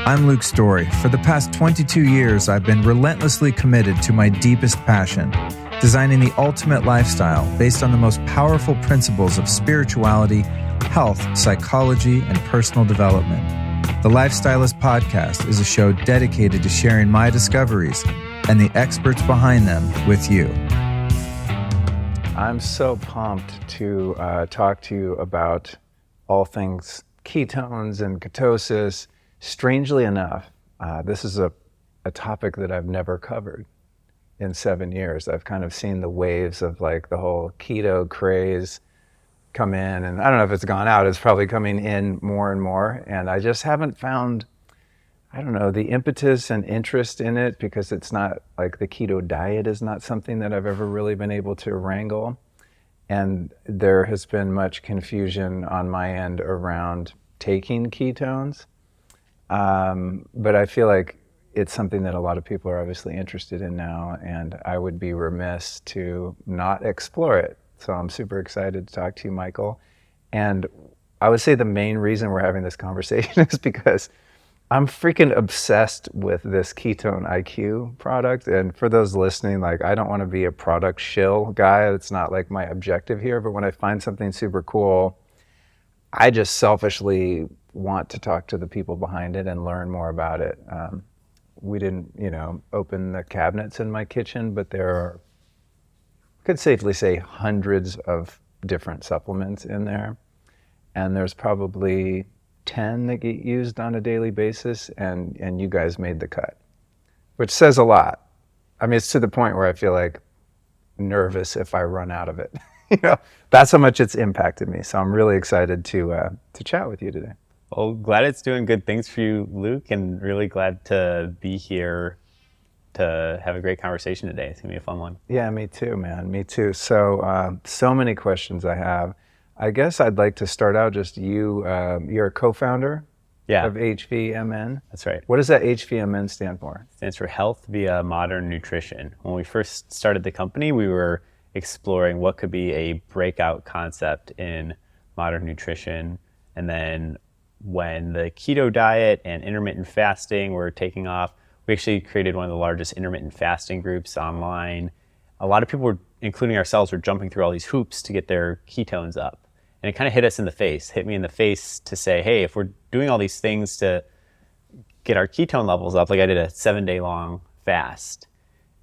I'm Luke Storey. For the past 22 years, I've been relentlessly committed to my deepest passion, designing the ultimate lifestyle based on the most powerful principles of spirituality, health, psychology, and personal development. The Lifestylist Podcast is a show dedicated to sharing my discoveries and the experts behind them with you. I'm so pumped to talk to you about all things ketones and ketosis. Strangely enough, this is a topic that I've never covered in 7 years. I've kind of seen the waves of like the whole keto craze come in, and I don't know if it's gone out. It's probably coming in more and more, and I just haven't found, I don't know, the impetus and interest in it, because it's not like the keto diet is not something that I've ever really been able to wrangle. And there has been much confusion on my end around taking ketones. But I feel like it's something that a lot of people are obviously interested in now, and I would be remiss to not explore it. So I'm super excited to talk to you, Michael. And I would say the main reason we're having this conversation is because I'm freaking obsessed with this Ketone IQ product. And for those listening, like, I don't want to be a product shill guy. It's not like my objective here, but when I find something super cool, I just selfishly want to talk to the people behind it and learn more about it. We didn't, open the cabinets in my kitchen, but there are, I could safely say, hundreds of different supplements in there. And there's probably 10 that get used on a daily basis, and you guys made the cut, which says a lot. I mean, it's to the point where I feel like nervous if I run out of it. That's how much it's impacted me. So I'm really excited to chat with you today. Well, glad it's doing good things for you, Luke, and really glad to be here to have a great conversation today. It's gonna be a fun one. Yeah, me too, man. Me too. So, so many questions I have. I guess I'd like to start out just you. You're a co-founder of HVMN. That's right. What does that HVMN stand for? It stands for Health via Modern Nutrition. When we first started the company, we were exploring what could be a breakout concept in modern nutrition. And then when the keto diet and intermittent fasting were taking off, we actually created one of the largest intermittent fasting groups online. A lot of people were, including ourselves, were jumping through all these hoops to get their ketones up. And it kind of hit me in the face to say, hey, if we're doing all these things to get our ketone levels up, like I did a 7-day long fast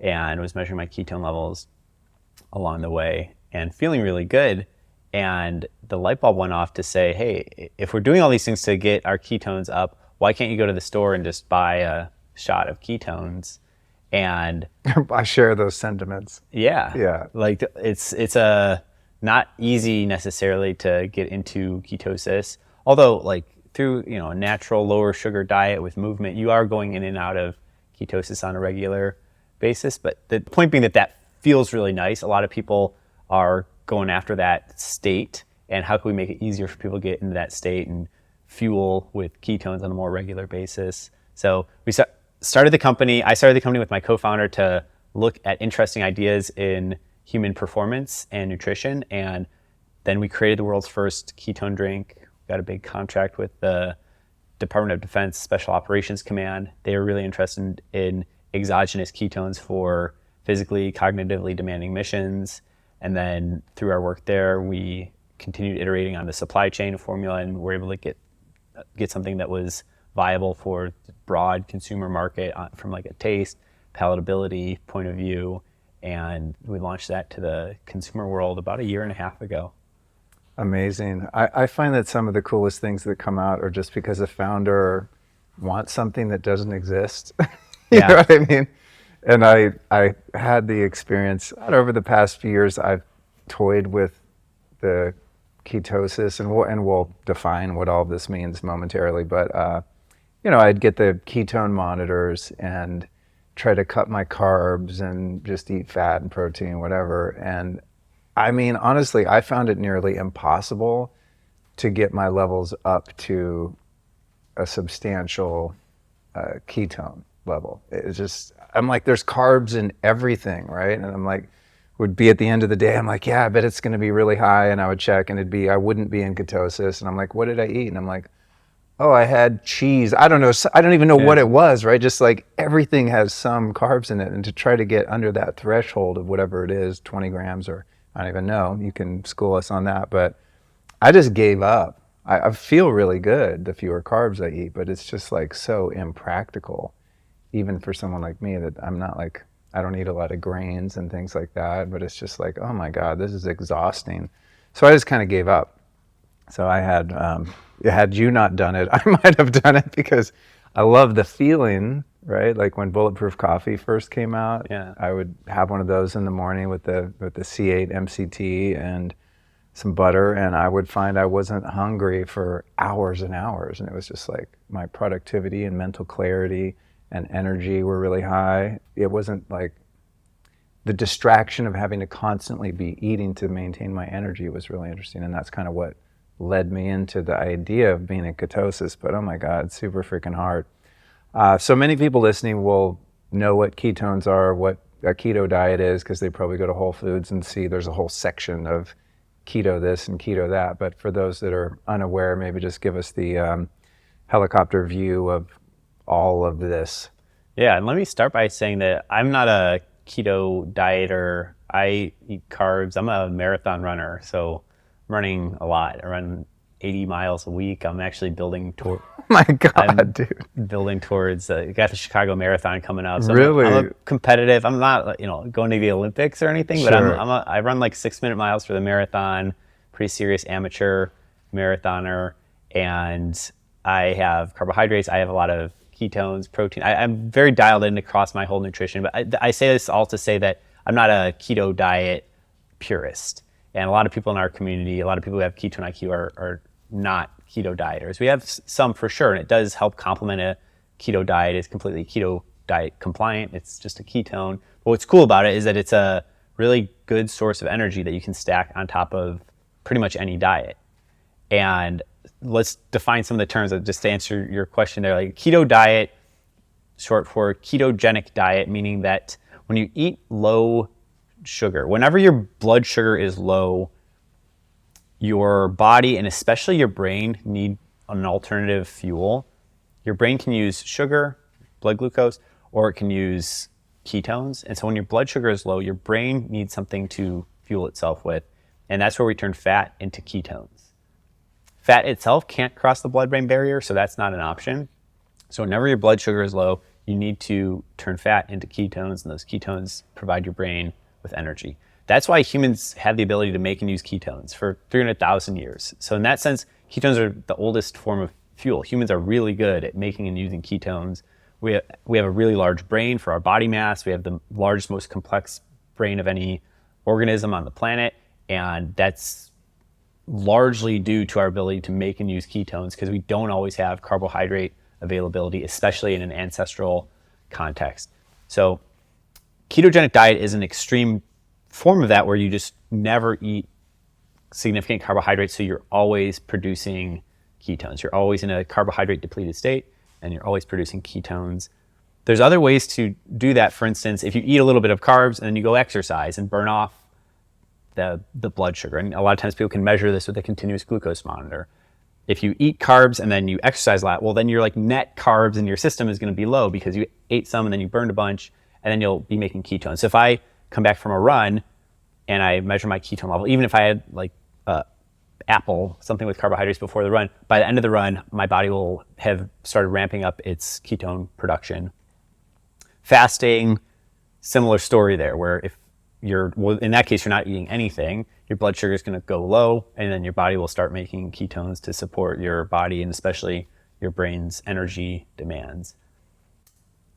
and was measuring my ketone levels along the way and feeling really good. And the light bulb went off to say, hey, if we're doing all these things to get our ketones up, why can't you go to the store and just buy a shot of ketones? And I share those sentiments. Yeah. Like it's a not easy necessarily to get into ketosis. Although like through, a natural lower sugar diet with movement, you are going in and out of ketosis on a regular basis. But the point being that feels really nice. A lot of people are going after that state, and how can we make it easier for people to get into that state and fuel with ketones on a more regular basis? So we started the company. I started the company with my co-founder to look at interesting ideas in human performance and nutrition, and then we created the world's first ketone drink. We got a big contract with the Department of Defense Special Operations Command. They were really interested in exogenous ketones for physically, cognitively demanding missions. And then through our work there, we continued iterating on the supply chain formula, and were able to get something that was viable for the broad consumer market from like a taste, palatability point of view. And we launched that to the consumer world about 1.5 years ago. Amazing. I find that some of the coolest things that come out are just because a founder wants something that doesn't exist. You know what I mean? And I had the experience over the past few years. I've toyed with the ketosis, and we'll define what all of this means momentarily. But I'd get the ketone monitors and try to cut my carbs and just eat fat and protein, whatever. And I mean, honestly, I found it nearly impossible to get my levels up to a substantial ketone level. It's just, I'm like, there's carbs in everything, right? And I'm like, would be at the end of the day, I'm like, yeah, I bet it's going to be really high. And I would check and I wouldn't be in ketosis. And I'm like, what did I eat? And I'm like, Oh, I had cheese. I don't know. I don't even know Yeah. what it was, right? Just like everything has some carbs in it. And to try to get under that threshold of whatever it is, 20 grams, or I don't even know, you can school us on that. But I just gave up. I feel really good the fewer carbs I eat, but it's just like so impractical, even for someone like me that I'm not like, I don't eat a lot of grains and things like that. But it's just like, oh my God, this is exhausting. So I just kind of gave up. So I had you not done it, I might have done it because I love the feeling, right? Like when Bulletproof Coffee first came out, Yeah. I would have one of those in the morning with the C8 MCT and some butter, and I would find I wasn't hungry for hours and hours, and it was just like my productivity and mental clarity and energy were really high. It wasn't like the distraction of having to constantly be eating to maintain my energy was really interesting, and that's kind of what led me into the idea of being in ketosis. But oh my God, it's super freaking hard. So many people listening will know what ketones are, what a keto diet is, because they probably go to Whole Foods and see there's a whole section of keto this and keto that. But for those that are unaware, maybe just give us the helicopter view of all of this. Yeah, and let me start by saying that I'm not a keto dieter. I eat carbs. I'm a marathon runner, so I'm running a lot. I run 80 miles a week. I'm actually building toward. My God, dude. Building towards. Got the Chicago Marathon coming up. So Really? I'm a competitive. I'm not, going to the Olympics or anything, but Sure. I run like 6-minute miles for the marathon. Pretty serious amateur marathoner, and I have carbohydrates. I have a lot of ketones, protein. I'm very dialed in across my whole nutrition, but I say this all to say that I'm not a keto diet purist. And a lot of people in our community, a lot of people who have ketone IQ are not keto dieters. We have some for sure, and it does help complement a keto diet. It's completely keto diet compliant. It's just a ketone. But what's cool about it is that it's a really good source of energy that you can stack on top of pretty much any diet. And let's define some of the terms just to answer your question there. Like keto diet, short for ketogenic diet, meaning that when you eat low sugar, whenever your blood sugar is low, your body and especially your brain need an alternative fuel. Your brain can use sugar, blood glucose, or it can use ketones. And so when your blood sugar is low, your brain needs something to fuel itself with. And that's where we turn fat into ketones. Fat itself can't cross the blood-brain barrier, so that's not an option. So whenever your blood sugar is low, you need to turn fat into ketones, and those ketones provide your brain with energy. That's why humans have the ability to make and use ketones for 300,000 years. So in that sense, ketones are the oldest form of fuel. Humans are really good at making and using ketones. We have a really large brain for our body mass. We have the largest, most complex brain of any organism on the planet, and that's largely due to our ability to make and use ketones because we don't always have carbohydrate availability, especially in an ancestral context. So ketogenic diet is an extreme form of that where you just never eat significant carbohydrates, so you're always producing ketones. You're always in a carbohydrate depleted state and you're always producing ketones. There's other ways to do that. For instance, if you eat a little bit of carbs and then you go exercise and burn off the blood sugar, and a lot of times people can measure this with a continuous glucose monitor. If you eat carbs and then you exercise a lot, well then your like net carbs in your system is going to be low because you ate some and then you burned a bunch and then you'll be making ketones. So if I come back from a run and I measure my ketone level, even if I had like apple, something with carbohydrates before the run, by the end of the run, my body will have started ramping up its ketone production. Fasting, similar story there, where if in that case, you're not eating anything, your blood sugar is going to go low, and then your body will start making ketones to support your body and especially your brain's energy demands.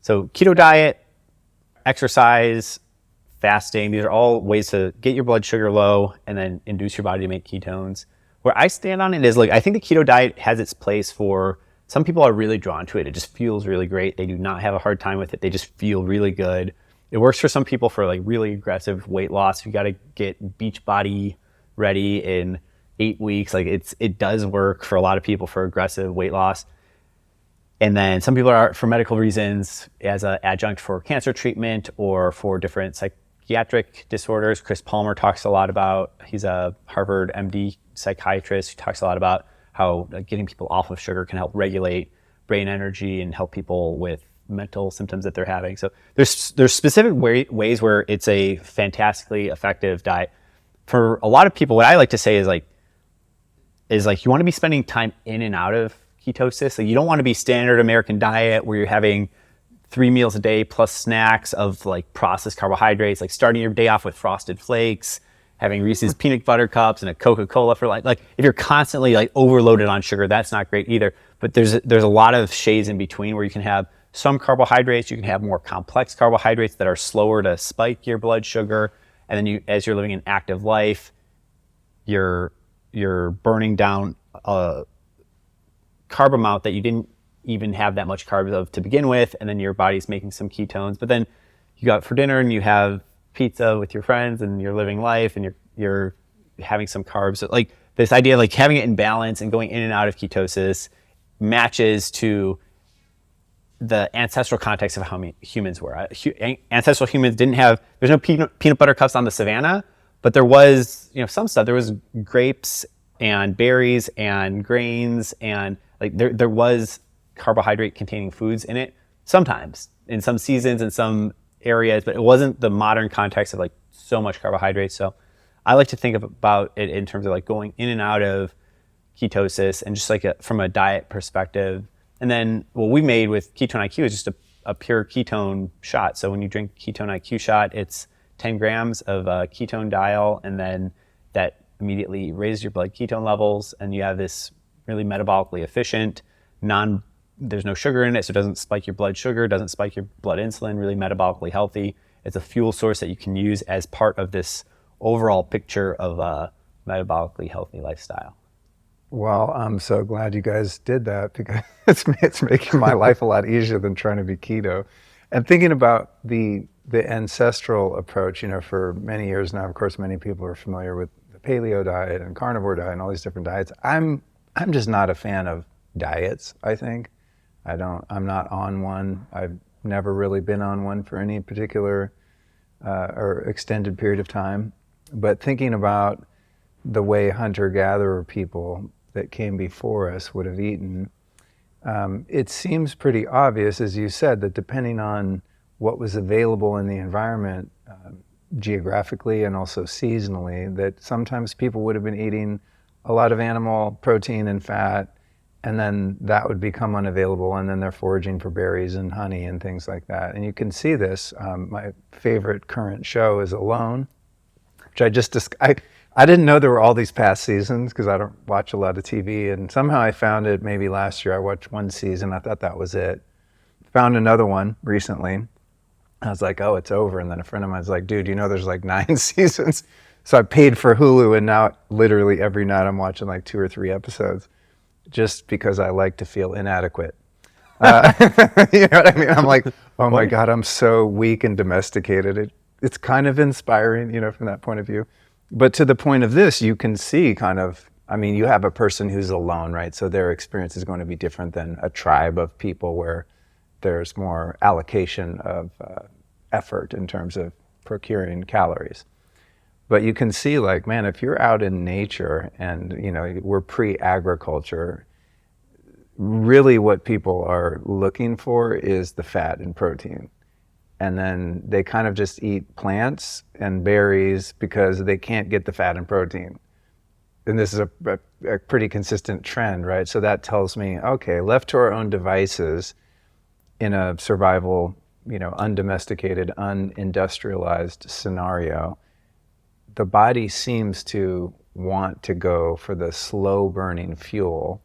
So keto diet, exercise, fasting, these are all ways to get your blood sugar low and then induce your body to make ketones. Where I stand on it is like, I think the keto diet has its place for some people are really drawn to it. It just feels really great. They do not have a hard time with it. They just feel really good. It works for some people for like really aggressive weight loss. You got to get beach body ready in 8 weeks. Like it does work for a lot of people for aggressive weight loss. And then some people are for medical reasons as an adjunct for cancer treatment or for different psychiatric disorders. Chris Palmer talks a lot about, he's a Harvard MD psychiatrist who talks a lot about how getting people off of sugar can help regulate brain energy and help people with mental symptoms that they're having. So there's specific ways where it's a fantastically effective diet. For a lot of people, what I like to say is like you want to be spending time in and out of ketosis. Like you don't want to be standard American diet where you're having 3 meals a day plus snacks of like processed carbohydrates, like starting your day off with Frosted Flakes, having Reese's peanut butter cups and a Coca-Cola for like if you're constantly like overloaded on sugar, that's not great either. But there's a lot of shades in between where you can have some carbohydrates, you can have more complex carbohydrates that are slower to spike your blood sugar, and then you, as you're living an active life, you're burning down a carb amount that you didn't even have that much carbs of to begin with, and then your body's making some ketones. But then you go out for dinner and you have pizza with your friends and you're living life and you're having some carbs. So like this idea of like having it in balance and going in and out of ketosis matches to the ancestral context of how humans were. Ancestral humans didn't have, there's no peanut butter cups on the savannah, but there was, some stuff. There was grapes and berries and grains and like there was carbohydrate containing foods in it sometimes in some seasons in some areas, but it wasn't the modern context of like so much carbohydrates. So I like to think about it in terms of like going in and out of ketosis and just like from a diet perspective. And then what we made with Ketone IQ is just a pure ketone shot. So when you drink Ketone IQ shot, it's 10 grams of ketone dial, and then that immediately raises your blood ketone levels, and you have this really metabolically efficient, there's no sugar in it, so it doesn't spike your blood sugar, doesn't spike your blood insulin, really metabolically healthy. It's a fuel source that you can use as part of this overall picture of a metabolically healthy lifestyle. Well, I'm so glad you guys did that because it's making my life a lot easier than trying to be keto. And thinking about the ancestral approach, for many years now, of course, many people are familiar with the paleo diet and carnivore diet and all these different diets. I'm just not a fan of diets, I think. I'm not on one. I've never really been on one for any particular or extended period of time. But thinking about the way hunter-gatherer people that came before us would have eaten, it seems pretty obvious, as you said, that depending on what was available in the environment geographically and also seasonally, that sometimes people would have been eating a lot of animal protein and fat, and then that would become unavailable, and then they're foraging for berries and honey and things like that. And you can see this. My favorite current show is Alone, which I didn't know there were all these past seasons because I don't watch a lot of TV, and somehow I found it maybe last year. I watched one season. I thought that was it. Found another one recently. I was like, oh, it's over. And then a friend of mine was like, dude, there's like 9 seasons. So I paid for Hulu, and now literally every night I'm watching like 2 or 3 episodes just because I like to feel inadequate. You know what I mean? I'm like, oh my God, I'm so weak and domesticated. It's kind of inspiring, from that point of view. But to the point of this, you can see you have a person who's alone, right? So their experience is going to be different than a tribe of people where there's more allocation of effort in terms of procuring calories. But you can see if you're out in nature and, we're pre-agriculture, really what people are looking for is the fat and protein. And then they kind of just eat plants and berries because they can't get the fat and protein. And this is a pretty consistent trend, right? So that tells me, okay, left to our own devices in a survival, undomesticated, unindustrialized scenario, the body seems to want to go for the slow burning fuel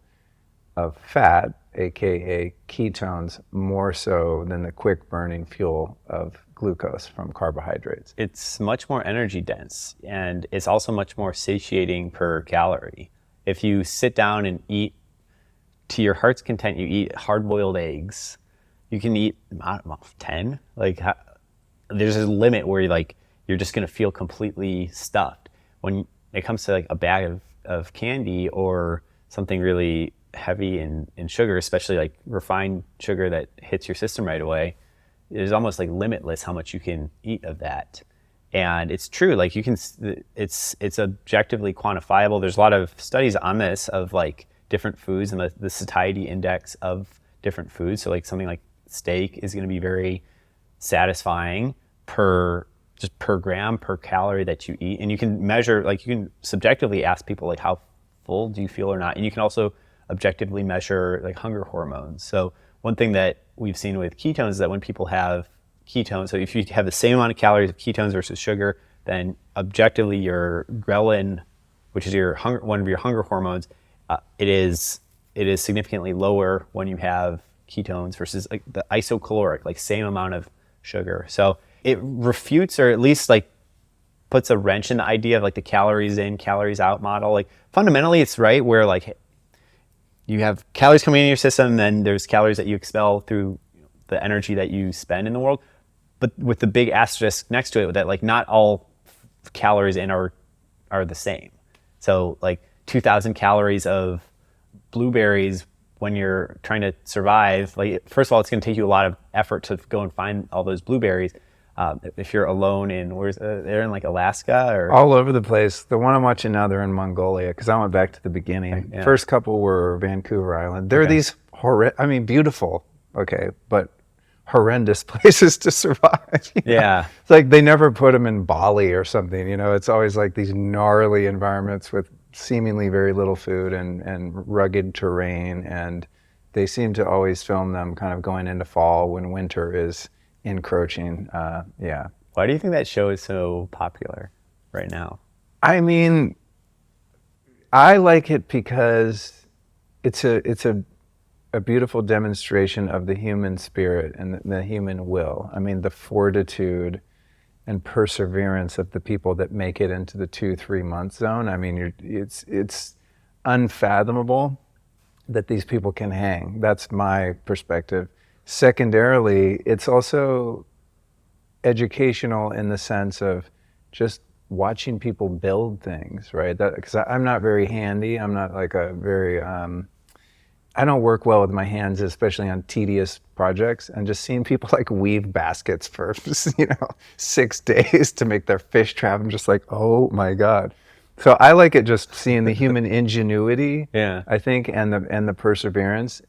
of fat, aka ketones, more so than the quick burning fuel of glucose from carbohydrates. It's much more energy dense, and it's also much more satiating per calorie. If you sit down and eat to your heart's content, you eat hard-boiled eggs, you can eat 10. There's a limit where you're just going to feel completely stuffed. When it comes to a bag of candy or something really heavy in sugar, especially refined sugar that hits your system right away, it's almost limitless how much you can eat of that. And it's true, it's objectively quantifiable. There's a lot of studies on this of different foods and the satiety index of different foods. So like something like steak is going to be very satisfying per gram per calorie that you eat. And you can measure, like you can subjectively ask people like how full do you feel or not. And you can also objectively measure like hunger hormones. So one thing that we've seen with ketones is that when people have ketones, so if you have the same amount of calories of ketones versus sugar, then objectively your ghrelin, which is one of your hunger hormones, it is significantly lower when you have ketones versus like the isocaloric, like same amount of sugar. So it refutes, or at least like puts a wrench in the idea of like the calories in, calories out model. Like fundamentally it's right where like you have calories coming into your system, and then there's calories that you expel through the energy that you spend in the world. But with the big asterisk next to it, that like not all calories in are the same. So like 2,000 calories of blueberries when you're trying to survive, like first of all, it's going to take you a lot of effort to go and find all those blueberries. If you're alone in, they're in like Alaska or all over the place. The one I'm watching now, they're in Mongolia, because I went back to the beginning. Yeah. First couple were Vancouver Island. They're these beautiful, but horrendous places to survive. Yeah. It's like they never put them in Bali or something, it's always like these gnarly environments with seemingly very little food and rugged terrain, and they seem to always film them kind of going into fall when winter is encroaching. Why do you think that show is so popular right now? I mean, I like it because it's a beautiful demonstration of the human spirit and the human will. I mean, the fortitude and perseverance of the people that make it into the 2-3 month zone. I mean, it's unfathomable that these people can hang. That's my perspective. Secondarily, it's also educational in the sense of just watching people build things, right? Because I'm not very handy. I'm not like a very, I don't work well with my hands, especially on tedious projects, and just seeing people like weave baskets for 6 days to make their fish trap. I'm just like, oh my God. So I like it just seeing the human ingenuity, I think, and the perseverance,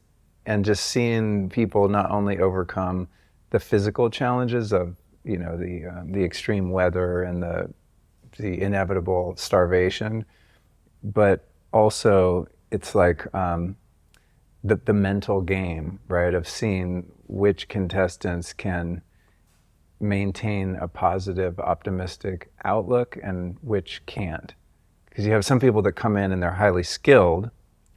and just seeing people not only overcome the physical challenges of the extreme weather and the inevitable starvation, but also it's like the mental game, right, of seeing which contestants can maintain a positive, optimistic outlook and which can't. Because you have some people that come in and they're highly skilled,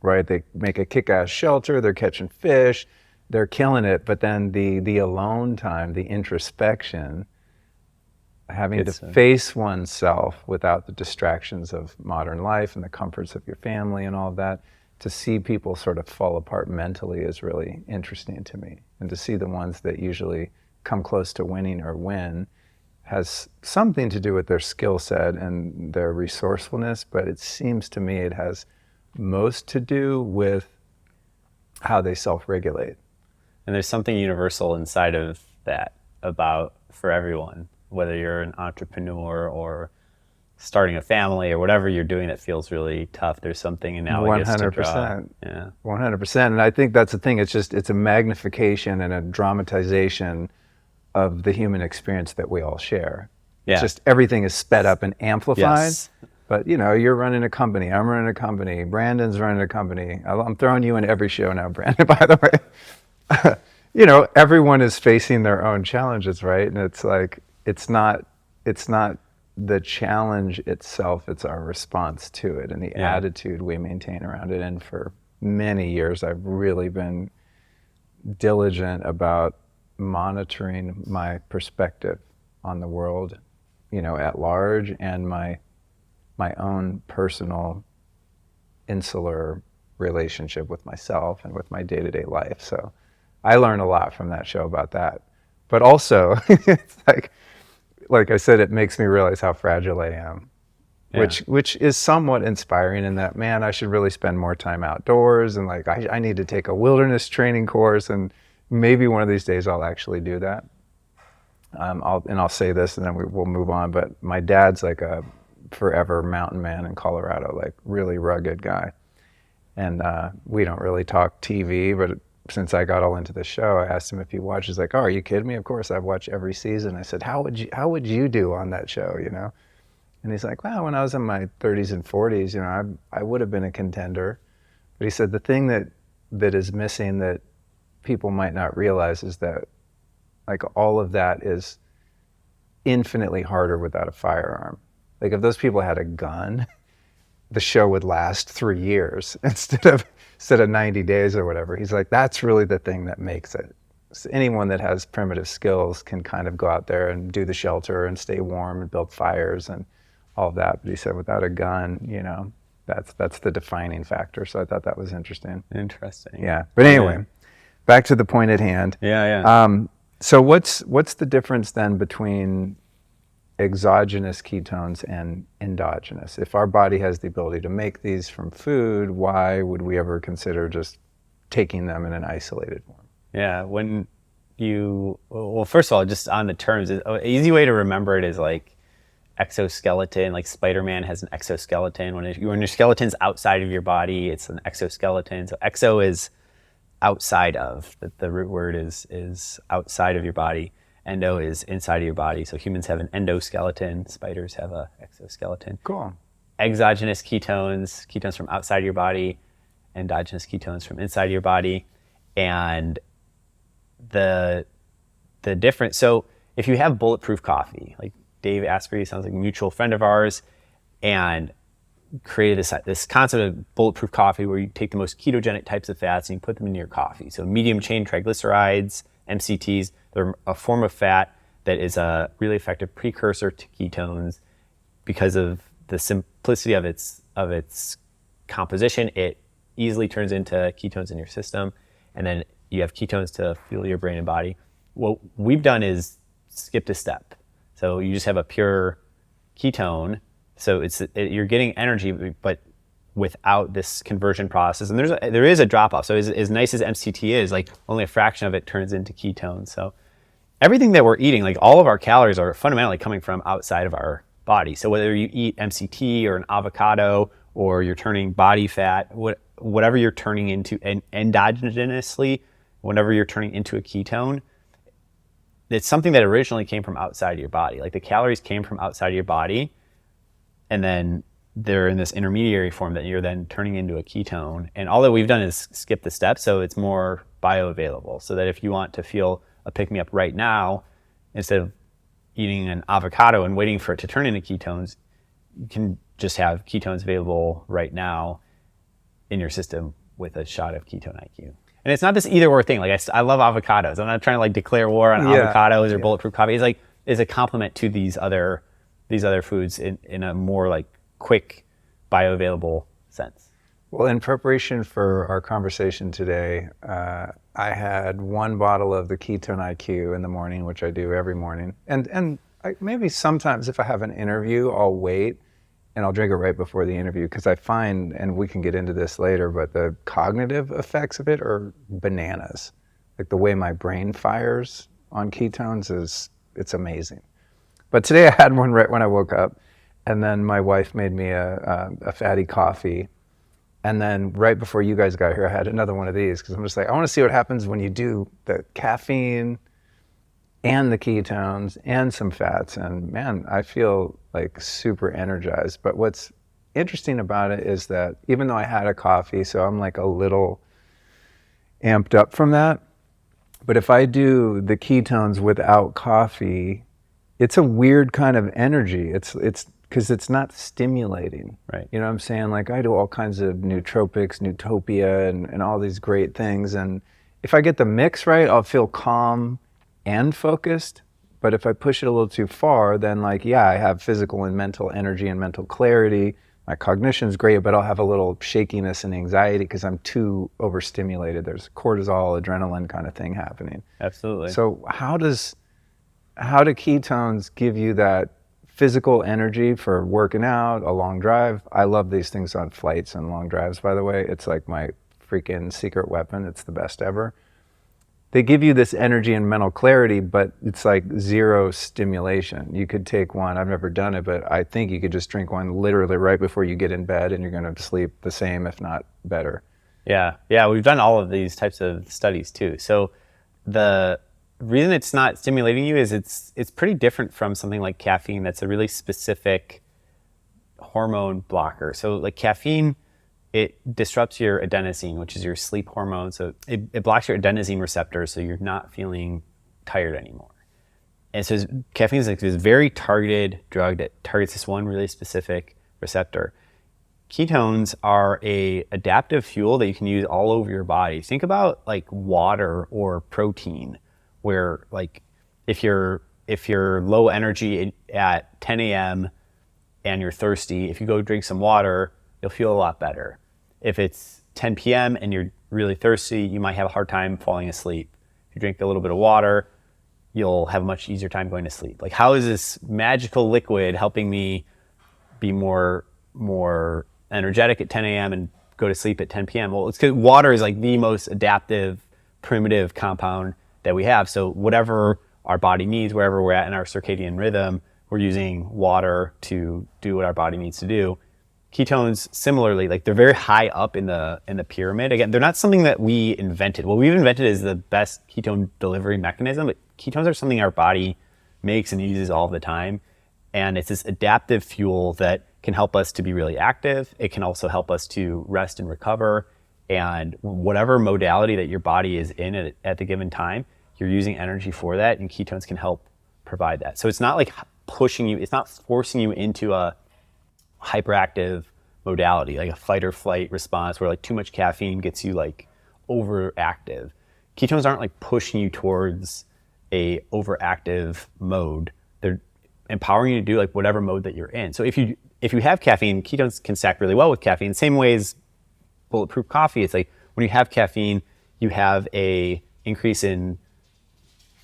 right? They make a kick-ass shelter, they're catching fish, they're killing it, but then the alone time, the introspection, having to face oneself without the distractions of modern life and the comforts of your family and all of that, to see people sort of fall apart mentally is really interesting to me. And to see the ones that usually come close to winning or win has something to do with their skill set and their resourcefulness, but it seems to me it has most to do with how they self-regulate. And there's something universal inside of that for everyone, whether you're an entrepreneur or starting a family or whatever you're doing that feels really tough. There's something analogous to draw. 100%. Yeah. 100%. And I think that's the thing. It's a magnification and a dramatization of the human experience that we all share. Yeah. It's just everything is sped up and amplified. Yes. But you're running a company, I'm running a company, Brandon's running a company. I'm throwing you in every show now, Brandon, by the way. Everyone is facing their own challenges, right? And it's like, it's not the challenge itself, it's our response to it and the attitude we maintain around it. And for many years, I've really been diligent about monitoring my perspective on the world, at large, and my own personal insular relationship with myself and with my day-to-day life. So I learned a lot from that show about that. But also, it's like I said, it makes me realize how fragile I am, which is somewhat inspiring in that, man, I should really spend more time outdoors, and like I need to take a wilderness training course, and maybe one of these days I'll actually do that. I'll say this and then we'll move on, but my dad's like a forever mountain man in Colorado, like really rugged guy. And we don't really talk TV, but since I got all into the show, I asked him if he watched. He's like, "Oh, are you kidding me? Of course, I've watched every season." I said, "How would you do on that show, you know?" And he's like, "Well, when I was in my 30s and 40s, you know, I would have been a contender." But he said the thing that is missing that people might not realize is that like all of that is infinitely harder without a firearm. Like if those people had a gun, the show would last 3 years instead of 90 days or whatever. He's like, that's really the thing that makes it. So anyone that has primitive skills can kind of go out there and do the shelter and stay warm and build fires and all of that. But he said without a gun, you know, that's the defining factor. So I thought that was interesting. Interesting. Yeah. But anyway, back to the point at hand. Yeah. So what's the difference then between exogenous ketones and endogenous? If our body has the ability to make these from food, why would we ever consider just taking them in an isolated form? Yeah, well, first of all, just on the terms, an easy way to remember it is like exoskeleton, like Spider-Man has an exoskeleton. When your skeleton's outside of your body, it's an exoskeleton. So exo is outside of, the root word is outside of your body. Endo is inside of your body. So humans have an endoskeleton, spiders have a exoskeleton. Cool. Exogenous ketones from outside of your body, endogenous ketones from inside of your body. And the difference, so if you have bulletproof coffee, like Dave Asprey sounds like a mutual friend of ours, and created this concept of bulletproof coffee where you take the most ketogenic types of fats and you put them in your coffee. So medium chain triglycerides, MCTs, they're a form of fat that is a really effective precursor to ketones. Because of the simplicity of its composition, it easily turns into ketones in your system, and then you have ketones to fuel your brain and body. What we've done is skipped a step. So you just have a pure ketone. So you're getting energy, but without this conversion process. And there is a drop off. So as nice as MCT is, like only a fraction of it turns into ketones. So everything that we're eating, like all of our calories are fundamentally coming from outside of our body. So whether you eat MCT or an avocado, or you're turning body fat, whatever you're turning into endogenously, whenever you're turning into a ketone, it's something that originally came from outside of your body. Like the calories came from outside of your body, and then they're in this intermediary form that you're then turning into a ketone. And all that we've done is skip the step, so it's more bioavailable. So that if you want to feel a pick-me-up right now, instead of eating an avocado and waiting for it to turn into ketones, you can just have ketones available right now in your system with a shot of ketone IQ. And it's not this either or thing. Like I love avocados. I'm not trying to like declare war on avocados or bulletproof coffee. It's like is a complement to these other foods in a more like quick bioavailable sense. Well, in preparation for our conversation today, I had one bottle of the Ketone IQ in the morning, which I do every morning. And maybe sometimes if I have an interview, I'll wait and I'll drink it right before the interview, because I find, and we can get into this later, but the cognitive effects of it are bananas. Like the way my brain fires on ketones it's amazing. But today I had one right when I woke up, and then my wife made me a fatty coffee. And then right before you guys got here, I had another one of these, because I'm just like, I want to see what happens when you do the caffeine and the ketones and some fats. And man, I feel like super energized. But what's interesting about it is that even though I had a coffee, so I'm like a little amped up from that, but if I do the ketones without coffee, it's a weird kind of energy. It's because it's not stimulating. Right. You know what I'm saying? Like I do all kinds of nootropics, Newtopia, and all these great things. And if I get the mix right, I'll feel calm and focused. But if I push it a little too far, then like, yeah, I have physical and mental energy and mental clarity. My cognition's great, but I'll have a little shakiness and anxiety because I'm too overstimulated. There's cortisol, adrenaline kind of thing happening. Absolutely. So how do ketones give you that physical energy for working out, a long drive? I love these things on flights and long drives, by the way. It's like my freaking secret weapon. It's the best ever. They give you this energy and mental clarity, but it's like zero stimulation. You could take one, I've never done it, but I think you could just drink one literally right before you get in bed and you're going to sleep the same, if not better. Yeah, we've done all of these types of studies too. So the reason it's not stimulating you is it's pretty different from something like caffeine. That's a really specific hormone blocker. So like caffeine, it disrupts your adenosine, which is your sleep hormone. So it blocks your adenosine receptor, so you're not feeling tired anymore. And so caffeine is like this very targeted drug that targets this one really specific receptor. Ketones are a adaptive fuel that you can use all over your body. Think about like water or protein, where like if you're low energy at 10 a.m. and you're thirsty, if you go drink some water, you'll feel a lot better. If it's 10 p.m. and you're really thirsty, you might have a hard time falling asleep. If you drink a little bit of water, you'll have a much easier time going to sleep. Like, how is this magical liquid helping me be more energetic at 10 a.m. and go to sleep at 10 p.m.? Well, it's because water is like the most adaptive, primitive compound that we have. So whatever our body needs, wherever we're at in our circadian rhythm, we're using water to do what our body needs to do. Ketones, similarly, like they're very high up in the pyramid. Again, they're not something that we invented. What we've invented is the best ketone delivery mechanism, but ketones are something our body makes and uses all the time. And it's this adaptive fuel that can help us to be really active. It can also help us to rest and recover. And whatever modality that your body is in at the given time, you're using energy for that, and ketones can help provide that. So it's not like pushing you, it's not forcing you into a hyperactive modality, like a fight or flight response where like too much caffeine gets you like overactive. Ketones aren't like pushing you towards a overactive mode. They're empowering you to do like whatever mode that you're in. So if you have caffeine, ketones can stack really well with caffeine. Same way as bulletproof coffee. It's like when you have caffeine, you have a increase in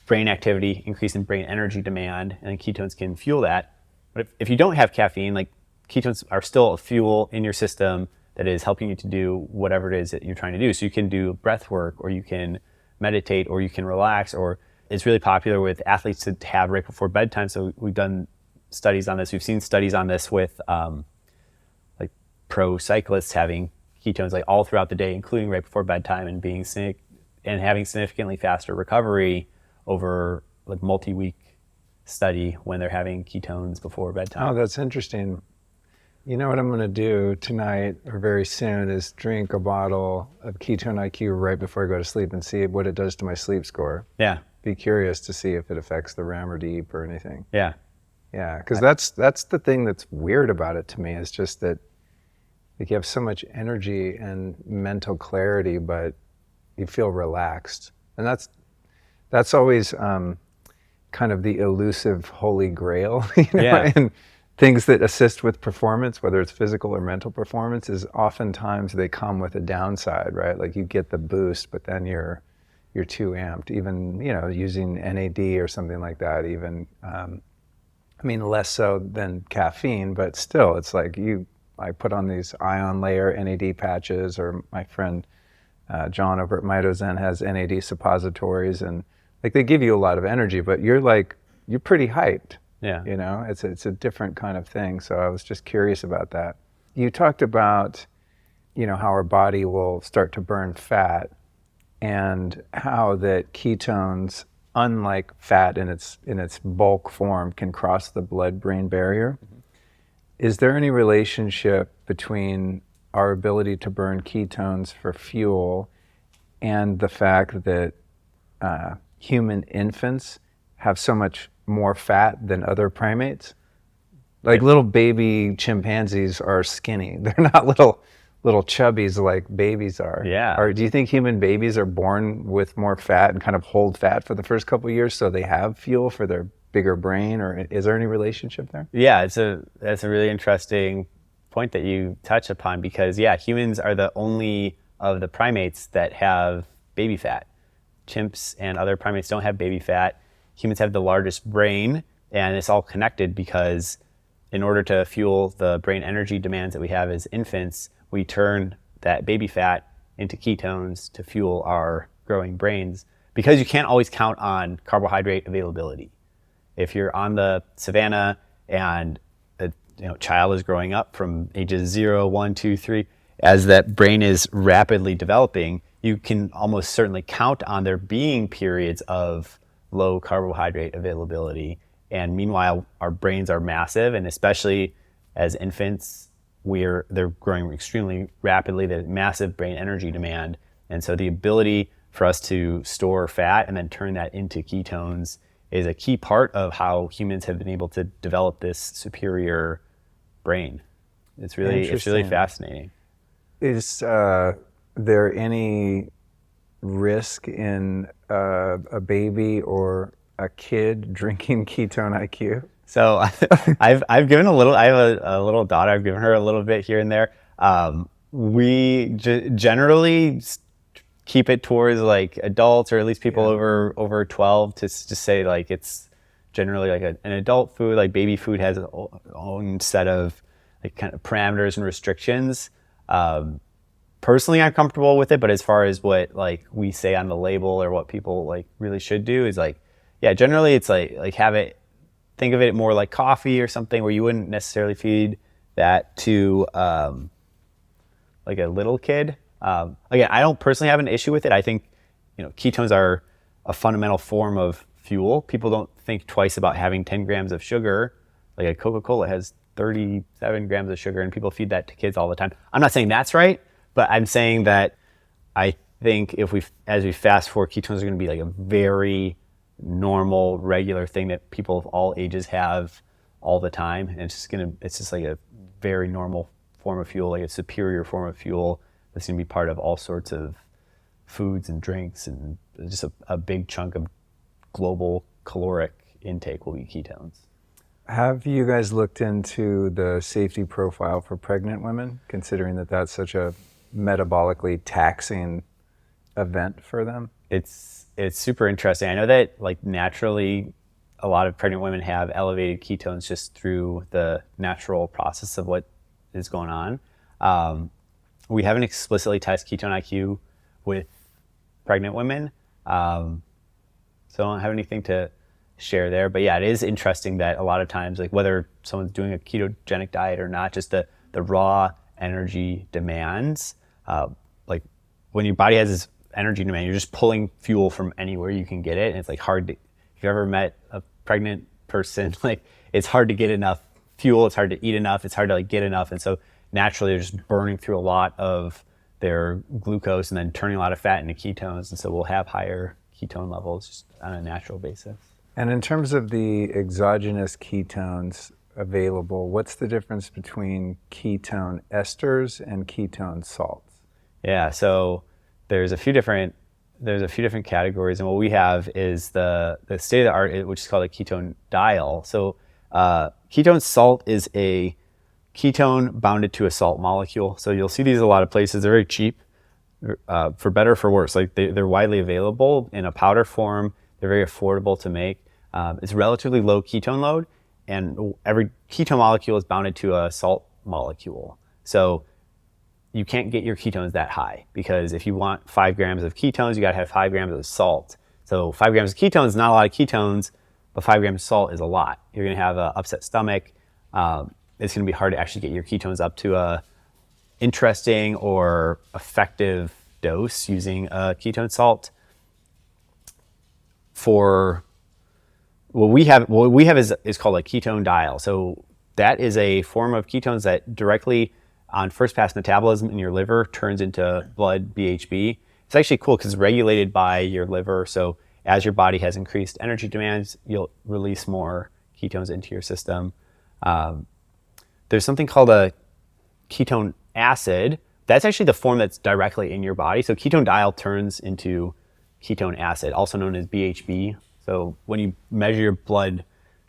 brain activity, increase in brain energy demand, and ketones can fuel that. But if you don't have caffeine, like ketones are still a fuel in your system that is helping you to do whatever it is that you're trying to do. So you can do breath work, or you can meditate, or you can relax, or it's really popular with athletes to have right before bedtime. So we've done studies on this. We've seen studies on this with like pro cyclists having ketones like all throughout the day, including right before bedtime, and having significantly faster recovery over like multi-week study when they're having ketones before bedtime. Oh, that's interesting. You know what I'm going to do tonight or very soon is drink a bottle of Ketone IQ right before I go to sleep and see what it does to my sleep score. Yeah. Be curious to see if it affects the REM or deep or anything. Yeah. Yeah, because that's the thing that's weird about it to me, is just that like you have so much energy and mental clarity, but you feel relaxed. And that's always kind of the elusive holy grail, you know? Yeah. And things that assist with performance, whether it's physical or mental performance, is oftentimes they come with a downside, right? Like you get the boost, but then you're too amped. Even, you know, using NAD or something like that, even, I mean, less so than caffeine, but still, it's like I put on these ion layer NAD patches, or my friend John over at Mitozen has NAD suppositories, and like they give you a lot of energy, but you're pretty hyped. Yeah. You know, it's a different kind of thing. So I was just curious about that. You talked about, you know, how our body will start to burn fat, and how that ketones, unlike fat in its bulk form, can cross the blood-brain barrier. Mm-hmm. Is there any relationship between our ability to burn ketones for fuel and the fact that human infants have so much more fat than other primates? Like little baby chimpanzees are skinny. They're not little chubbies like babies are. Yeah. Or do you think human babies are born with more fat and kind of hold fat for the first couple of years so they have fuel for their bigger brain, or is there any relationship there? Yeah, that's a really interesting point that you touch upon, because yeah, humans are the only of the primates that have baby fat. Chimps and other primates don't have baby fat. Humans have the largest brain, and it's all connected because in order to fuel the brain energy demands that we have as infants, we turn that baby fat into ketones to fuel our growing brains, because you can't always count on carbohydrate availability. If you're on the savannah and a child is growing up from ages 0, 1, 2, 3, as that brain is rapidly developing, you can almost certainly count on there being periods of low carbohydrate availability. And meanwhile, our brains are massive, and especially as infants, they're growing extremely rapidly. There's massive brain energy demand, and so the ability for us to store fat and then turn that into ketones is a key part of how humans have been able to develop this superior brain. It's really fascinating. Is there any risk in a baby or a kid drinking ketone IQ? So I've given a little. I have a little daughter. I've given her a little bit here and there. We generally keep it towards like adults, or at least people over 12, to just say like it's generally like an adult food. Like baby food has its own set of like kind of parameters and restrictions. Personally, I'm comfortable with it, but as far as what like we say on the label or what people like really should do is like, yeah, generally it's like have it. Think of it more like coffee or something where you wouldn't necessarily feed that to like a little kid. Again, I don't personally have an issue with it. I think, ketones are a fundamental form of fuel. People don't think twice about having 10 grams of sugar. Like a Coca-Cola has 37 grams of sugar, and people feed that to kids all the time. I'm not saying that's right, but I'm saying that I think as we fast forward, ketones are going to be like a very normal, regular thing that people of all ages have all the time, and it's just like a very normal form of fuel, like a superior form of fuel that's going to be part of all sorts of foods and drinks, and just a big chunk of global caloric intake will be ketones. Have you guys looked into the safety profile for pregnant women, considering that that's such a metabolically taxing event for them? It's super interesting. I know that like naturally a lot of pregnant women have elevated ketones just through the natural process of what is going on. We haven't explicitly tested ketone IQ with pregnant women, so I don't have anything to share there. But yeah, it is interesting that a lot of times, like whether someone's doing a ketogenic diet or not, just the raw energy demands, like when your body has this energy demand, you're just pulling fuel from anywhere you can get it, and it's like hard to, if you've ever met a pregnant person, like it's hard to get enough fuel, it's hard to eat enough, it's hard to like get enough, and so naturally they're just burning through a lot of their glucose and then turning a lot of fat into ketones, and so we'll have higher ketone levels just on a natural basis. And in terms of the exogenous ketones available, what's the difference between ketone esters and ketone salts? Yeah, so there's a few different categories, and what we have is the state of the art, which is called a ketone diol. So ketone salt is a ketone bounded to a salt molecule. So you'll see these a lot of places. They're very cheap, for better or for worse. Like they're widely available in a powder form. They're very affordable to make. It's relatively low ketone load, and every ketone molecule is bounded to a salt molecule. So you can't get your ketones that high, because if you want 5 grams of ketones, you got to have 5 grams of salt. So 5 grams of ketones is not a lot of ketones, but 5 grams of salt is a lot. You're going to have an upset stomach. It's going to be hard to actually get your ketones up to a interesting or effective dose using a ketone salt. For what we have is called a ketone diol. So that is a form of ketones that directly on first pass metabolism in your liver turns into blood BHB. It's actually cool because it's regulated by your liver. So as your body has increased energy demands, you'll release more ketones into your system. There's something called a ketone acid. That's actually the form that's directly in your body. So ketone diol turns into ketone acid, also known as BHB. So when you measure your blood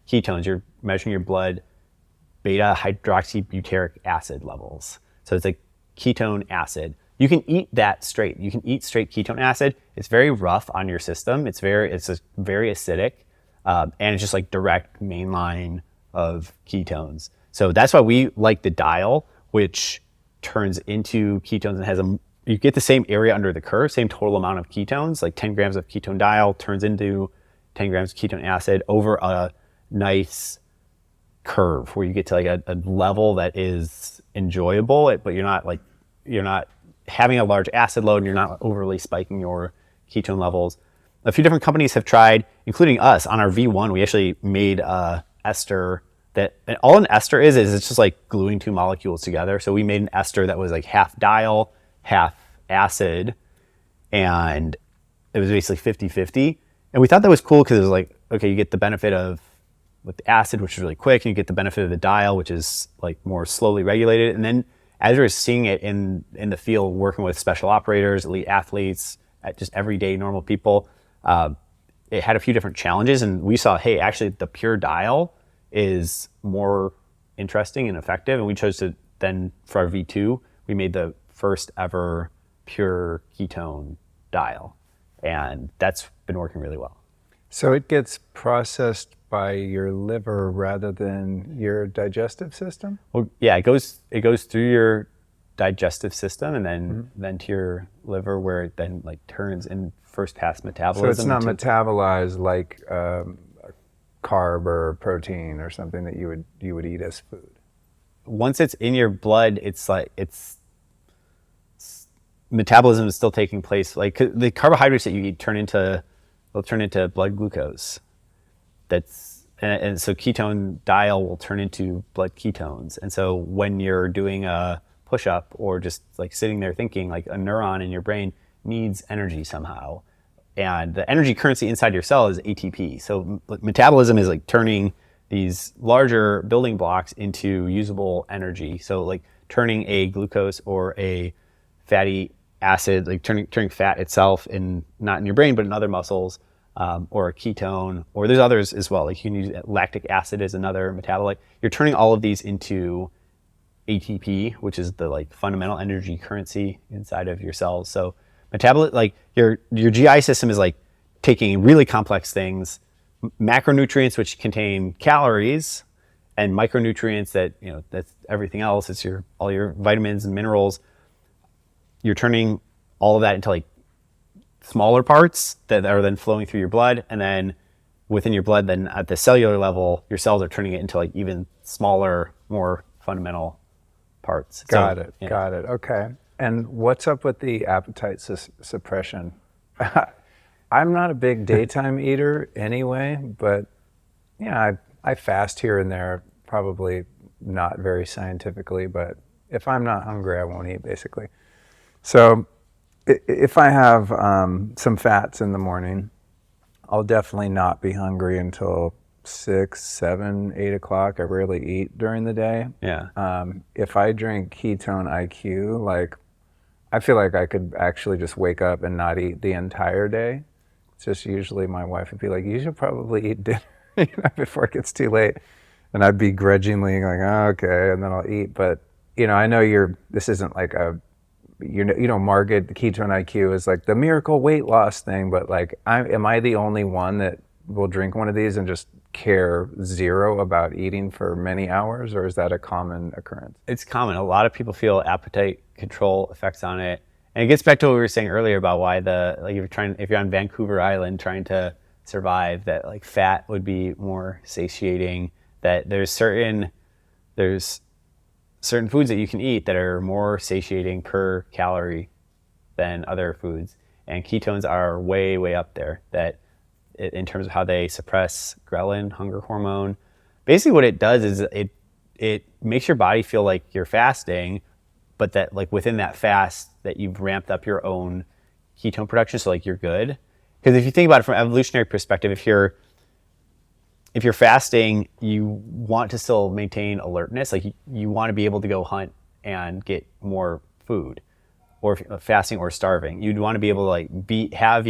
ketones, you're measuring your blood beta hydroxybutyric acid levels. So it's like ketone acid. You can eat that straight. You can eat straight ketone acid. It's very rough on your system. It's very acidic, and it's just like direct mainline of ketones. So that's why we like the diol, which turns into ketones and has you get the same area under the curve, same total amount of ketones, like 10 grams of ketone diol turns into 10 grams of ketone acid over a nice curve where you get to like a level that is enjoyable, but you're not like you're not having a large acid load, and you're not overly spiking your ketone levels. A few different companies have tried, including us. On our V1, we actually made ester that, and all an ester is it's just like gluing two molecules together. So we made an ester that was like half diol, half acid, and it was basically 50-50. And we thought that was cool because it was like, okay, you get the benefit of with the acid, which is really quick, and you get the benefit of the diol, which is like more slowly regulated. And then as we're seeing it in the field, working with special operators, elite athletes, just everyday normal people, it had a few different challenges. And we saw, hey, actually the pure diol is more interesting and effective. And we chose to then, for our V2, we made the first ever pure ketone diol. And that's been working really well. So it gets processed by your liver rather than your digestive system? Well, yeah, it goes through your digestive system and then to your liver, where it then like turns in first pass metabolism. So it's not metabolized like a carb or protein or something that you would eat as food. Once it's in your blood, it's metabolism is still taking place. Like the carbohydrates that you eat will turn into blood glucose. And so ketone diol will turn into blood ketones. And so when you're doing a push-up or just like sitting there thinking, like a neuron in your brain needs energy somehow. And the energy currency inside your cell is ATP. So metabolism is like turning these larger building blocks into usable energy. So like turning a glucose or a fatty acid, like turning fat itself not in your brain, but in other muscles, or a ketone, or there's others as well. Like you can use lactic acid as another metabolite. You're turning all of these into ATP, which is the like fundamental energy currency inside of your cells. So like your GI system is like taking really complex things, macronutrients, which contain calories, and micronutrients that, that's everything else. It's all your vitamins and minerals. You're turning all of that into like smaller parts that are then flowing through your blood, and then within your blood, then at the cellular level, your cells are turning it into like even smaller, more fundamental parts. Got it. Okay. And what's up with the appetite suppression? I'm not a big daytime eater anyway, but I fast here and there, probably not very scientifically, but if I'm not hungry, I won't eat basically. So if I have some fats in the morning, I'll definitely not be hungry until 6, 7, 8 o'clock. I rarely eat during the day. Yeah. If I drink ketone IQ, like I feel like I could actually just wake up and not eat the entire day. It's just usually my wife would be like, you should probably eat dinner before it gets too late. And I'd be grudgingly like, oh, okay, and then I'll eat. But, I know this isn't like market ketone IQ is like the miracle weight loss thing, but like, am I the only one that will drink one of these and just care zero about eating for many hours, or is that a common occurrence? It's common. A lot of people feel appetite control effects on it, and it gets back to what we were saying earlier about why if you're on Vancouver Island trying to survive, that like fat would be more satiating. That there's certain foods that you can eat that are more satiating per calorie than other foods, and ketones are way, way up there. That in terms of how they suppress ghrelin, hunger hormone. Basically what it does is it makes your body feel like you're fasting, but that like within that fast that you've ramped up your own ketone production, so like you're good. Because if you think about it from an evolutionary perspective, if you're fasting, you want to still maintain alertness. Like you want to be able to go hunt and get more food, or if you're fasting or starving, you'd want to be able to like have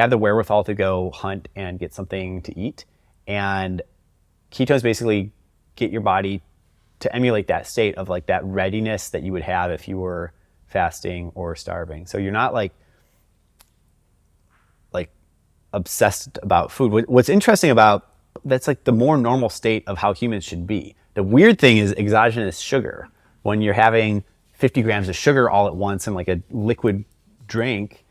the wherewithal to go hunt and get something to eat. And ketones basically get your body to emulate that state of like that readiness that you would have if you were fasting or starving. So you're not like obsessed about food. What's interesting about that's like the more normal state of how humans should be. The weird thing is exogenous sugar. When you're having 50 grams of sugar all at once in like a liquid drink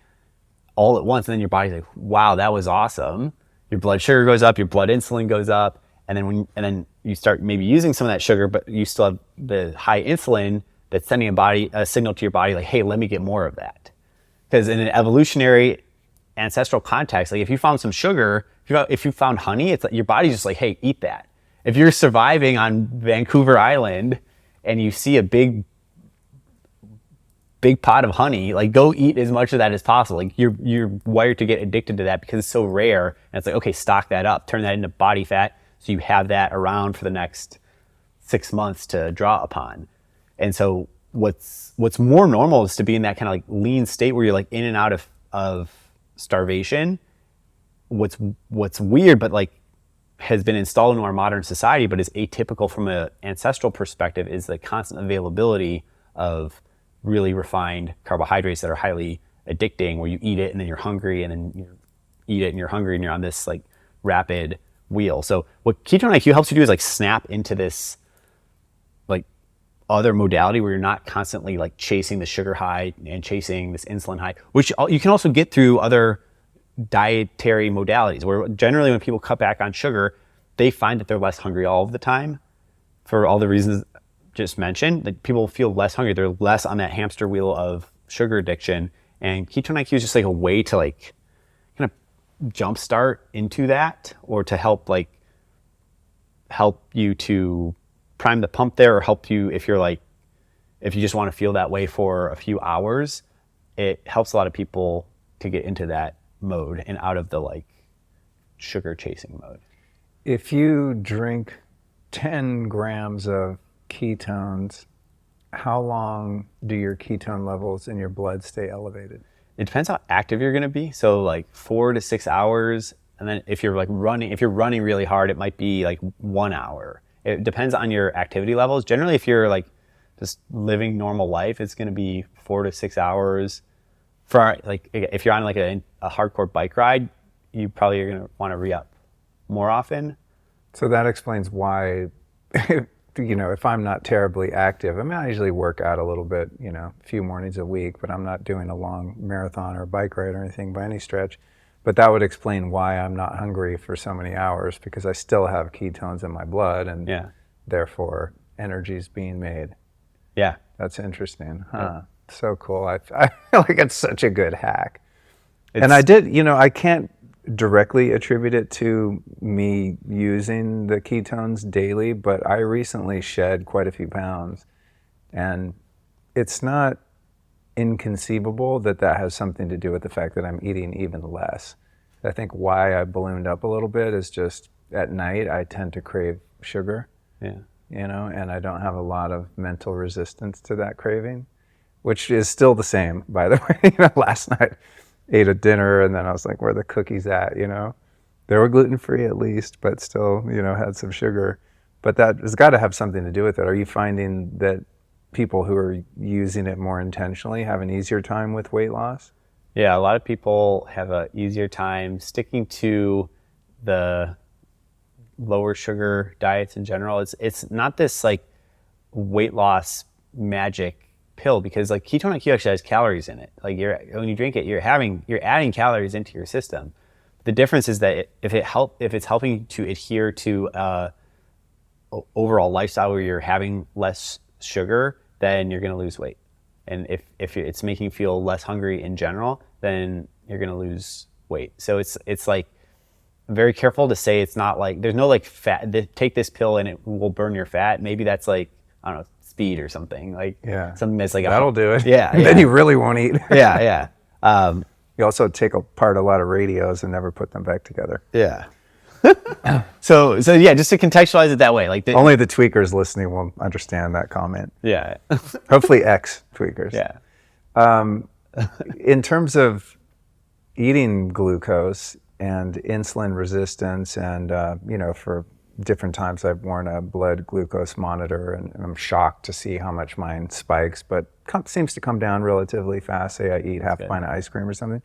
all at once, and then your body's like, wow, that was awesome. Your blood sugar goes up, your blood insulin goes up, and then you start maybe using some of that sugar, but you still have the high insulin that's sending a signal to your body like, hey, let me get more of that. Because in an evolutionary ancestral context, like if you found some sugar, if you found honey, it's like your body's just like, hey, eat that. If you're surviving on Vancouver Island and you see a big pot of honey, like go eat as much of that as possible. Like you're wired to get addicted to that because it's so rare. And it's like, okay, stock that up, turn that into body fat so you have that around for the next 6 months to draw upon. And so what's more normal is to be in that kind of like lean state where you're like in and out of starvation. What's weird, but like has been installed into our modern society, but is atypical from an ancestral perspective, is the constant availability of really refined carbohydrates that are highly addicting, where you eat it and then you're hungry, and then you eat it and you're hungry, and you're on this like rapid wheel. So what Ketone IQ helps you do is like snap into this like other modality where you're not constantly like chasing the sugar high and chasing this insulin high, which you can also get through other dietary modalities, where generally when people cut back on sugar, they find that they're less hungry all of the time for all the reasons just mentioned. Like people feel less hungry, they're less on that hamster wheel of sugar addiction, and Ketone IQ is just like a way to like kind of jumpstart into that, or to help you to prime the pump there, or help you if you just want to feel that way for a few hours. It helps a lot of people to get into that mode and out of the like sugar chasing mode. If you drink 10 grams of ketones, how long do your ketone levels in your blood stay elevated? It depends how active you're going to be. So like 4 to 6 hours. And then if you're running really hard, it might be like 1 hour. It depends on your activity levels. Generally, if you're like just living normal life, it's going to be 4 to 6 hours. For like, if you're on like a hardcore bike ride, you probably are going to want to re-up more often. So that explains why, if I'm not terribly active, I mean, I usually work out a little bit, a few mornings a week, but I'm not doing a long marathon or bike ride or anything by any stretch. But that would explain why I'm not hungry for so many hours, because I still have ketones in my blood, and therefore energy is being made. Yeah. That's interesting. Huh. Yeah. So cool. I feel like it's such a good hack. And I did, I can't directly attribute it to me using the ketones daily, but I recently shed quite a few pounds, and it's not inconceivable that has something to do with the fact that I'm eating even less. I think why I ballooned up a little bit is just at night I tend to crave sugar. Yeah. And I don't have a lot of mental resistance to that craving, which is still the same, by the way. Last night ate a dinner and then I was like, where are the cookies at? They were gluten-free at least, but still, had some sugar. But that has got to have something to do with it. Are you finding that people who are using it more intentionally have an easier time with weight loss? Yeah, a lot of people have an easier time sticking to the lower sugar diets in general. It's not this like weight loss magic pill, because like Ketone IQ actually has calories in it. Like when you drink it, you're adding calories into your system. The difference is that if it's helping you to adhere to overall lifestyle where you're having less sugar, then you're going to lose weight. And if it's making you feel less hungry in general, then you're going to lose weight. So it's like very careful to say it's not like there's no like fat. Take this pill and it will burn your fat. Maybe that's like, I don't know, speed or something, like something that's like that'll do it. Yeah. Then you really won't eat. Yeah. You also take apart a lot of radios and never put them back together. Yeah. So yeah, just to contextualize it that way, like only the tweakers listening will understand that comment. Yeah. Hopefully ex-tweakers. Yeah. In terms of eating glucose and insulin resistance, and for different times I've worn a blood glucose monitor, and I'm shocked to see how much mine spikes, but seems to come down relatively fast. Say I eat half a pint of ice cream or something.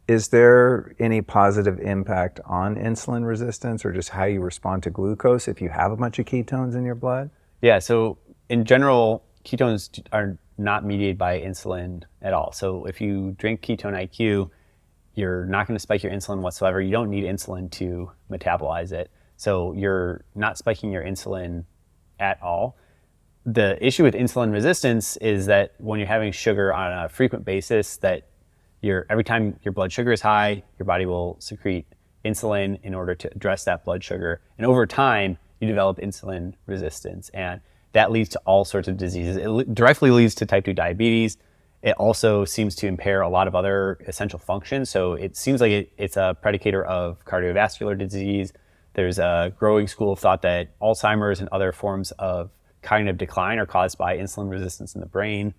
Is there any positive impact on insulin resistance, or just how you respond to glucose if you have a bunch of ketones in your blood? Yeah, so in general, ketones are not mediated by insulin at all. So if you drink Ketone IQ, you're not going to spike your insulin whatsoever. You don't need insulin to metabolize it. So you're not spiking your insulin at all. the issue with insulin resistance is that when you're having sugar on a frequent basis, that every time your blood sugar is high, your body will secrete insulin in order to address that blood sugar. And over time, you develop insulin resistance. And that leads to all sorts of diseases. It directly leads to type 2 diabetes. It also seems to impair a lot of other essential functions. So it seems like it's a predicator of cardiovascular disease. There's a growing school of thought that Alzheimer's and other forms of cognitive decline are caused by insulin resistance in the brain.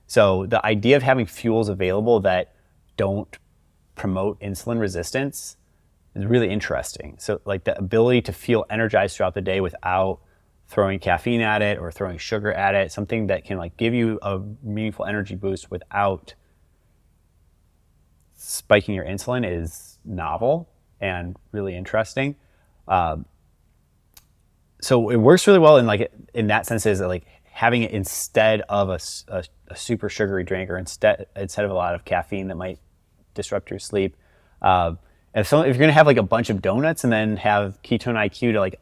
So the idea of having fuels available that don't promote insulin resistance is really interesting. So like the ability to feel energized throughout the day without throwing caffeine at it or throwing sugar at it, something that can like give you a meaningful energy boost without spiking your insulin is novel and really interesting. So it works really well in that sense, is like having it instead of a super sugary drink, or instead of a lot of caffeine that might disrupt your sleep. And if you're gonna have like a bunch of donuts and then have ketone IQ to like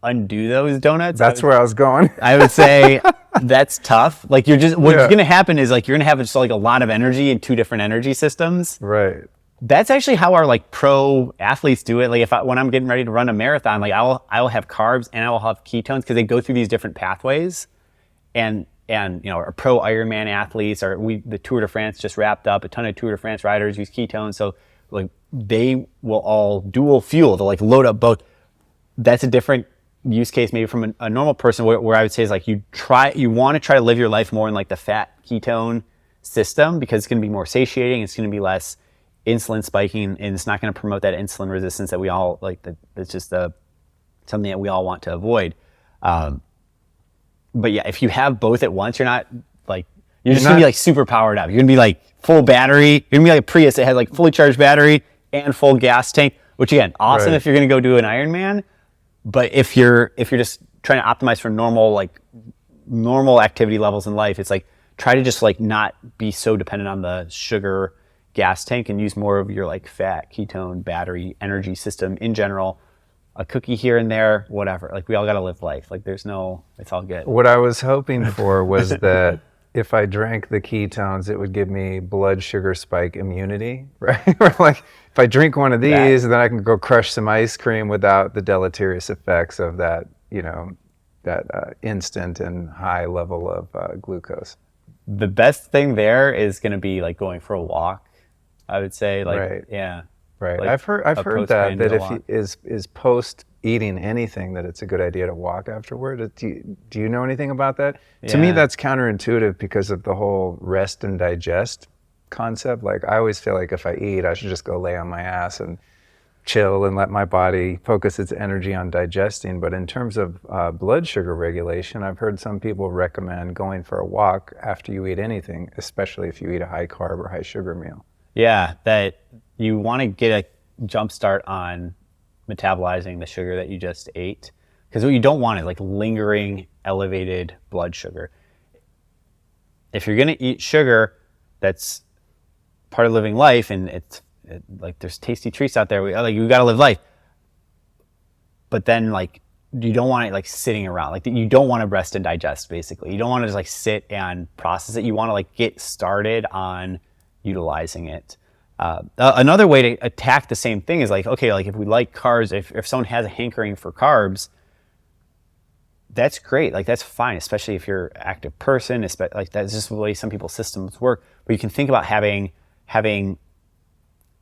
undo those donuts, That's where I was going. I would say that's tough. Like what's gonna happen is like you're gonna have just like a lot of energy in two different energy systems. Right. That's actually how our like pro athletes do it. Like when I'm getting ready to run a marathon, like I will have carbs and I will have ketones because they go through these different pathways. And our pro Ironman athletes, the Tour de France just wrapped up. A ton of Tour de France riders use ketones, so like they will all dual fuel. They'll like load up both. That's a different use case maybe from a normal person. Where I would say is like you want to try to live your life more in like the fat ketone system, because it's going to be more satiating. It's going to be less insulin spiking, and it's not going to promote that insulin resistance that we all like. That's just something that we all want to avoid. But yeah, if you have both at once, you're just gonna be like super powered up. You're gonna be like full battery. You're gonna be like a Prius that has like fully charged battery and full gas tank, which again, awesome if you're gonna go do an Ironman. But if you're just trying to optimize for normal activity levels in life, it's like try to just like not be so dependent on the sugar gas tank and use more of your like fat ketone battery energy system in general. A cookie here and there, whatever. Like we all got to live life. Like it's all good. What I was hoping for was that if I drank the ketones, it would give me blood sugar spike immunity, right? Or like if I drink one of these, then I can go crush some ice cream without the deleterious effects of that, instant and high level of glucose. The best thing there is going to be like going for a walk, I would say. Like, right. Yeah. Right. Like I've heard that if walk. is post eating anything, that it's a good idea to walk afterward. Do you know anything about that? Yeah. To me, that's counterintuitive because of the whole rest and digest concept. Like I always feel like if I eat, I should just go lay on my ass and chill and let my body focus its energy on digesting. But in terms of blood sugar regulation, I've heard some people recommend going for a walk after you eat anything, especially if you eat a high carb or high sugar meal. Yeah, that you want to get a jump start on metabolizing the sugar that you just ate, because what you don't want is like lingering elevated blood sugar. If you're going to eat sugar, that's part of living life, and like there's tasty treats out there. You got to live life, but then like you don't want it like sitting around. Like you don't want to rest and digest. Basically, you don't want to just like sit and process it. You want to like get started on utilizing it. Another way to attack the same thing is like, okay, like if we like carbs, if someone has a hankering for carbs, that's great. Like that's fine, especially if you're an active person. Like that's just the way some people's systems work. But you can think about having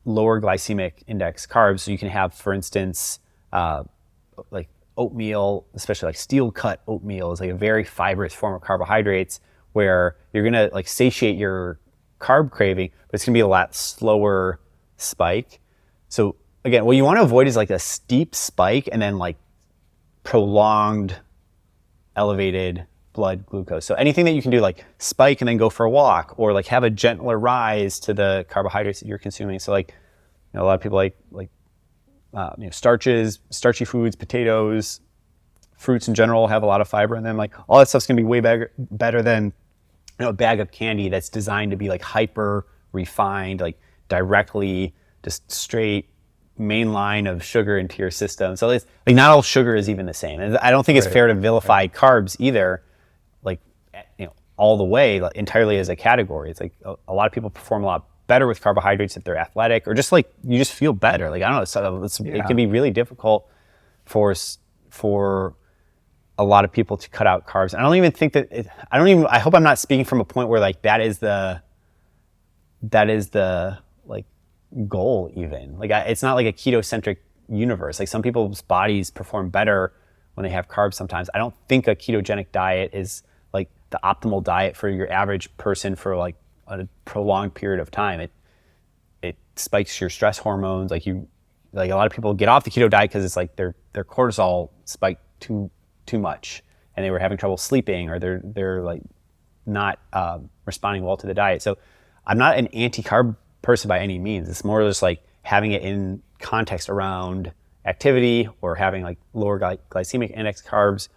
lower glycemic index carbs. So you can have, for instance, like oatmeal, especially like steel cut oatmeal is like a very fibrous form of carbohydrates where you're gonna like satiate your carb craving, but it's gonna be a lot slower spike. So again, what you want to avoid is like a steep spike and then like prolonged elevated blood glucose. So anything that you can do, like spike and then go for a walk, or like have a gentler rise to the carbohydrates that you're consuming. So like, a lot of people like starches, starchy foods, potatoes, fruits in general have a lot of fiber in them. Like all that stuff's gonna be way better than a bag of candy that's designed to be like hyper refined, like directly just straight main line of sugar into your system. So it's like not all sugar is even the same. And I don't think it's fair to vilify carbs either. all the way like, entirely as a category. It's like a lot of people perform a lot better with carbohydrates if they're athletic, or just like you just feel better. Like I don't know, it can be really difficult for a lot of people to cut out carbs. I don't even think that I hope I'm not speaking from a point where like that is the like goal even. Like it's not like a keto-centric universe. Like some people's bodies perform better when they have carbs sometimes. I don't think a ketogenic diet is like the optimal diet for your average person for like a prolonged period of time. It spikes your stress hormones. Like a lot of people get off the keto diet because it's like their cortisol spiked too much and they were having trouble sleeping, or they're like not responding well to the diet. So I'm not an anti-carb person by any means. It's more just like having it in context around activity, or having like lower glycemic index carbs,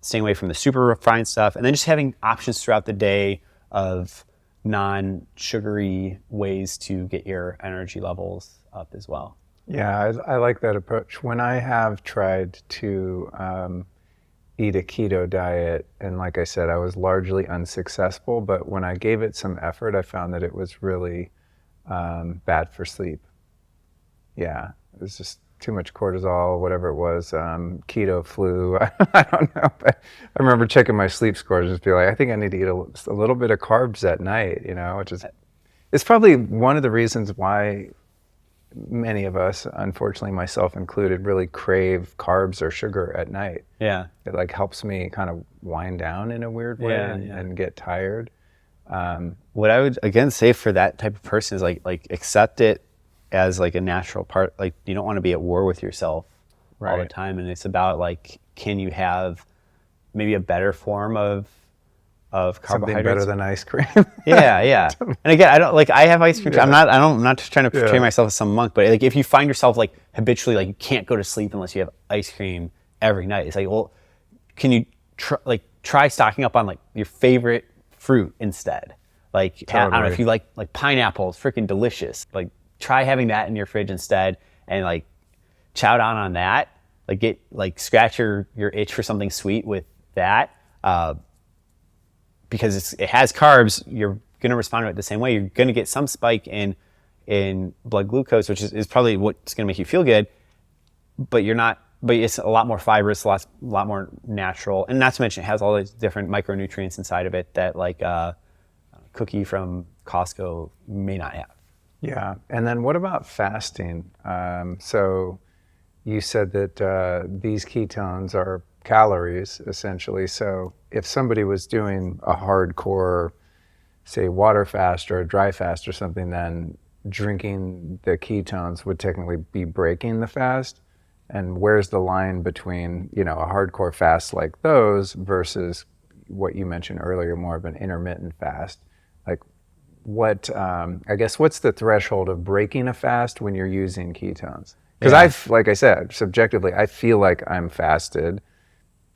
staying away from the super refined stuff, and then just having options throughout the day of non-sugary ways to get your energy levels up as well. Yeah, I like that approach. When I have tried to eat a keto diet, and like I said, I was largely unsuccessful, but when I gave it some effort, I found that it was really bad for sleep. Yeah, it was just too much cortisol, whatever it was, keto flu, I don't know. But I remember checking my sleep scores and just be like, I think I need to eat a little bit of carbs at night, which is, it's probably one of the reasons why many of us, unfortunately myself included, really crave carbs or sugar at night. Yeah. It like helps me kind of wind down in a weird way and get tired. What I would again say for that type of person is like accept it as like a natural part. Like you don't want to be at war with yourself all the time, and it's about like, can you have maybe a better form of carbohydrates? Something better than ice cream. yeah. And again, I have ice cream. Yeah. I'm not just trying to portray myself as some monk, but like if you find yourself like habitually like you can't go to sleep unless you have ice cream every night, it's like, well, can you try stocking up on like your favorite fruit instead? Like totally. I don't know if you like pineapple, it's freaking delicious. Like try having that in your fridge instead, and like chow down on that. Like get like scratch your itch for something sweet with that. Because it has carbs, you're going to respond to it the same way. You're going to get some spike in blood glucose, which is probably what's going to make you feel good. But it's a lot more fibrous, a lot more natural, and not to mention it has all these different micronutrients inside of it that like a cookie from Costco may not have. Yeah, and then what about fasting? So you said that these ketones are calories essentially. So if somebody was doing a hardcore, say, water fast or a dry fast or something, then drinking the ketones would technically be breaking the fast. And where's the line between, a hardcore fast like those versus what you mentioned earlier, more of an intermittent fast? Like what's the threshold of breaking a fast when you're using ketones? Because like I said, subjectively, I feel like I'm fasted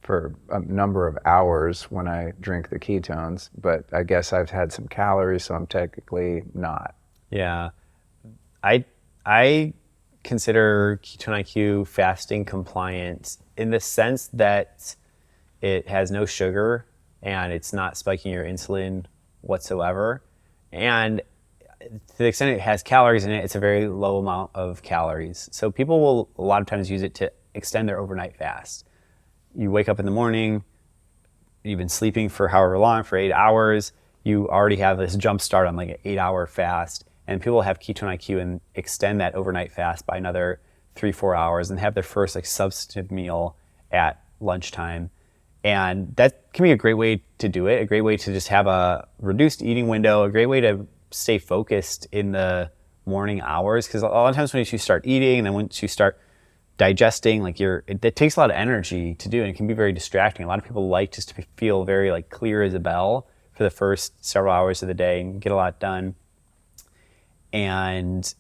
for a number of hours when I drink the ketones, but I guess I've had some calories, so I'm technically not. Yeah. I consider Ketone IQ fasting compliant in the sense that it has no sugar and it's not spiking your insulin whatsoever. And to the extent it has calories in it, it's a very low amount of calories. So people will a lot of times use it to extend their overnight fast. You wake up in the morning, you've been sleeping for however long, for 8 hours, you already have this jump start on like an 8-hour fast, and people have Ketone IQ and extend that overnight fast by another 3-4 hours and have their first like substantive meal at lunchtime. And that can be a great way to do it, a great way to just have a reduced eating window, a great way to stay focused in the morning hours, because a lot of times when you start eating and then once you start digesting, like it takes a lot of energy to do, and it can be very distracting. A lot of people like just to feel very like clear as a bell for the first several hours of the day and get a lot done. And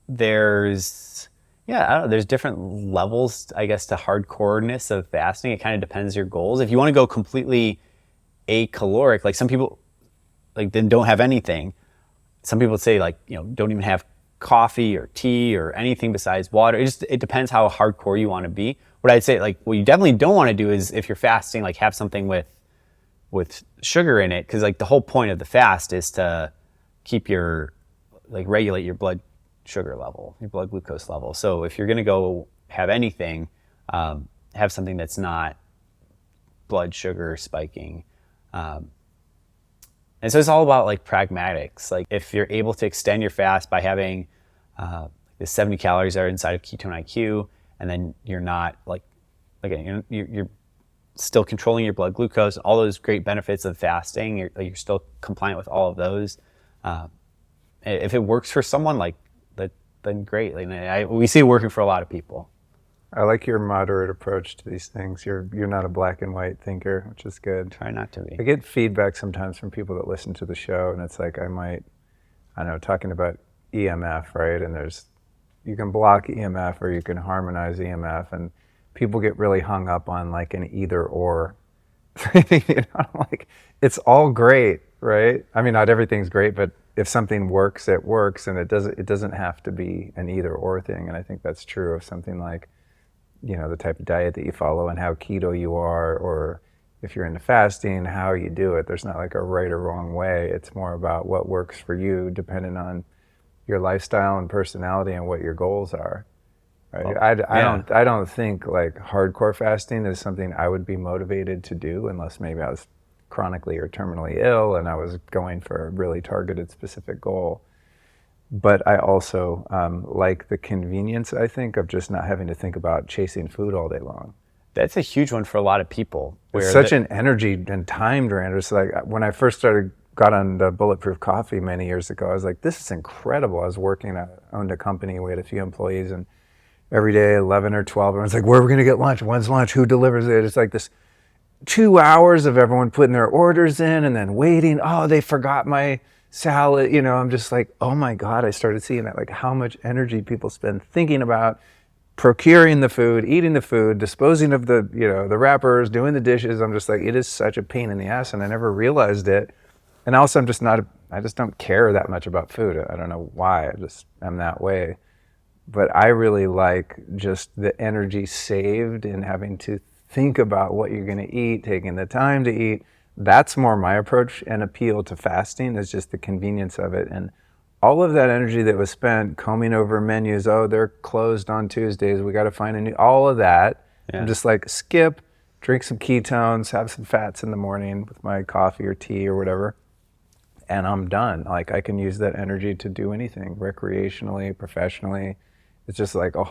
there's different levels, I guess, to hardcoreness of fasting. It kind of depends your goals. If you want to go completely acaloric, like some people like then don't have anything. Some people say like, don't even have coffee or tea or anything besides water. It depends how hardcore you want to be. What I'd say, like, what you definitely don't want to do is if you're fasting, like have something with with sugar in it, because like the whole point of the fast is to keep your, like, regulate your blood sugar level, your blood glucose level. So if you're going to go have anything, have something that's not blood sugar spiking. And so it's all about like pragmatics. Like if you're able to extend your fast by having the 70 calories that are inside of Ketone IQ, and then you're not like, again, you're still controlling your blood glucose, all those great benefits of fasting, you're still compliant with all of those. If it works for someone, like that, then great. Like, we see it working for a lot of people. I like your moderate approach to these things. You're not a black and white thinker, which is good. Try not to be. I get feedback sometimes from people that listen to the show, and it's like I don't know, talking about EMF, right? And you can block EMF or you can harmonize EMF, and people get really hung up on like an either or. Like it's all great, right? I mean, not everything's great, but if something works, it works, and it doesn't have to be an either or thing. And I think that's true of something like, the type of diet that you follow and how keto you are, or if you're into fasting, how you do it. There's not like a right or wrong way. It's more about what works for you, depending on your lifestyle and personality and what your goals are. Right? Well, I don't think like hardcore fasting is something I would be motivated to do unless maybe I was chronically or terminally ill and I was going for a really targeted specific goal. But I also like the convenience, I think, of just not having to think about chasing food all day long. That's a huge one for a lot of people. It's such an energy and time drainer. It's like when I first got on the Bulletproof Coffee many years ago, I was like, this is incredible. I was owned a company, we had a few employees, and every day, 11 or 12, everyone's like, where are we going to get lunch? When's lunch? Who delivers it? It's like this 2 hours of everyone putting their orders in and then waiting. Oh, they forgot my salad. I'm just like, oh my God, I started seeing that, like how much energy people spend thinking about procuring the food, eating the food, disposing of the wrappers, doing the dishes. I'm just like, it is such a pain in the ass, and I never realized it. And also I just don't care that much about food. I don't know why, I'm that way. But I really like just the energy saved in having to think about what you're going to eat, taking the time to eat. That's more my approach and appeal to fasting, is just the convenience of it. And all of that energy that was spent combing over menus, oh, they're closed on Tuesdays, we got to find a new, all of that. Yeah. I'm just like, skip, drink some ketones, have some fats in the morning with my coffee or tea or whatever, and I'm done. Like I can use that energy to do anything, recreationally, professionally. It's just like a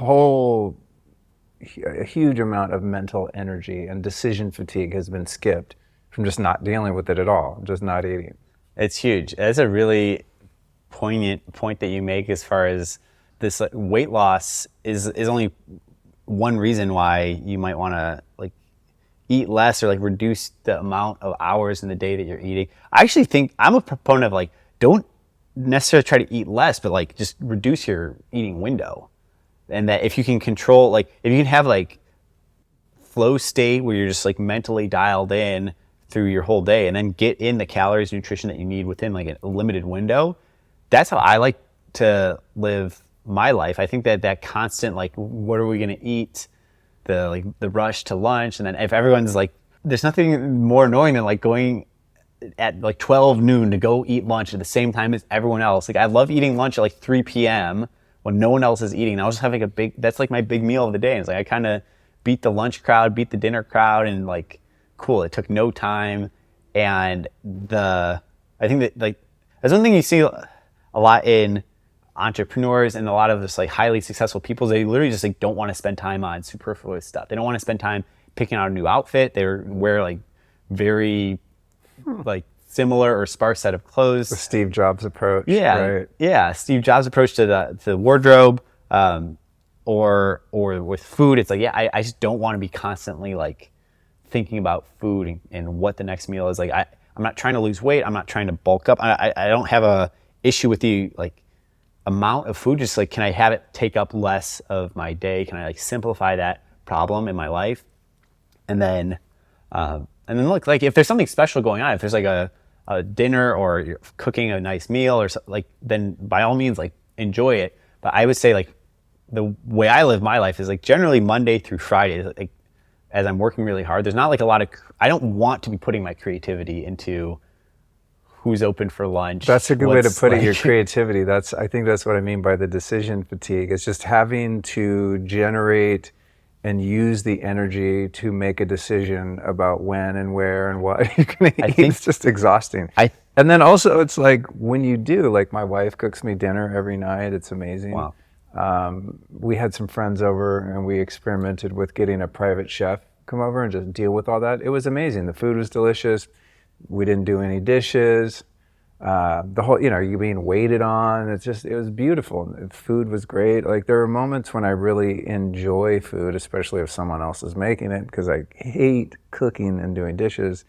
huge amount of mental energy, and decision fatigue has been skipped from just not dealing with it at all, just not eating. It's huge. That's a really poignant point that you make, as far as this weight loss is only one reason why you might want to like eat less or like reduce the amount of hours in the day that you're eating. I actually think I'm a proponent of like, don't necessarily try to eat less, but like just reduce your eating window. And that if you can control, like if you can have like flow state where you're just like mentally dialed in through your whole day, and then get in the calories, nutrition that you need within like a limited window, that's how I like to live my life. I think that constant like, what are we going to eat, the rush to lunch, and then if everyone's like, there's nothing more annoying than like going at like 12 noon to go eat lunch at the same time as everyone else. Like I love eating lunch at like 3 p.m. when no one else is eating. I was just having that's like my big meal of the day. And it's like I kind of beat the lunch crowd, beat the dinner crowd, and like, cool, it took no time. And I think that like, that's one thing you see a lot in entrepreneurs and a lot of this like highly successful people. They literally just like don't want to spend time on superfluous stuff. They don't want to spend time picking out a new outfit. They wear like very like similar or sparse set of clothes. The Steve Jobs approach. Yeah, right? Yeah. Steve Jobs approach to the wardrobe, or with food. It's like, yeah, I just don't want to be constantly like thinking about food and what the next meal is. Like I'm not trying to lose weight. I'm not trying to bulk up. I don't have a issue with the like amount of food. Just like, can I have it take up less of my day? Can I like simplify that problem in my life? And then look, like if there's something special going on, if there's like a dinner or you're cooking a nice meal or something, like, then by all means like enjoy it. But I would say like the way I live my life is like generally Monday through Friday, like as I'm working really hard, there's not like a lot of, I don't want to be putting my creativity into who's open for lunch. That's a good way to put it, your like- creativity. I think that's what I mean by the decision fatigue. It's just having to generate and use the energy to make a decision about when and where and what you're going to eat. It's just exhausting. And then also it's like when you do, like my wife cooks me dinner every night. It's amazing. Wow. We had some friends over and we experimented with getting a private chef come over and just deal with all that. It was amazing. The food was delicious. We didn't do any dishes. The whole, you being waited on. It was beautiful. The food was great. Like there are moments when I really enjoy food, especially if someone else is making it, because I hate cooking and doing dishes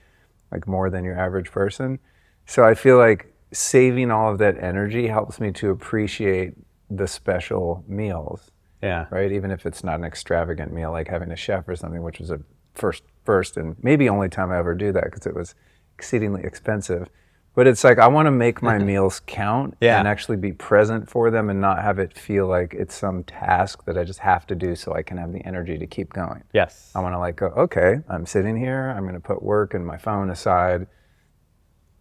like more than your average person. So I feel like saving all of that energy helps me to appreciate the special meals. Yeah. Right? Even if it's not an extravagant meal, like having a chef or something, which was a first and maybe only time I ever do that because it was exceedingly expensive. But it's like I want to make my meals count and actually be present for them and not have it feel like it's some task that I just have to do so I can have the energy to keep going. Yes. I want to like go, okay, I'm sitting here, I'm going to put work and my phone aside,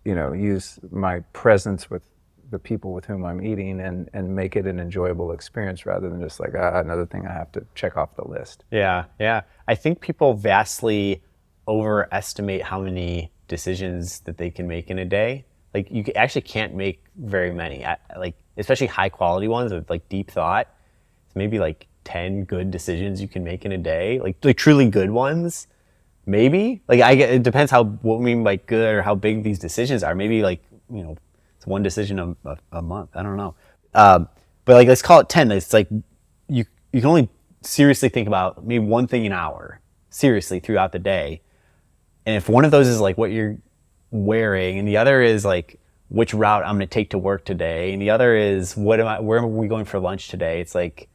use my presence with the people with whom I'm eating and make it an enjoyable experience rather than just like another thing I have to check off the list. Yeah. I think people vastly overestimate how many decisions that they can make in a day. Like you actually can't make very many, like especially high quality ones with like deep thought. It's maybe like 10 good decisions you can make in a day, like truly good ones. Maybe like it depends what we mean by good or how big these decisions are. Maybe like, it's one decision a month. I don't know. But like, let's call it 10. It's like you can only seriously think about maybe one thing an hour seriously throughout the day. And if one of those is like what you're wearing, and the other is like which route I'm going to take to work today, and the other is where are we going for lunch today? It's like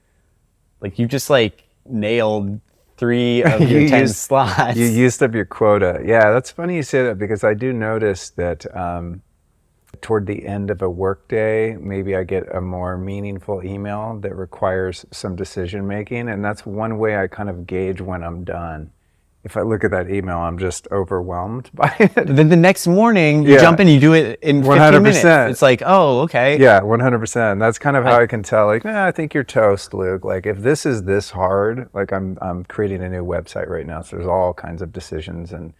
you just like nailed 3 of your 10 slots. You used up your quota. Yeah, that's funny you say that because I do notice that toward the end of a workday, maybe I get a more meaningful email that requires some decision making, and that's one way I kind of gauge when I'm done. If I look at that email, I'm just overwhelmed by it. Then the next morning, you jump in, you do it in 15 100%. minutes. It's like, oh, okay. Yeah, 100%. That's kind of how I can tell, like, I think you're toast, Luke. Like, if this is this hard, like I'm creating a new website right now, so there's all kinds of decisions, and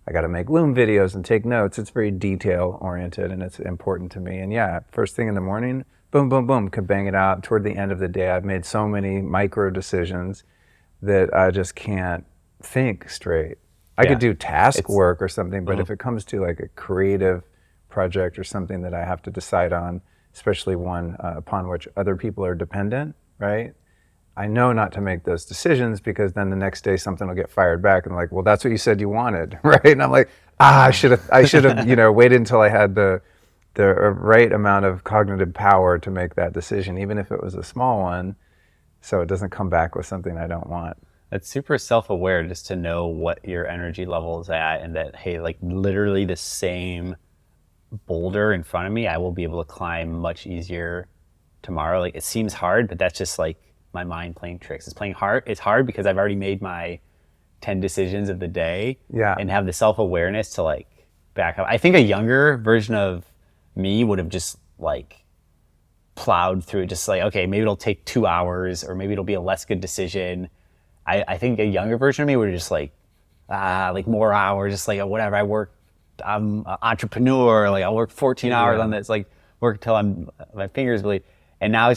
I got to make Loom videos and take notes. It's very detail-oriented, and it's important to me. And yeah, first thing in the morning, boom, boom, boom, could bang it out. Toward the end of the day, I've made so many micro decisions that I just can't think straight. I could do task work or something, but if it comes to like a creative project or something that I have to decide on, especially one upon which other people are dependent, right? I know not to make those decisions because then the next day something will get fired back and like, well, that's what you said you wanted, right? And I'm like, I should have, waited until I had the right amount of cognitive power to make that decision, even if it was a small one, so it doesn't come back with something I don't want. It's super self-aware just to know what your energy level is at, and that, hey, like literally the same boulder in front of me, I will be able to climb much easier tomorrow. Like it seems hard, but that's just like my mind playing tricks. It's hard because I've already made my 10 decisions of the day and have the self-awareness to like back up. I think a younger version of me would have just like plowed through it, just like, okay, maybe it'll take 2 hours or maybe it'll be a less good decision. I think a younger version of me would have just like more hours, just like whatever. I'm an entrepreneur. Like I'll work 14 hours on this, like work till my fingers bleed. And now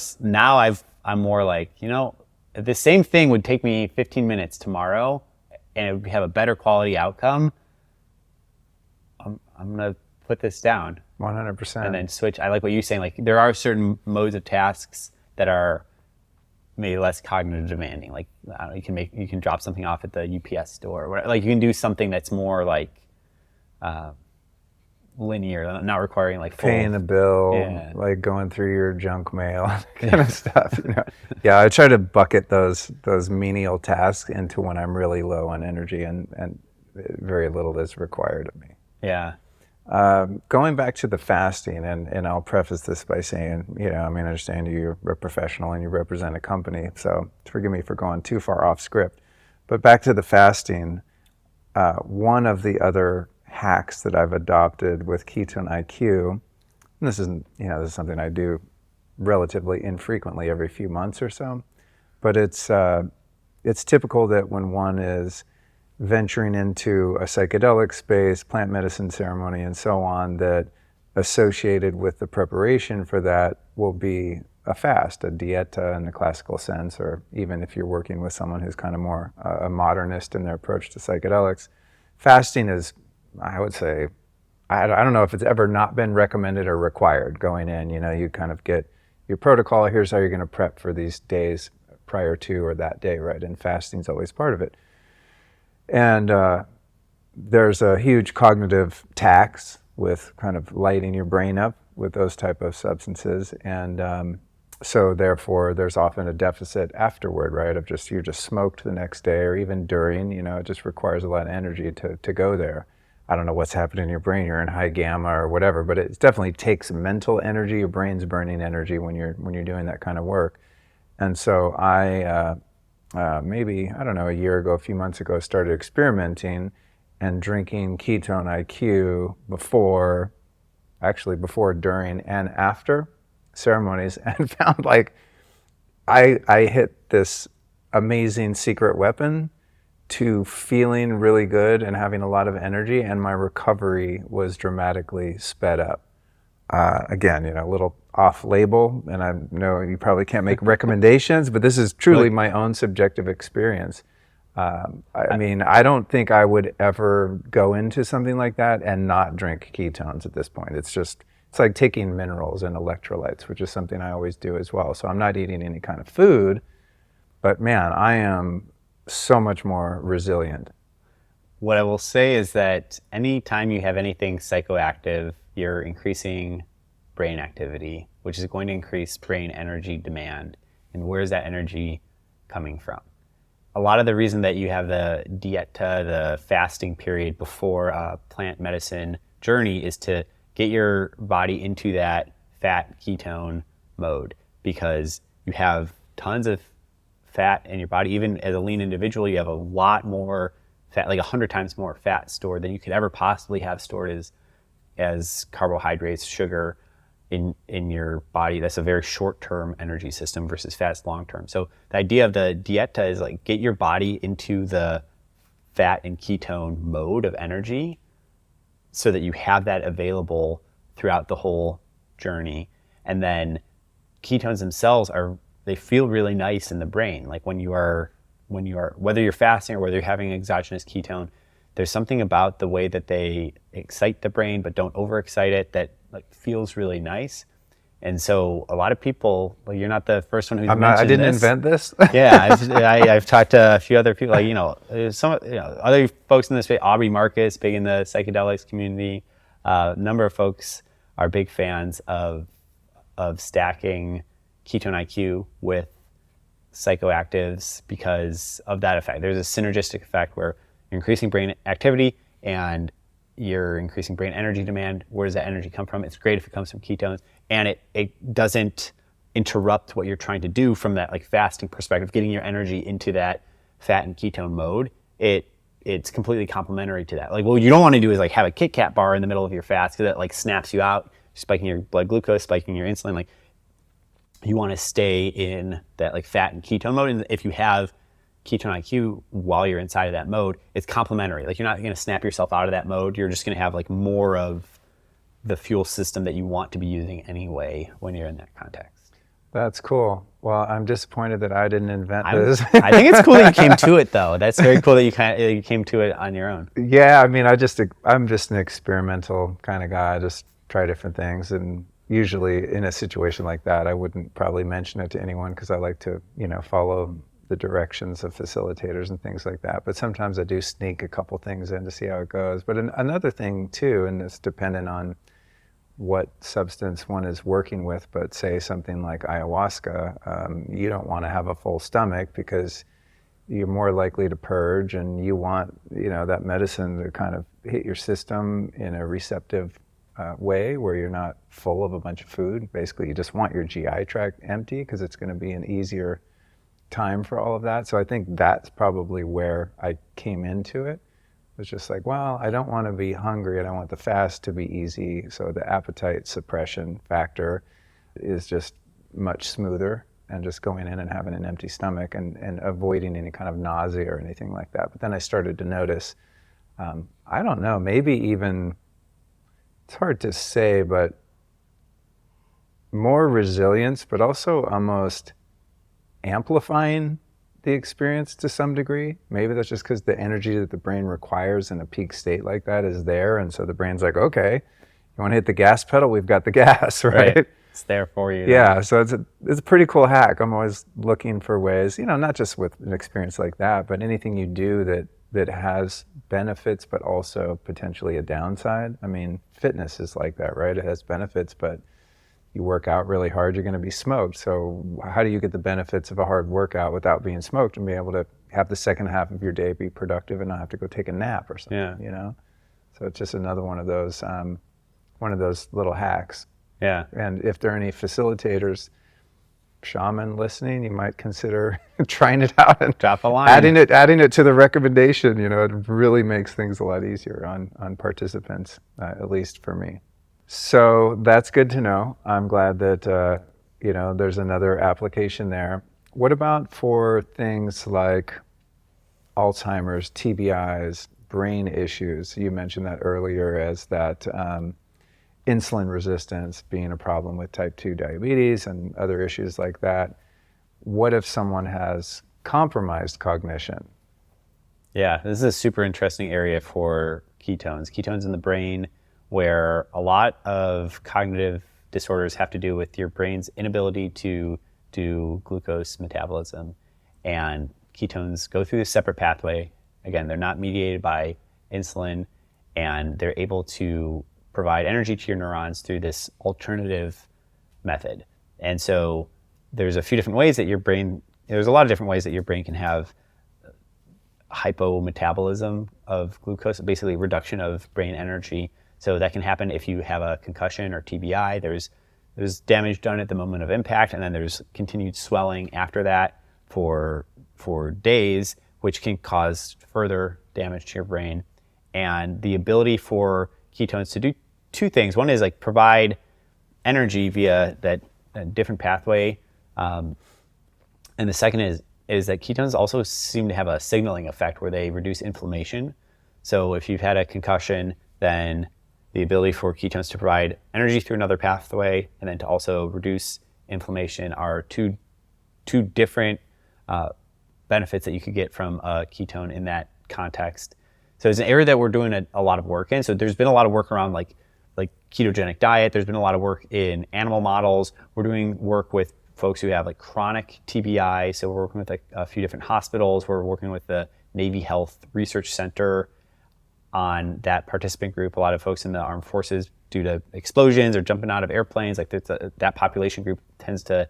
I'm more like, if the same thing would take me 15 minutes tomorrow and it would have a better quality outcome, I'm gonna put this down 100%. and then switch. I like what you're saying. Like there are certain modes of tasks that are maybe less cognitive demanding. Like you can drop something off at the UPS store, or whatever. Like you can do something that's more like linear, not requiring like full, paying a bill, like going through your junk mail, kind of stuff. Yeah, I try to bucket those menial tasks into when I'm really low on energy, and very little is required of me. Yeah. Going back to the fasting, and I'll preface this by saying, I understand you're a professional and you represent a company, so forgive me for going too far off script. But back to the fasting, one of the other hacks that I've adopted with Ketone IQ, and this isn't, this is something I do relatively infrequently, every few months or so, but it's typical that when one is venturing into a psychedelic space, plant medicine ceremony, and so on, that associated with the preparation for that will be a fast, a dieta in the classical sense, or even if you're working with someone who's kind of more a modernist in their approach to psychedelics, fasting is, I would say, I don't know if it's ever not been recommended or required going in. You kind of get your protocol, here's how you're going to prep for these days prior to or that day, right? And fasting's always part of it. And there's a huge cognitive tax with kind of lighting your brain up with those type of substances. And so therefore, there's often a deficit afterward, right? Of you're just smoked the next day or even during, it just requires a lot of energy to go there. I don't know what's happening in your brain. You're in high gamma or whatever, but it definitely takes mental energy. Your brain's burning energy when you're doing that kind of work. And so I, maybe, I don't know, a year ago, a few months ago, started experimenting and drinking Ketone IQ before, during, and after ceremonies, and found like I hit this amazing secret weapon to feeling really good and having a lot of energy, and my recovery was dramatically sped up. Again, a little off-label, and I know you probably can't make recommendations, but this is truly my own subjective experience. I mean, I don't think I would ever go into something like that and not drink ketones at this point. It's like taking minerals and electrolytes, which is something I always do as well. So I'm not eating any kind of food, but man, I am so much more resilient. What I will say is that anytime you have anything psychoactive, you're increasing brain activity, which is going to increase brain energy demand. And where is that energy coming from? A lot of the reason that you have the dieta, the fasting period before a plant medicine journey, is to get your body into that fat ketone mode, because you have tons of fat in your body. Even as a lean individual, you have a lot more fat, like 100 times more fat stored than you could ever possibly have stored as carbohydrates, sugar in your body. That's a very short-term energy system versus fat's long-term. So the idea of the dieta is like get your body into the fat and ketone mode of energy so that you have that available throughout the whole journey. And then ketones themselves they feel really nice in the brain. Like when you are, whether you're fasting or whether you're having exogenous ketone, there's something about the way that they excite the brain but don't overexcite it that like feels really nice. And so a lot of people, well, you're not the first one who's mentioned this. I didn't invent this. Yeah, I've talked to a few other people, like, some other folks in this space. Aubrey Marcus, big in the psychedelics community. A number of folks are big fans of stacking Ketone IQ with psychoactives because of that effect. There's a synergistic effect where you're increasing brain activity and you're increasing brain energy demand. Where does that energy come from? It's great if it comes from ketones, and it doesn't interrupt what you're trying to do from that like fasting perspective, getting your energy into that fat and ketone mode. It's completely complementary to that. Like, what you don't want to do is like have a Kit Kat bar in the middle of your fast, because that like snaps you out, spiking your blood glucose, spiking your insulin. Like, you want to stay in that like fat and ketone mode. And if you have Ketone IQ while you're inside of that mode, it's complementary. Like, you're not going to snap yourself out of that mode. You're just going to have like more of the fuel system that you want to be using anyway when you're in that context. That's cool. Well, I'm disappointed that I didn't invent this. I think it's cool that you came to it, though. That's very cool that you came to it on your own. Yeah, I mean, I'm just an experimental kind of guy. I just try different things, and usually in a situation like that, I wouldn't probably mention it to anyone because I like to, follow the directions of facilitators and things like that. But sometimes I do sneak a couple things in to see how it goes. But another thing too, and it's dependent on what substance one is working with, but say something like ayahuasca, you don't want to have a full stomach because you're more likely to purge, and you want, that medicine to kind of hit your system in a receptive way where you're not full of a bunch of food. Basically, you just want your GI tract empty because it's going to be an easier time for all of that. So I think that's probably where I came into it. It's just like, well, I don't want to be hungry and I want the fast to be easy. So the appetite suppression factor is just much smoother, and just going in and having an empty stomach and avoiding any kind of nausea or anything like that. But then I started to notice, I don't know, maybe even, it's hard to say, but more resilience, but also almost amplifying the experience to some degree. Maybe that's just because the energy that the brain requires in a peak state like that is there. And so the brain's like, okay, you want to hit the gas pedal? We've got the gas, right? It's there for you. Yeah, so it's a pretty cool hack. I'm always looking for ways, not just with an experience like that, but anything you do that has benefits, but also potentially a downside. I mean, fitness is like that, right? It has benefits, but you work out really hard, you're going to be smoked. So how do you get the benefits of a hard workout without being smoked and be able to have the second half of your day be productive and not have to go take a nap or something, So it's just another one of those little hacks. Yeah. And if there are any facilitators, shaman listening, you might consider trying it out and drop a line. Adding it to the recommendation. It really makes things a lot easier on participants, at least for me. So that's good to know. I'm glad that there's another application there. What about for things like Alzheimer's, TBIs, brain issues? You mentioned that earlier as that insulin resistance being a problem with type 2 diabetes and other issues like that. What if someone has compromised cognition? Yeah, this is a super interesting area for ketones. Ketones in the brain, where a lot of cognitive disorders have to do with your brain's inability to do glucose metabolism. And ketones go through a separate pathway. Again, they're not mediated by insulin, and they're able to provide energy to your neurons through this alternative method. And so there's a lot of different ways that your brain can have hypometabolism of glucose, basically reduction of brain energy. So that can happen if you have a concussion or TBI. There's damage done at the moment of impact, and then there's continued swelling after that for days, which can cause further damage to your brain. And the ability for ketones to do two things. One is provide energy via that different pathway, and the second is that ketones also seem to have a signaling effect where they reduce inflammation. So if you've had a concussion, then the ability for ketones to provide energy through another pathway and then to also reduce inflammation are two different benefits that you could get from a ketone in that context. So it's an area that we're doing a lot of work in. So there's been a lot of work around like ketogenic diet. There's been a lot of work in animal models. We're doing work with folks who have chronic TBI. So we're working with a few different hospitals. We're working with the Navy Health Research Center on that participant group. A lot of folks in the armed forces, due to explosions or jumping out of airplanes, that population group tends to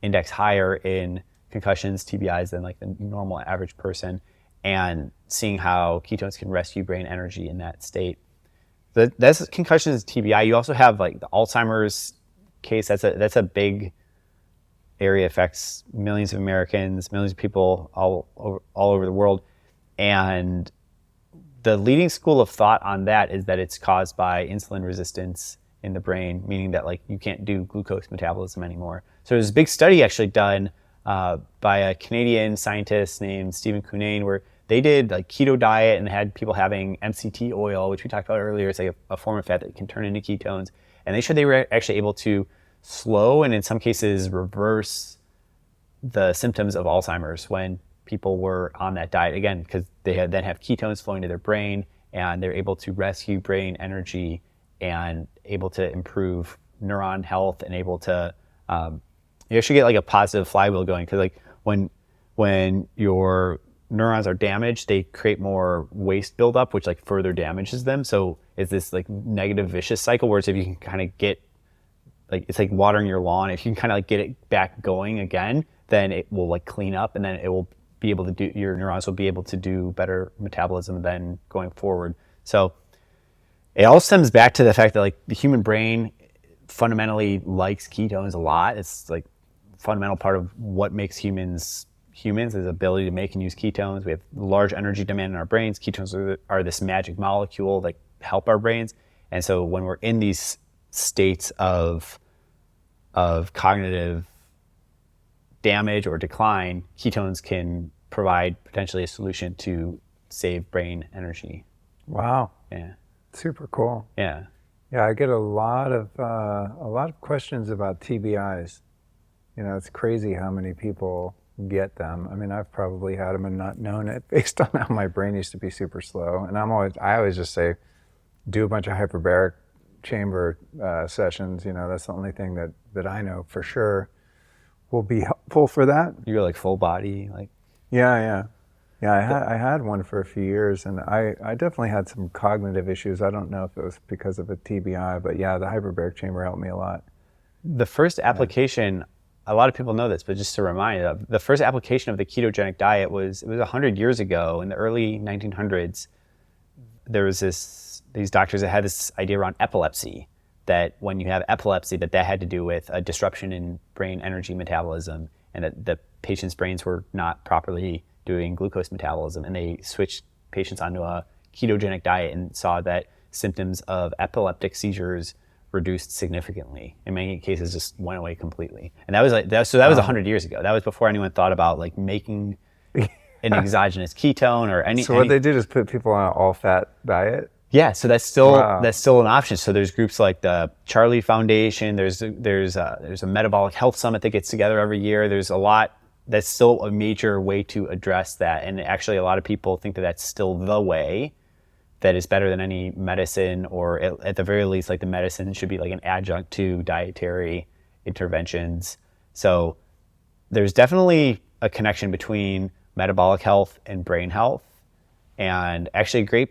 index higher in concussions, TBIs than the normal average person, and seeing how ketones can rescue brain energy in that state. That's concussions, TBI. You also have the Alzheimer's case. That's a big area, affects millions of Americans, millions of people all over the world. And the leading school of thought on that is that it's caused by insulin resistance in the brain, meaning that you can't do glucose metabolism anymore. So there's a big study actually done by a Canadian scientist named Stephen Cunnane, where they did keto diet and had people having MCT oil, which we talked about earlier. It's a form of fat that can turn into ketones. And they showed they were actually able to slow and in some cases reverse the symptoms of Alzheimer's when people were on that diet, again, because they then have ketones flowing to their brain, and they're able to rescue brain energy and able to improve neuron health and able to, you actually get a positive flywheel going, because when your neurons are damaged, they create more waste buildup, which further damages them. So it's this negative vicious cycle, whereas if you can kind of get, it's like watering your lawn. If you can kind of get it back going again, then it will clean up, and then it will be able to do, your neurons will be able to do better metabolism then going forward. So it all stems back to the fact that the human brain fundamentally likes ketones a lot. It's fundamental part of what makes humans humans is the ability to make and use ketones. We have large energy demand in our brains. Ketones are this magic molecule that help our brains. And so when we're in these states of cognitive damage or decline, ketones can provide potentially a solution to save brain energy. Wow. Yeah. Super cool. Yeah. Yeah, I get a lot of questions about TBIs. You know, it's crazy how many people get them. I mean, I've probably had them and not known it based on how my brain used to be super slow. And I always just say, do a bunch of hyperbaric chamber sessions. You know, that's the only thing that I know for sure will be helpful for that. You go like full body, like. Yeah. I had one for a few years, and I definitely had some cognitive issues. I don't know if it was because of a TBI, but yeah, the hyperbaric chamber helped me a lot. The first application, a lot of people know this, but just to remind you, the first application of the ketogenic diet was 100 years ago in the early 1900s. There was these doctors that had this idea around epilepsy, that when you have epilepsy, that had to do with a disruption in brain energy metabolism, and that the patient's brains were not properly doing glucose metabolism, and they switched patients onto a ketogenic diet and saw that symptoms of epileptic seizures reduced significantly. In many cases, just went away completely. And that was 100 years ago. That was before anyone thought about like making an exogenous ketone or any. So what they did is put people on an all-fat diet. Yeah, so that's still an option. So there's groups like the Charlie Foundation. There's a metabolic health summit that gets together every year. There's a lot. That's still a major way to address that. And actually, a lot of people think that that's still the way that is better than any medicine, or at the very least, like the medicine should be like an adjunct to dietary interventions. So there's definitely a connection between metabolic health and brain health. And actually, a great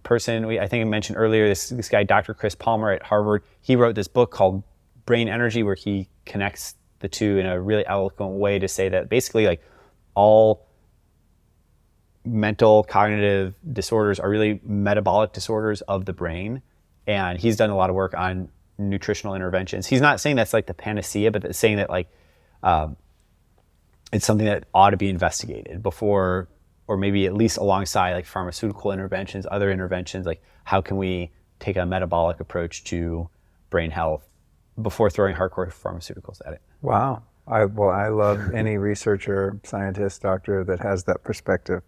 person, I think I mentioned earlier, this guy, Dr. Chris Palmer at Harvard, he wrote this book called Brain Energy, where he connects the two in a really eloquent way to say that basically like all mental cognitive disorders are really metabolic disorders of the brain. And he's done a lot of work on nutritional interventions. He's not saying that's like the panacea, but saying that like it's something that ought to be investigated before, or maybe at least alongside like pharmaceutical interventions, other interventions, like how can we take a metabolic approach to brain health before throwing hardcore pharmaceuticals at it. Wow. I love any researcher, scientist, doctor that has that perspective.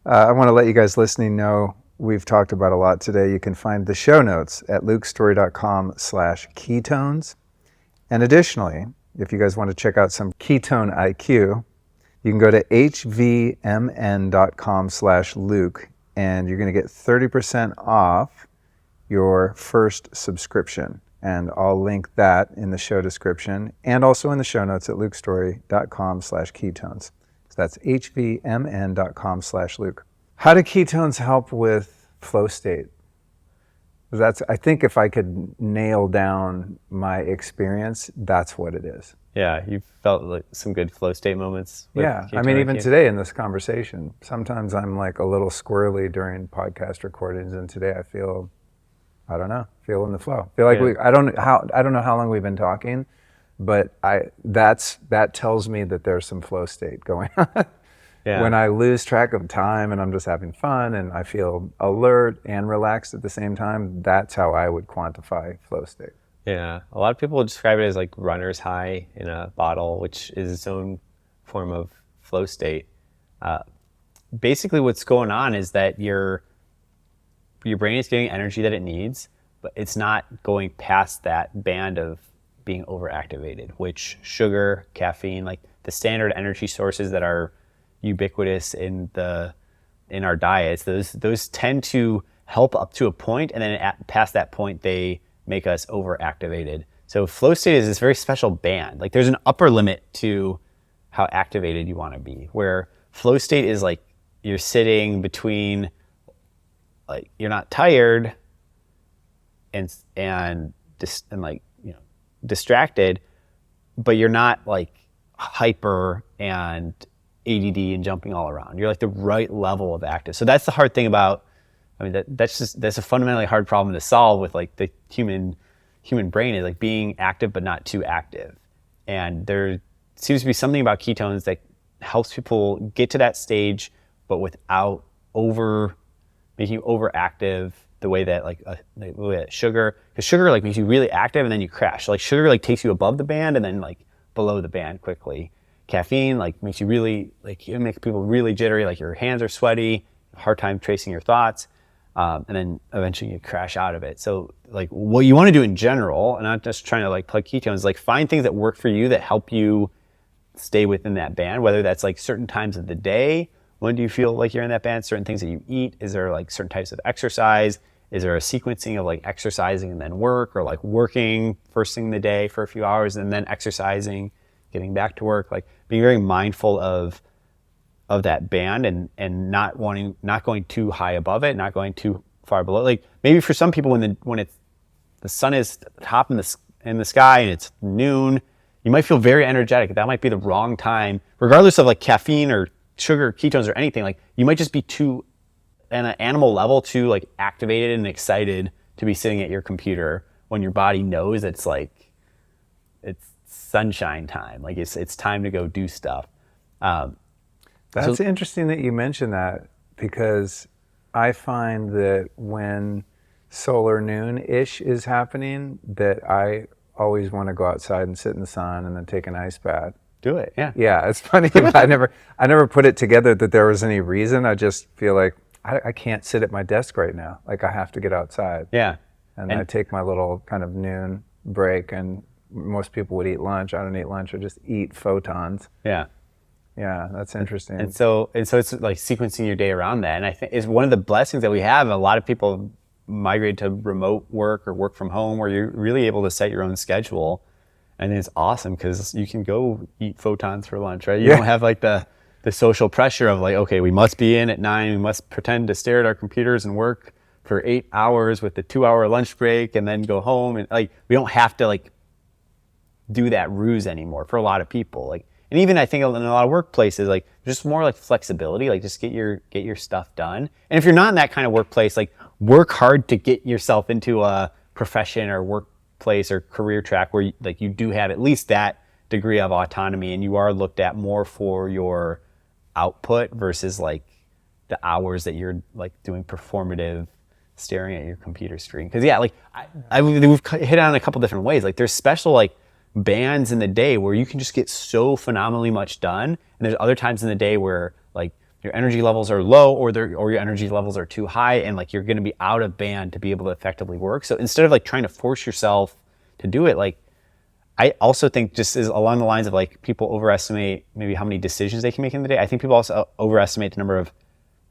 I want to let you guys listening know we've talked about a lot today. You can find the show notes at lukestorey.com/ketones. And additionally, if you guys want to check out some ketone IQ, you can go to hvmn.com/Luke, and you're going to get 30% off your first subscription. And I'll link that in the show description and also in the show notes at lukestorey.com/ketones. So that's hvmn.com/Luke. How do ketones help with flow state? I think if I could nail down my experience, that's what it is. Yeah, you felt like some good flow state moments. Yeah, I mean, even today in this conversation, sometimes I'm like a little squirrely during podcast recordings, and today I feel, I don't know, feel in the flow. Feel like I don't know how long we've been talking, but that tells me that there's some flow state going on. Yeah. When I lose track of time and I'm just having fun and I feel alert and relaxed at the same time, that's how I would quantify flow state. Yeah, a lot of people describe it as like runner's high in a bottle, which is its own form of flow state. Basically what's going on is that your brain is getting energy that it needs, but it's not going past that band of being overactivated, which sugar, caffeine, like the standard energy sources that are ubiquitous in our diets, those tend to help up to a point, and then past that point they make us overactivated. So flow state is this very special band. Like there's an upper limit to how activated you want to be, where flow state is like you're sitting between, like you're not tired and like, you know, distracted, but you're not like hyper and ADD and jumping all around. You're like the right level of active. So that's the hard thing about, I mean, that's a fundamentally hard problem to solve with like the human brain, is like being active but not too active. And there seems to be something about ketones that helps people get to that stage, but without making you overactive the way that the way that sugar, because sugar like makes you really active and then you crash. So, like sugar like takes you above the band and then like below the band quickly. Caffeine like makes you really it makes people really jittery, like your hands are sweaty, hard time tracing your thoughts, and then eventually you crash out of it. So like what you want to do in general, and not just trying to like plug ketones, like find things that work for you that help you stay within that band, whether that's like certain times of the day. When do you feel like you're in that band? Certain things that you eat? Is there like certain types of exercise? Is there a sequencing of like exercising and then work, or like working first thing in the day for a few hours and then exercising, getting back to work? Like being very mindful of that band and not going too high above it, not going too far below. Like maybe for some people when it's the sun is top in the sky and it's noon, you might feel very energetic. That might be the wrong time, regardless of like caffeine or sugar, ketones, or anything. Like you might just be too, at an animal level, too like activated and excited to be sitting at your computer when your body knows it's sunshine time. Like it's time to go do stuff. That's interesting that you mentioned that, because I find that when solar noon-ish is happening, that I always want to go outside and sit in the sun and then take an ice bath. Do it, yeah. Yeah, it's funny. I never put it together that there was any reason. I just feel like I can't sit at my desk right now. Like I have to get outside. Yeah. And I take my little kind of noon break, and most people would eat lunch. I don't eat lunch. I just eat photons. Yeah. Yeah, that's interesting. And so it's like sequencing your day around that. And I think it's one of the blessings that we have. A lot of people migrate to remote work or work from home, where you're really able to set your own schedule. And it's awesome because you can go eat photons for lunch, right? You don't have like the social pressure of like, okay, we must be in at 9, we must pretend to stare at our computers and work for 8 hours with the 2-hour lunch break and then go home. And like, we don't have to like do that ruse anymore for a lot of people. Like, and even I think in a lot of workplaces, like just more like flexibility, like just get your stuff done. And if you're not in that kind of workplace, like work hard to get yourself into a profession or workplace or career track where you do have at least that degree of autonomy, and you are looked at more for your output versus like the hours that you're like doing performative staring at your computer screen. Because yeah, like we've hit on a couple different ways. Like there's special like bands in the day where you can just get so phenomenally much done, and there's other times in the day where like your energy levels are low or your energy levels are too high, and like you're going to be out of band to be able to effectively work. So instead of like trying to force yourself to do it, like I also think just is along the lines of like people overestimate maybe how many decisions they can make in the day. I think people also overestimate the number of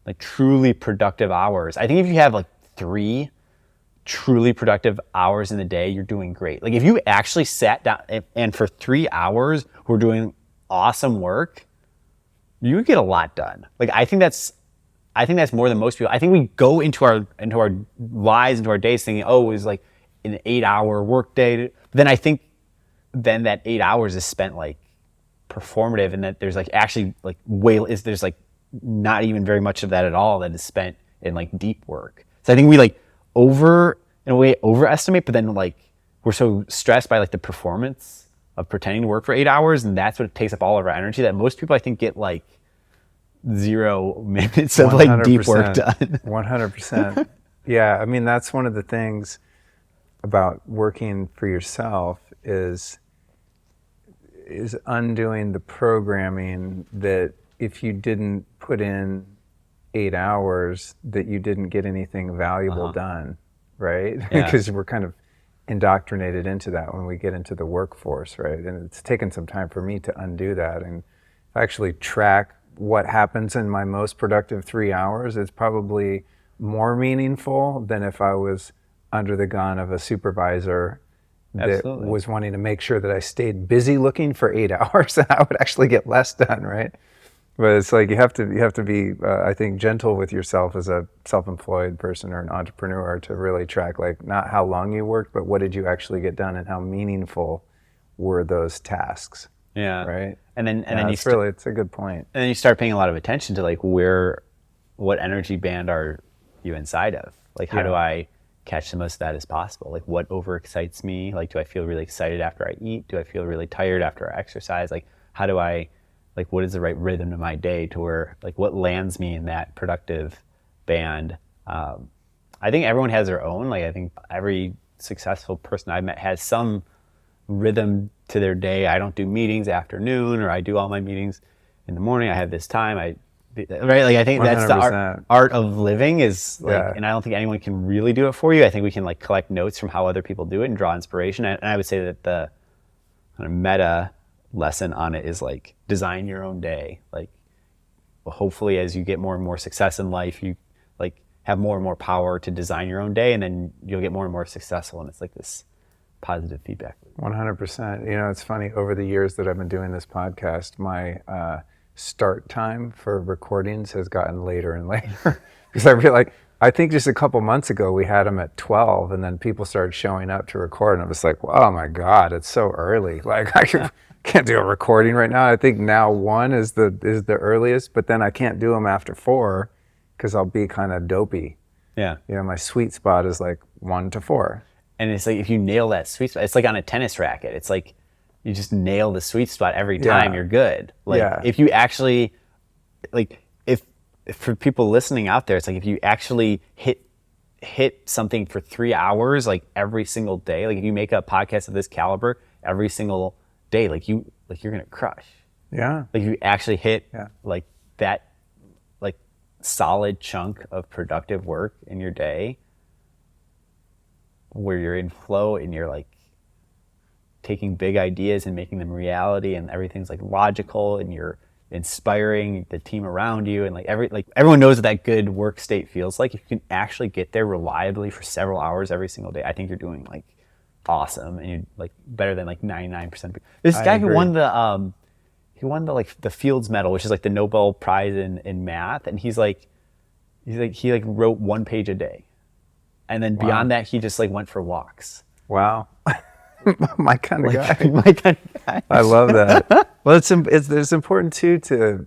like truly productive hours. I think if you have like 3 truly productive hours in the day, you're doing great. Like if you actually sat down and for 3 hours we're doing awesome work, you get a lot done. Like I think that's more than most people. I think we go into our lives, into our days thinking, oh, it was like an 8-hour work day. Then I think that 8 hours is spent like performative, and that there's like actually like there's like not even very much of that at all that is spent in like deep work. So I think we like overestimate, but then like we're so stressed by like the performance of pretending to work for 8 hours, and that's what takes up all of our energy, that most people I think get like 0 minutes of like deep work done. 100%. Yeah, I mean that's one of the things about working for yourself is undoing the programming that if you didn't put in 8 hours, that you didn't get anything valuable done, right? Yeah. Because we're kind of indoctrinated into that when we get into the workforce, right? And it's taken some time for me to undo that and actually track what happens in my most productive 3 hours. It's probably more meaningful than if I was under the gun of a supervisor that was wanting to make sure that I stayed busy looking for 8 hours, and I would actually get less done, right? But it's like you have to be, I think, gentle with yourself as a self-employed person or an entrepreneur to really track like not how long you worked, but what did you actually get done and how meaningful were those tasks. Yeah. Right. And then it's a good point. And then you start paying a lot of attention to like what energy band are you inside of? Like how do I catch the most of that as possible? Like what overexcites me? Like do I feel really excited after I eat? Do I feel really tired after I exercise? Like how do I like what is the right rhythm to my day to where like what lands me in that productive band. I think everyone has their own, like I think every successful person I've met has some rhythm to their day. I don't do meetings afternoon, or I do all my meetings in the morning. I have this time. Right? Like I think that's the 100%. art of living is like, Yeah. and I don't think anyone can really do it for you. I think we can like collect notes from how other people do it and draw inspiration. And I would say that the kind of meta lesson on it is like design your own day. Like hopefully as you get more and more success in life, you like have more and more power to design your own day, and then you'll get more and more successful. And it's like this positive feedback. 100%. You know, it's funny, over the years that I've been doing this podcast, my start time for recordings has gotten later and later. Because I feel like, I think just a couple months ago we had them at 12, and then people started showing up to record, and I was like, oh my God, it's so early. Like I can't do a recording right now. I think now 1 is the earliest, but then I can't do them after 4 because I'll be kind of dopey. Yeah. You know, my sweet spot is like 1 to 4. And it's like if you nail that sweet spot, it's like on a tennis racket. It's like you just nail the sweet spot every time, Yeah. you're good. Like Yeah. if you actually, like if for people listening out there, it's like if you actually hit something for 3 hours, like every single day, like if you make a podcast of this caliber every single day, you're gonna crush. Yeah. Like you actually hit Yeah. like that, like solid chunk of productive work in your day, where you're in flow and you're like taking big ideas and making them reality, and everything's like logical, and you're inspiring the team around you, and like everyone knows what that good work state feels like. If you can actually get there reliably for several hours every single day, I think you're doing like awesome, and you're like better than like 99%. This guy who won the like the Fields Medal, which is like the Nobel Prize in math, and he wrote 1 page a day. And then beyond that, he just like went for walks. Wow. My kind of guy. My kind of guy. I love that. Well, it's important too to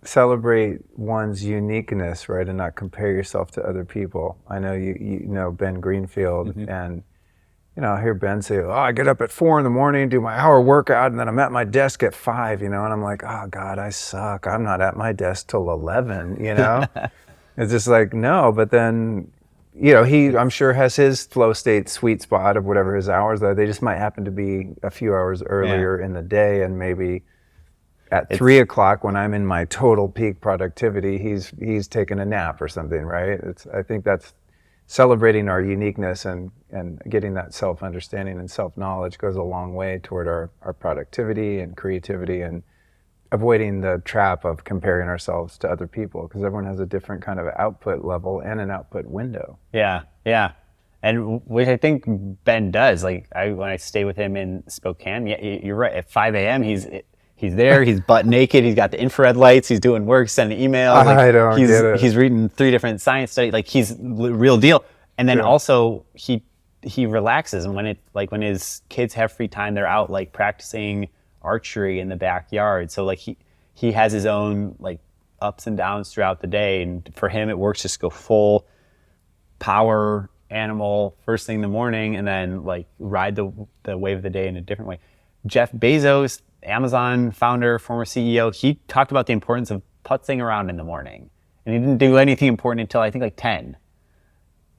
celebrate one's uniqueness, right, and not compare yourself to other people. I know you know Ben Greenfield, and you know I hear Ben say, "Oh, I get up at 4 in the morning, do my hour workout, and then I'm at my desk at 5." You know, and I'm like, "Oh God, I suck. I'm not at my desk till 11." You know, it's just like no, but then. You know, he, I'm sure, has his flow state sweet spot of whatever his hours are. They just might happen to be a few hours earlier in the day, and maybe at 3 o'clock when I'm in my total peak productivity, he's taking a nap or something, right? I think that's celebrating our uniqueness and getting that self-understanding and self-knowledge goes a long way toward our productivity and creativity, and avoiding the trap of comparing ourselves to other people, because everyone has a different kind of output level and an output window. Yeah, and which I think Ben does. Like when I stay with him in Spokane, yeah, you're right. At 5 a.m. he's there. He's butt naked. He's got the infrared lights. He's doing work, sending emails. Like, I don't get it. He's reading 3 different science studies. Like he's real deal. And then also he relaxes, and when his kids have free time, they're out like practicing archery in the backyard. So like he has his own like ups and downs throughout the day, and for him it works just go full power animal first thing in the morning, and then like ride the wave of the day in a different way. Jeff Bezos, Amazon founder, former CEO, he talked about the importance of putzing around in the morning, and he didn't do anything important until I think like 10.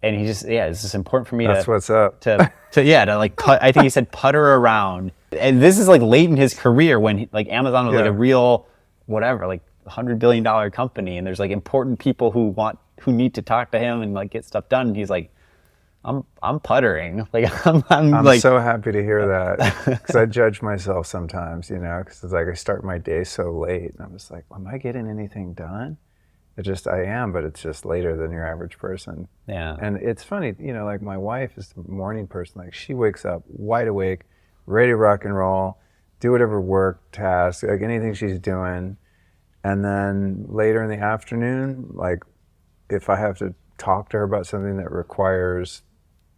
And he just, it's just important for me That's what's up. to like put, I think he said putter around. And this is like late in his career when like Amazon was like a real, whatever, like $100 billion company. And there's like important people who need to talk to him and like get stuff done. And he's like, I'm puttering. Like I'm like, so happy to hear that, because I judge myself sometimes, you know, because it's like I start my day so late, and I'm just like, am I getting anything done? I am, but it's just later than your average person. Yeah. And it's funny, you know, like my wife is a morning person. Like she wakes up wide awake, ready to rock and roll, do whatever work, task, like anything she's doing. And then later in the afternoon, like if I have to talk to her about something that requires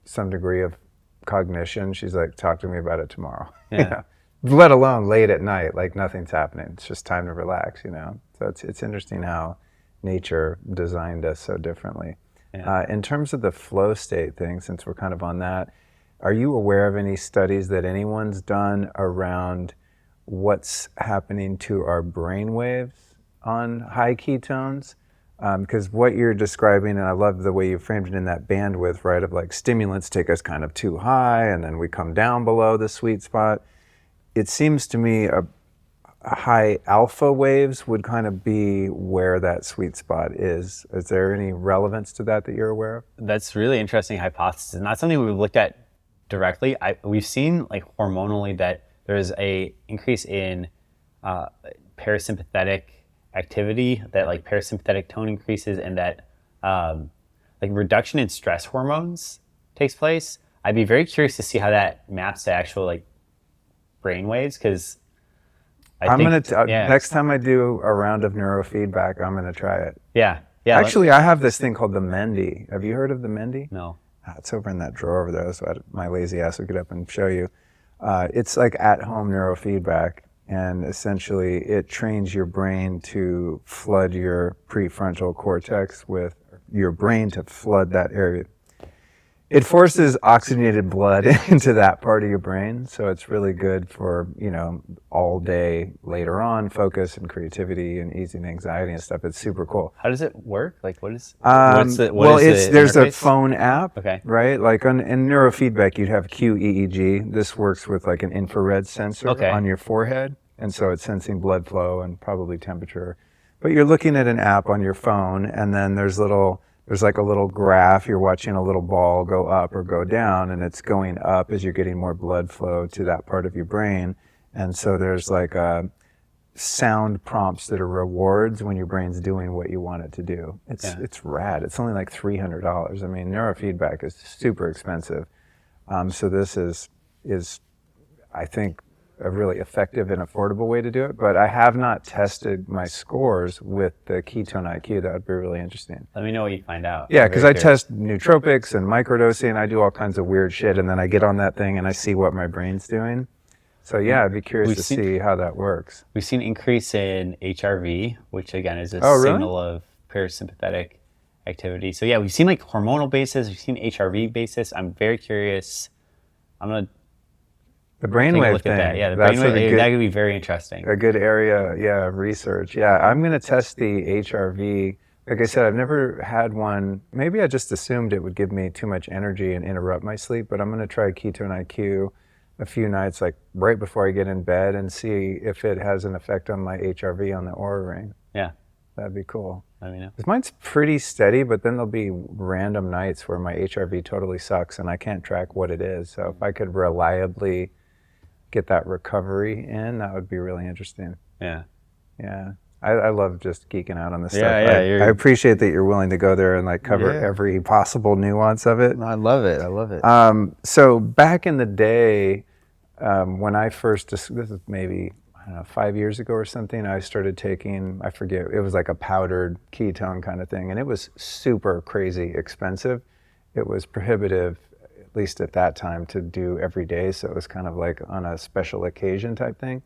some degree of cognition, she's like, talk to me about it tomorrow. Yeah. You know? Let alone late at night, like nothing's happening. It's just time to relax, you know? So it's interesting how nature designed us so differently. Yeah. In terms of the flow state thing, since we're kind of on that, are you aware of any studies that anyone's done around what's happening to our brain waves on high ketones. Because what you're describing, and I love the way you framed it in that bandwidth, right, of like stimulants take us kind of too high and then we come down below the sweet spot. It seems to me a high alpha waves would kind of be where that sweet spot is. Is there any relevance to that you're aware of? That's really interesting hypothesis. Not something we've looked at directly. We've seen like hormonally that there's a increase in parasympathetic activity, that like parasympathetic tone increases, and that like reduction in stress hormones takes place. I'd be very curious to see how that maps to actual like brain waves, because next time I do a round of neurofeedback, I'm gonna try it. Yeah. Actually, I have this thing called the Mendy. Have you heard of the Mendy? No. It's over in that drawer over there, so my lazy ass will get up and show you. It's like at-home neurofeedback, and essentially it trains your brain to flood your prefrontal cortex with your brain to flood that area. It forces oxygenated blood into that part of your brain, so it's really good for, all day later on focus and creativity and easing anxiety and stuff. It's super cool. How does it work? Like, there's a phone app, okay, right? Like in neurofeedback, you'd have QEEG. This works with like an infrared sensor on your forehead, and so it's sensing blood flow and probably temperature. But you're looking at an app on your phone, and then there's like a little graph. You're watching a little ball go up or go down, and it's going up as you're getting more blood flow to that part of your brain. And so there's like sound prompts that are rewards when your brain's doing what you want it to do. It's rad. It's only like $300. I mean, neurofeedback is super expensive. So this is I think a really effective and affordable way to do it, but I have not tested my scores with the ketone IQ. That would be really interesting. Let me know what you find out. Yeah, because I test nootropics and microdosing. I do all kinds of weird shit, and then I get on that thing and I see what my brain's doing. So yeah, I'd be curious to see how that works. We've seen increase in HRV, which again is a signal of parasympathetic activity. So yeah, we've seen like hormonal basis, we've seen HRV basis. I'm very curious. I'm gonna the brainwave thing. Yeah, the brainwave. That could be very interesting. A good area, of research. Yeah, I'm going to test the HRV. Like I said, I've never had one. Maybe I just assumed it would give me too much energy and interrupt my sleep, but I'm going to try ketone IQ a few nights, like right before I get in bed, and see if it has an effect on my HRV on the Oura ring. Yeah. That'd be cool. Let me know. 'Cause mine's pretty steady, but then there'll be random nights where my HRV totally sucks and I can't track what it is. So if I could reliably get that recovery in, that would be really interesting. Yeah. I love just geeking out on this stuff. Yeah, I appreciate that you're willing to go there and like cover every possible nuance of it. I love it. So back in the day, when I first, this is maybe, 5 years ago or something, I started taking, I forget, it was like a powdered ketone kind of thing, and it was super crazy expensive. It was prohibitive, at least at that time, to do every day, so it was kind of like on a special occasion type thing.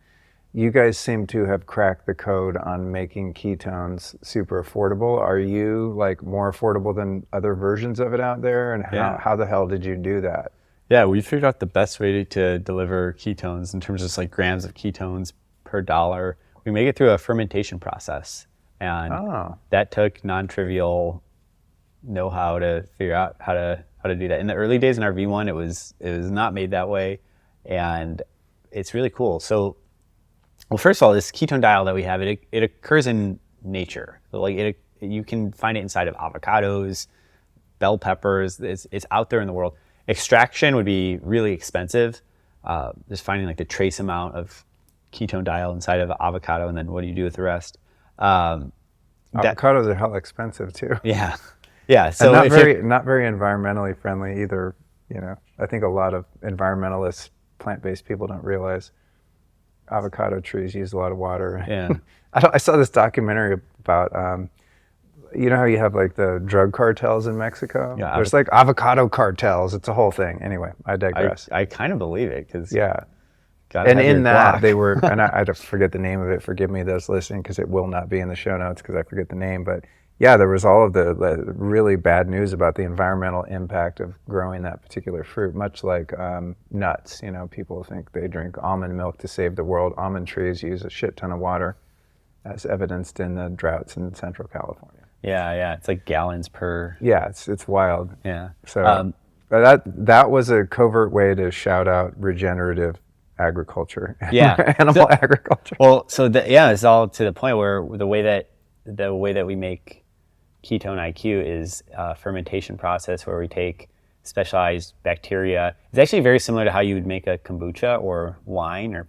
You guys seem to have cracked the code on making ketones super affordable. Are you like more affordable than other versions of it out there? And how the hell did you do that? Yeah, we figured out the best way to deliver ketones in terms of just like grams of ketones per dollar. We make it through a fermentation process. And that took non-trivial know-how to figure out how to do that. In the early days in our V1, it was not made that way. And it's really cool. So, well, first of all, this ketone dial that we have, it occurs in nature. So like you can find it inside of avocados, bell peppers. It's out there in the world. Extraction would be really expensive. Just finding like the trace amount of ketone dial inside of avocado, and then what do you do with the rest? Avocados are hell expensive too. Yeah. So not very environmentally friendly either. I think a lot of environmentalists, plant-based people, don't realize avocado trees use a lot of water. Yeah. I saw this documentary about, how you have like the drug cartels in Mexico? Yeah, there's like avocado cartels. It's a whole thing. Anyway, I digress. I kind of believe it because and in that they were, and I forget the name of it. Forgive me, those listening, because it will not be in the show notes because I forget the name. But yeah, there was all of the really bad news about the environmental impact of growing that particular fruit, much like nuts. You know, people think they drink almond milk to save the world. Almond trees use a shit ton of water, as evidenced in the droughts in Central California. Yeah, it's like gallons per. Yeah, it's wild. Yeah. So that was a covert way to shout out regenerative agriculture, animal agriculture. Well, it's all to the point where the way that we make ketone IQ is a fermentation process where we take specialized bacteria. It's actually very similar to how you would make a kombucha or wine or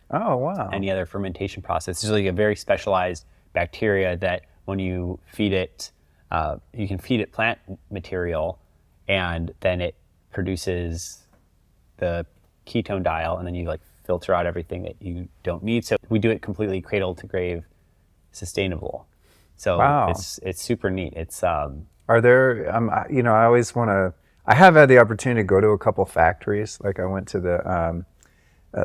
any other fermentation process. It's like a very specialized bacteria that when you feed it, you can feed it plant material, and then it produces the ketone dial, and then you like filter out everything that you don't need. So we do it completely cradle to grave sustainable. So it's super neat. It's are there I always want to, I have had the opportunity to go to a couple factories. Like I went to the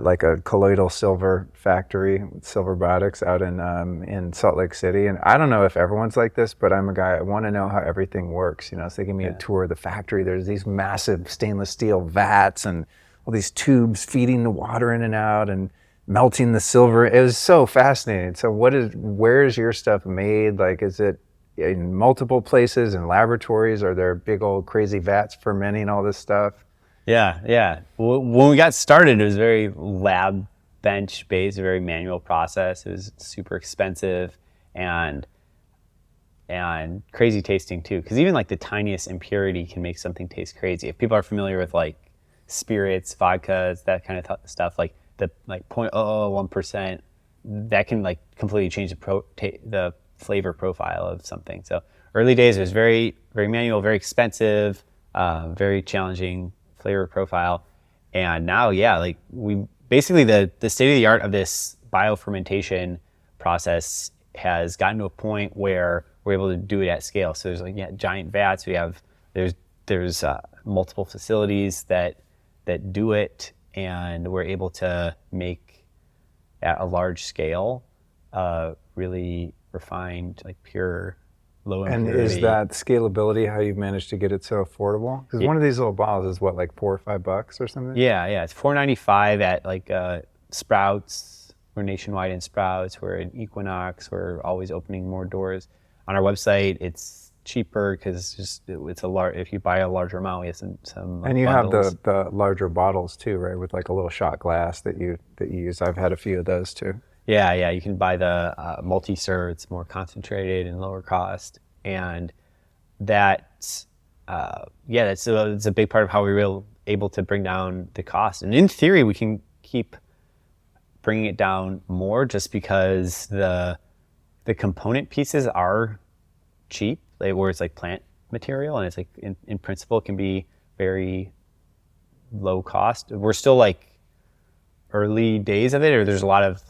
like a colloidal silver factory, Silver Products, out in Salt Lake City. And I don't know if everyone's like this, but I'm a guy, I want to know how everything works. You know, so they give me a tour of the factory. There's these massive stainless steel vats and all these tubes feeding the water in and out and melting the silver. It was so fascinating. So where is your stuff made? Like, is it in multiple places, in laboratories? Are there big old crazy vats fermenting all this stuff? Yeah. When we got started, it was very lab bench based, a very manual process. It was super expensive and crazy tasting too. Because even like the tiniest impurity can make something taste crazy. If people are familiar with like spirits, vodkas, that kind of stuff, like the like 0.001%, that can like completely change the flavor profile of something. So early days, it was very, very manual, very expensive, very challenging flavor profile. And now, like we basically the state of the art of this biofermentation process has gotten to a point where we're able to do it at scale. So there's like giant vats. There's multiple facilities that do it, and we're able to make at a large scale really refined, like pure low impurity. And is that scalability how you've managed to get it so affordable? Because one of these little bottles is what, like $4 or $5 or something? Yeah, it's $4.95 at like Sprouts. We're nationwide in Sprouts. We're in Equinox. We're always opening more doors. On our website, it's cheaper because it's a large. If you buy a larger amount, we have some. And you bundles. have the larger bottles too, right? With like a little shot glass that you use. I've had a few of those too. Yeah. You can buy the multi-serve. It's more concentrated and lower cost, and that's it's a big part of how we were able to bring down the cost. And in theory, we can keep bringing it down more, just because the component pieces are cheap, where it's like plant material, and it's like in principle it can be very low cost. We're still like early days of it, or there's a lot of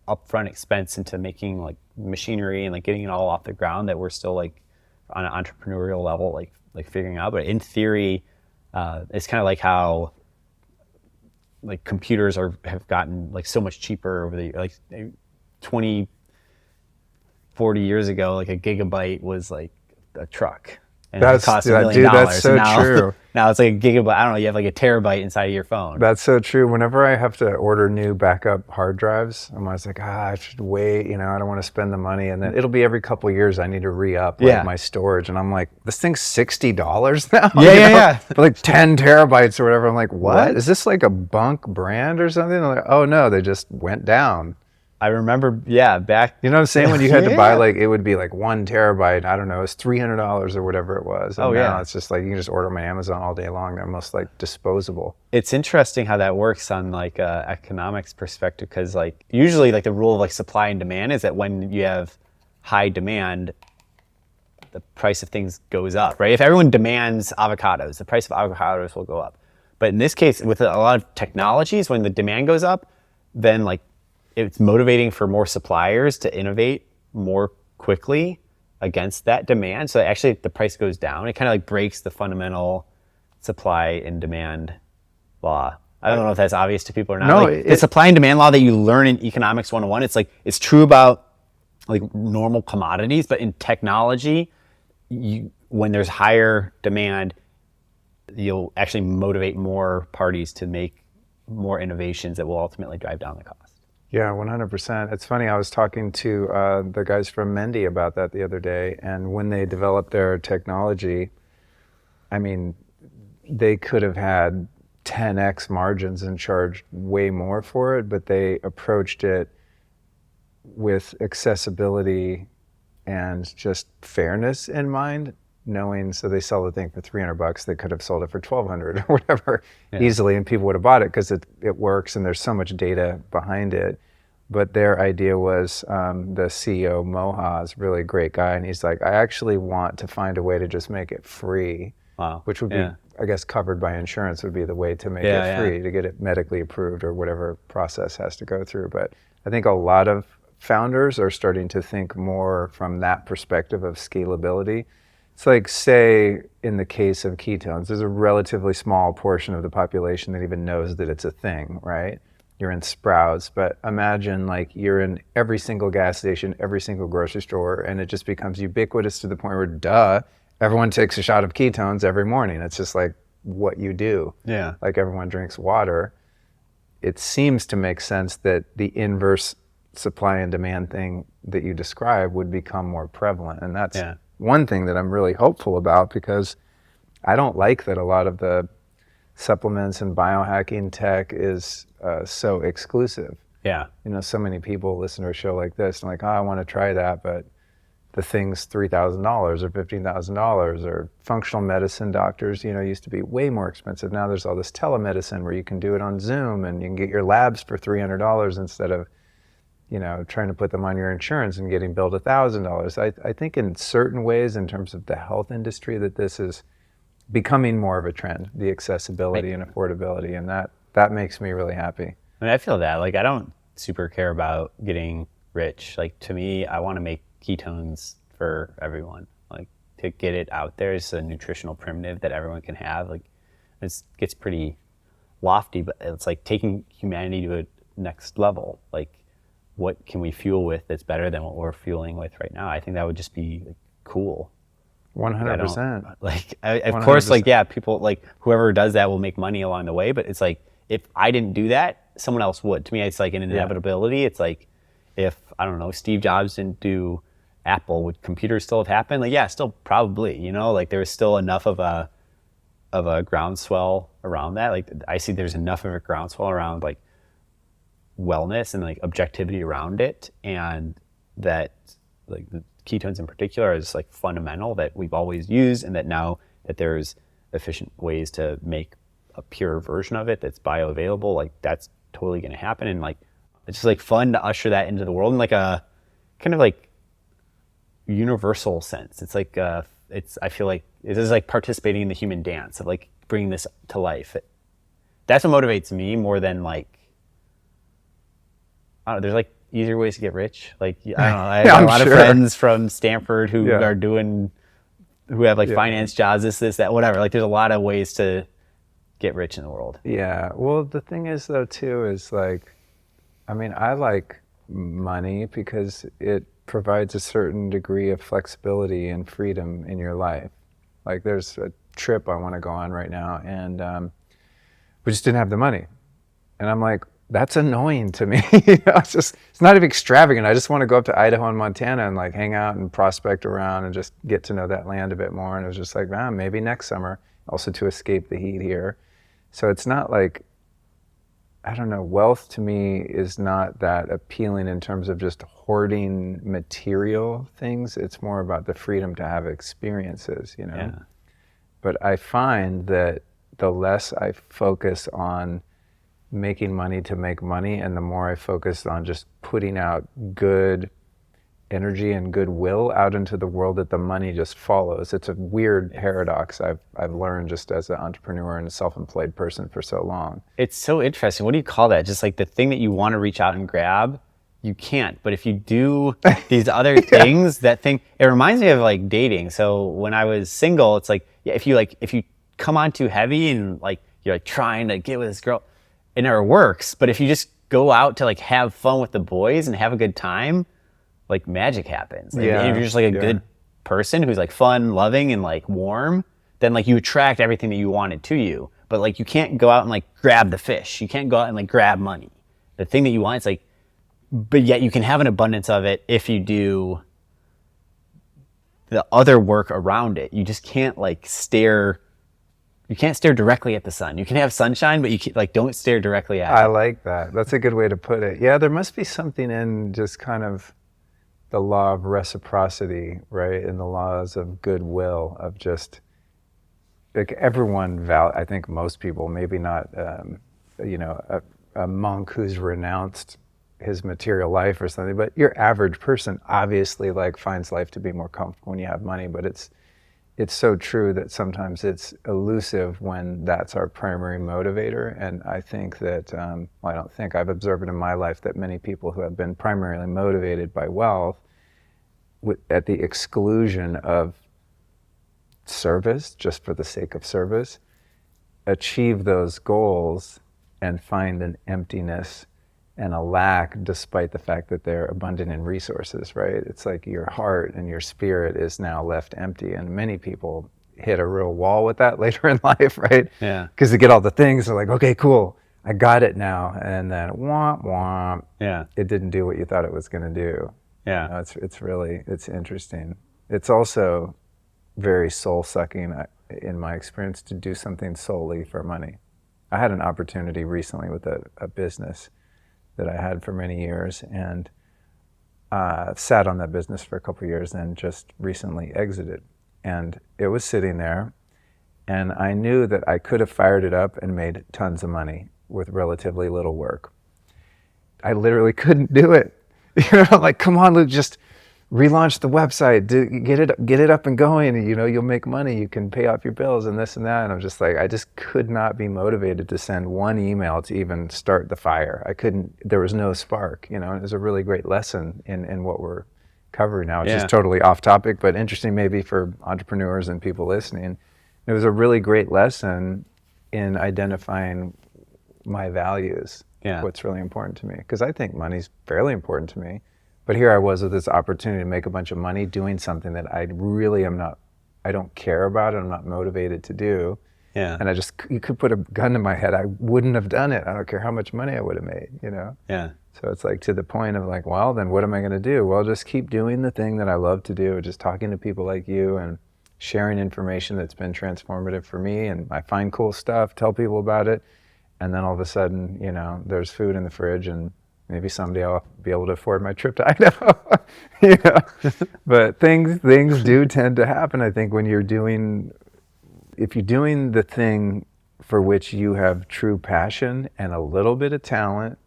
upfront expense into making like machinery and like getting it all off the ground that we're still like on an entrepreneurial level like figuring out. But in theory, it's kind of like how like computers have gotten like so much cheaper over the like 20, 40 years ago. Like a gigabyte was like a truck. And it cost $1 million. Dude, that's so true. Now it's like a gigabyte. I don't know. You have like a terabyte inside of your phone. That's so true. Whenever I have to order new backup hard drives, I'm always like, I should wait. I don't want to spend the money, and then it'll be every couple of years I need to re-up my storage, and I'm like, this thing's $60 now. Yeah. For like 10 terabytes or whatever. I'm like, what? Is this like a bunk brand or something? I'm like, oh no, they just went down. I remember, back. You know what I'm saying? When you had to buy, like, it would be like 1 terabyte. I don't know, it's $300 or whatever it was. And now it's just like you can just order them on Amazon all day long. They're almost like disposable. It's interesting how that works on like a economics perspective, because like usually like the rule of like supply and demand is that when you have high demand, the price of things goes up, right? If everyone demands avocados, the price of avocados will go up. But in this case, with a lot of technologies, when the demand goes up, then like it's motivating for more suppliers to innovate more quickly against that demand. So actually the price goes down. It kind of like breaks the fundamental supply and demand law. I don't know if that's obvious to people or not. No, the supply and demand law that you learn in Economics 101, it's like, it's true about like normal commodities, but in technology, when there's higher demand, you'll actually motivate more parties to make more innovations that will ultimately drive down the cost. Yeah, 100%. It's funny, I was talking to the guys from Mendy about that the other day, and when they developed their technology, I mean, they could have had 10x margins and charged way more for it, but they approached it with accessibility and just fairness in mind, knowing, so they sell the thing for $300, they could have sold it for $1,200 or whatever easily, and people would have bought it because it works and there's so much data behind it. But their idea was, the CEO, Moha, is a really great guy, and he's like, I actually want to find a way to just make it free, which would be, I guess, covered by insurance would be the way to make it free, to get it medically approved or whatever process has to go through. But I think a lot of founders are starting to think more from that perspective of scalability. It's like, say, in the case of ketones, there's a relatively small portion of the population that even knows that it's a thing, right? You're in Sprouts, but imagine like you're in every single gas station, every single grocery store, and it just becomes ubiquitous to the point where, everyone takes a shot of ketones every morning. It's just like what you do. Yeah. Like everyone drinks water. It seems to make sense that the inverse supply and demand thing that you describe would become more prevalent. And that's one thing that I'm really hopeful about, because I don't like that a lot of the supplements and biohacking tech is so exclusive. Yeah. You know, so many people listen to a show like this and like, I want to try that, but the thing's $3,000 or $15,000, or functional medicine doctors, used to be way more expensive. Now there's all this telemedicine where you can do it on Zoom and you can get your labs for $300 instead of, trying to put them on your insurance and getting billed $1,000. I think in certain ways, in terms of the health industry, that this is becoming more of a trend, the accessibility and affordability, and that makes me really happy. I mean, I feel that. Like, I don't super care about getting rich. Like, to me, I want to make ketones for everyone. Like, to get it out there is a nutritional primitive that everyone can have. Like, it gets pretty lofty, but it's like taking humanity to a next level. Like, what can we fuel with that's better than what we're fueling with right now? I think that would just be like, cool. 100%. Like, of course, like, people, like, whoever does that will make money along the way, but it's like, if I didn't do that, someone else would. To me, it's like an inevitability. It's like, if, I don't know, Steve Jobs didn't do Apple, would computers still have happened? Like, yeah, still probably, like there was still enough of a groundswell around that. Like, I see there's enough of a groundswell around like wellness and like objectivity around it, and that like the ketones in particular is like fundamental, that we've always used, and that now that there's efficient ways to make a pure version of it that's bioavailable, like that's totally going to happen. And like, it's just like fun to usher that into the world in like a kind of like universal sense. It's like, I feel like it is like participating in the human dance of like bringing this to life. That's what motivates me more than like, I don't know, there's like easier ways to get rich. Like, I don't know, I have a lot of friends from Stanford who are who have like finance jobs, this, that, whatever. Like, there's a lot of ways to get rich in the world. Yeah. Well, the thing is though too, is like, I mean, I like money because it provides a certain degree of flexibility and freedom in your life. Like, there's a trip I want to go on right now, and we just didn't have the money. And I'm like, that's annoying to me. It's not even extravagant. I just want to go up to Idaho and Montana and like hang out and prospect around and just get to know that land a bit more. And it was just like, maybe next summer, also to escape the heat here. So it's not like, I don't know, wealth to me is not that appealing in terms of just hoarding material things. It's more about the freedom to have experiences, Yeah. But I find that the less I focus on making money to make money, and the more I focus on just putting out good energy and goodwill out into the world, that the money just follows. It's a weird paradox I've learned just as an entrepreneur and a self-employed person for so long. It's so interesting. What do you call that? Just like the thing that you want to reach out and grab, you can't. But if you do these other things, that thing, it reminds me of like dating. So when I was single, it's like, if you come on too heavy and like you're like trying to get with this girl, it never works. But if you just go out to like have fun with the boys and have a good time, like magic happens. Like, if you're just like a good person who's like fun, loving, and like warm, then like you attract everything that you wanted to you. But like you can't go out and like grab the fish. You can't go out and like grab money. The thing that you want is like, but yet you can have an abundance of it if you do the other work around it. You just can't like stare. You can't stare directly at the sun. You can have sunshine, but you can't, like, don't stare directly at it. I like that. That's a good way to put it. Yeah, there must be something in just kind of the law of reciprocity, right? And the laws of goodwill, of just like everyone, I think most people, maybe not, a monk who's renounced his material life or something, but your average person obviously like finds life to be more comfortable when you have money, but it's so true that sometimes it's elusive when that's our primary motivator. And I think that, I've observed it in my life that many people who have been primarily motivated by wealth at the exclusion of service, just for the sake of service, achieve those goals and find an emptiness and a lack despite the fact that they're abundant in resources, right? It's like your heart and your spirit is now left empty. And many people hit a real wall with that later in life, right? Yeah. Because they get all the things, they're like, okay, cool, I got it now. And then womp womp, Yeah. it didn't do what you thought it was gonna do. Yeah. You know, it's interesting. It's also very soul-sucking, in my experience, to do something solely for money. I had an opportunity recently with a business that I had for many years, and sat on that business for a couple of years and just recently exited. And it was sitting there, and I knew that I could have fired it up and made tons of money with relatively little work. I literally couldn't do it. Like, come on, Luke, just relaunch the website, get it up and going, and you'll make money, you can pay off your bills and this and that. And I'm just like, I just could not be motivated to send one email to even start the fire. There was no spark, and it was a really great lesson in what we're covering now, which is totally off topic, but interesting maybe for entrepreneurs and people listening. It was a really great lesson in identifying my values, what's really important to me, because I think money's fairly important to me. But here I was with this opportunity to make a bunch of money doing something that I really I don't care about, and I'm not motivated to do. Yeah. And you could put a gun to my head, I wouldn't have done it. I don't care how much money I would have made, Yeah. So it's like to the point of like, well, then what am I going to do? Well, just keep doing the thing that I love to do, just talking to people like you and sharing information that's been transformative for me. And I find cool stuff, tell people about it. And then all of a sudden, there's food in the fridge, and maybe someday I'll be able to afford my trip to Idaho. But things do tend to happen, I think, when if you're doing the thing for which you have true passion and a little bit of talent,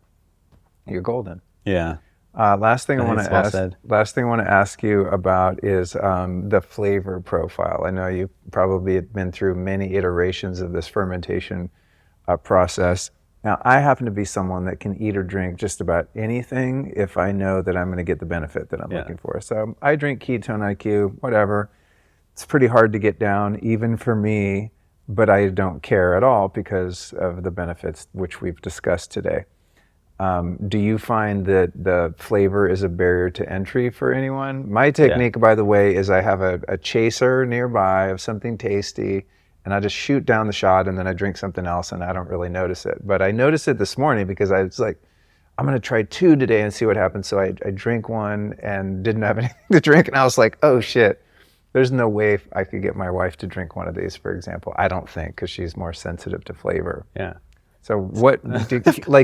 you're golden. Yeah. Last thing I want to ask you about is the flavor profile. I know you probably have been through many iterations of this fermentation process. Now, I happen to be someone that can eat or drink just about anything if I know that I'm going to get the benefit that I'm looking for. So I drink Ketone IQ, whatever. It's pretty hard to get down, even for me, but I don't care at all because of the benefits which we've discussed today. Do you find that the flavor is a barrier to entry for anyone? My technique, by the way, is I have a chaser nearby of something tasty, and I just shoot down the shot, and then I drink something else, and I don't really notice it. But I noticed it this morning because I was like, I'm going to try 2 today and see what happens. So I drink one and didn't have anything to drink, and I was like, oh shit, there's no way I could get my wife to drink one of these, for example. I don't think, because she's more sensitive to flavor. Yeah. So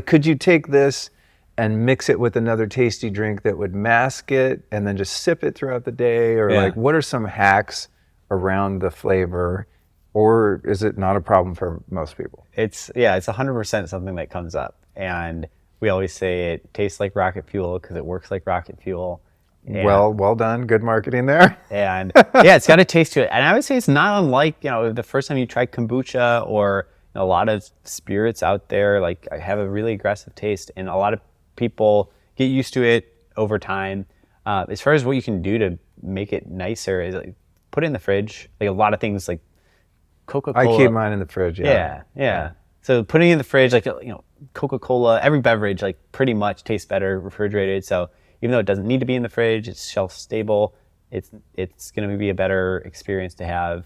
could you take this and mix it with another tasty drink that would mask it and then just sip it throughout the day? Or what are some hacks around the flavor? Or is it not a problem for most people? It's 100% something that comes up. And we always say it tastes like rocket fuel because it works like rocket fuel. And, well done. Good marketing there. And it's got a taste to it. And I would say it's not unlike, the first time you tried kombucha or a lot of spirits out there, like I have a really aggressive taste, and a lot of people get used to it over time. As far as what you can do to make it nicer is like put it in the fridge. Like a lot of things like Coca-Cola. I keep mine in the fridge. Yeah. So putting it in the fridge, like, Coca-Cola, every beverage, like pretty much tastes better refrigerated. So even though it doesn't need to be in the fridge, it's shelf stable. it's going to be a better experience to have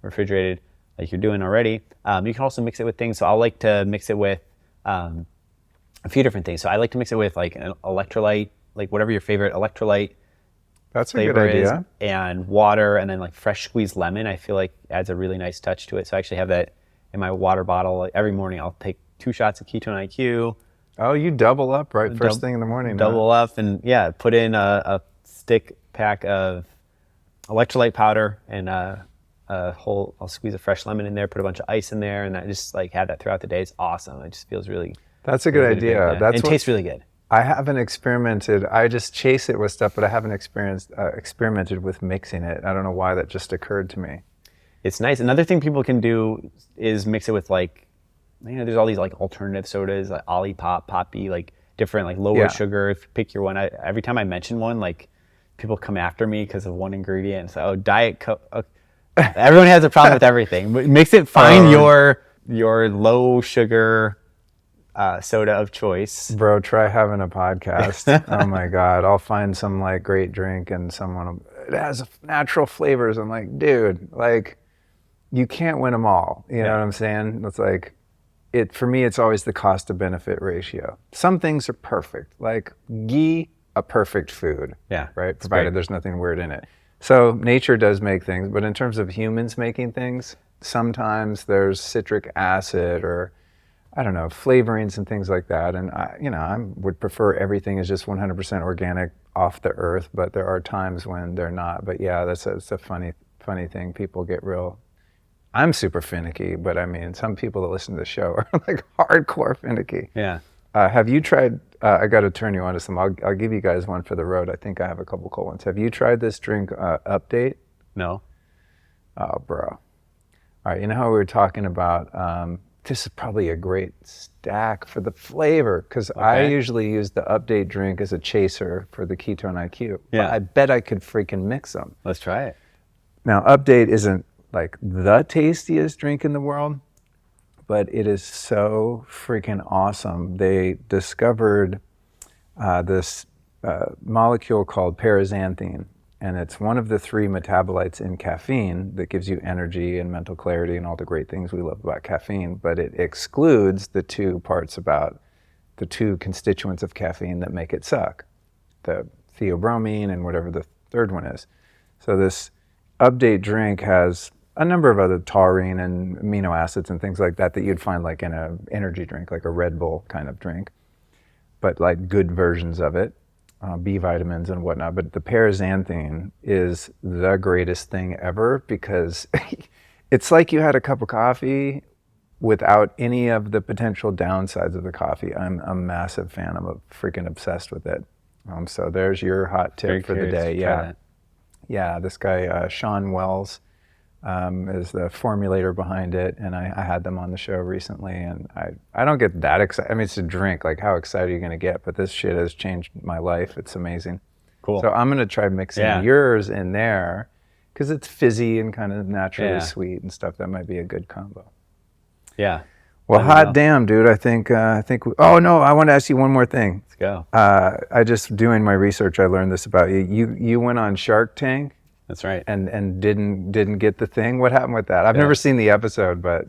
refrigerated like you're doing already. You can also mix it with things. So I like to mix it with a few different things. So I like to mix it with like an electrolyte, like whatever your favorite electrolyte That's a good flavor is, idea. and water, and then like fresh squeezed lemon. I feel like adds a really nice touch to it. So I actually have that in my water bottle. Like every morning I'll take 2 shots of Ketone IQ. Oh, you double up right first thing in the morning. Double up and put in a stick pack of electrolyte powder and I'll squeeze a fresh lemon in there, put a bunch of ice in there, and I just like have that throughout the day. It's awesome. It just feels really. That's a good really idea. Good, yeah. That's it tastes really good. I haven't experimented. I just chase it with stuff, but I haven't experimented with mixing it. I don't know why that just occurred to me. It's nice. Another thing people can do is mix it with like, there's all these like alternative sodas, like Olipop, Poppy, like different like lower sugar. If you pick your one, every time I mention one, like people come after me because of one ingredient. So Diet Coke. Everyone has a problem with everything. Mix it. Find your low sugar soda of choice. Bro, try having a podcast. Oh my God. I'll find some like great drink and someone, it has natural flavors. I'm like, dude, like you can't win them all. You know what I'm saying? It's like, for me, it's always the cost to benefit ratio. Some things are perfect, like ghee, a perfect food. Yeah. Right? Provided there's nothing weird in it. So nature does make things, but in terms of humans making things, sometimes there's citric acid or I don't know, flavorings and things like that. And I would prefer everything is just 100% organic off the earth, but there are times when they're not. But yeah, that's a funny thing. People get real. I'm super finicky, but I mean, some people that listen to the show are like hardcore finicky. Yeah. Have you tried? I got to turn you on to some. I'll give you guys one for the road. I think I have a couple cool ones. Have you tried this drink, Update? No. Oh, bro. All right. You know how we were talking about. This is probably a great stack for the flavor because I usually use the Update drink as a chaser for the Ketone IQ. Yeah. But I bet I could freaking mix them. Let's try it. Now, Update isn't like the tastiest drink in the world, but it is so freaking awesome. They discovered this molecule called paraxanthine, and it's one of the 3 metabolites in caffeine that gives you energy and mental clarity and all the great things we love about caffeine, but it excludes the 2 parts about the 2 constituents of caffeine that make it suck, the theobromine and whatever the third one is. So this Update drink has a number of other taurine and amino acids and things like that you'd find like in an energy drink, like a Red Bull kind of drink, but like good versions of it. B vitamins and whatnot, but the paraxanthine is the greatest thing ever because it's like you had a cup of coffee without any of the potential downsides of the coffee. I'm a massive fan. I'm freaking obsessed with it. So there's your hot tip for the day. Yeah, this guy Sean Wells is the formulator behind it, and I had them on the show recently, and I don't get that excited. I mean, it's a drink, like how excited are you gonna get? But this shit has changed my life. It's amazing. Cool. So I'm gonna try mixing yours in there, because it's fizzy and kind of naturally sweet and stuff. That might be a good combo. Yeah. Well, hot damn, dude. I think oh no, I want to ask you one more thing. Let's go. I just doing my research, I learned this about you. You went on Shark Tank. That's right. And didn't get the thing. What happened with that? I've never seen the episode, but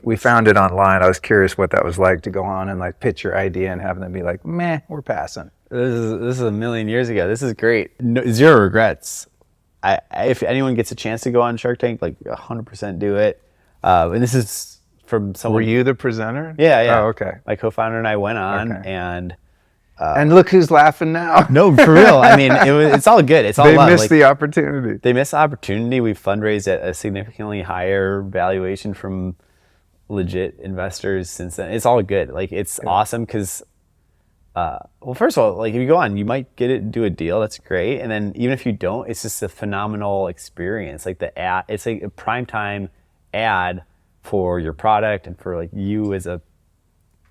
we found it online. I was curious what that was like to go on and like pitch your idea and have them be like, meh, we're passing. This is a million years ago. This is great. No, 0 regrets. If anyone gets a chance to go on Shark Tank, like 100% do it. And this is from someone. Were you the presenter? Yeah. Oh, okay. My co-founder and I went on and look who's laughing now. No, for real. I mean, it's all good. It's all they love. missed the opportunity. They missed the opportunity. We fundraised at a significantly higher valuation from legit investors since then. It's all good. Like, it's awesome because, well, first of all, like if you go on, you might do a deal. That's great. And then even if you don't, it's just a phenomenal experience. Like the ad, it's like a primetime ad for your product and for like you as a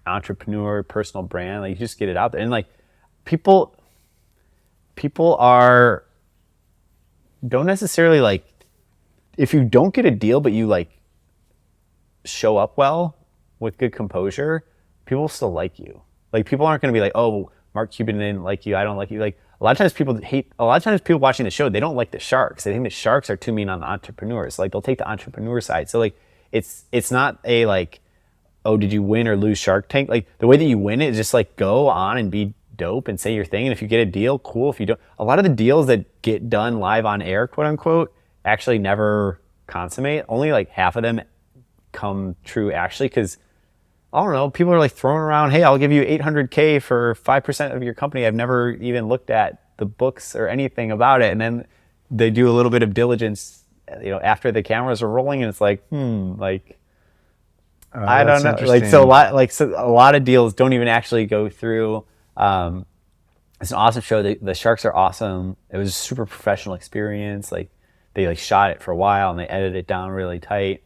entrepreneur, personal brand. Like you just get it out there, and like people don't necessarily like, if you don't get a deal but you like show up well with good composure, people still like you. Like people aren't going to be like, oh, Mark Cuban didn't like you, I don't like you. Like a a lot of times people watching the show, they don't like the sharks. They think the sharks are too mean on the entrepreneurs. Like they'll take the entrepreneur side. So like it's not a like, oh, did you win or lose Shark Tank? Like the way that you win it is just like go on and be dope and say your thing. And if you get a deal, cool. If you don't, a lot of the deals that get done live on air, quote unquote, actually never consummate. Only like half of them come true actually, because I don't know, people are like throwing around, hey, I'll give you $800K for 5% of your company. I've never even looked at the books or anything about it. And then they do a little bit of diligence, after the cameras are rolling, and it's like, I don't know. Like, so a lot of deals don't even actually go through. It's an awesome show. The sharks are awesome. It was a super professional experience. Like they like shot it for a while and they edited it down really tight.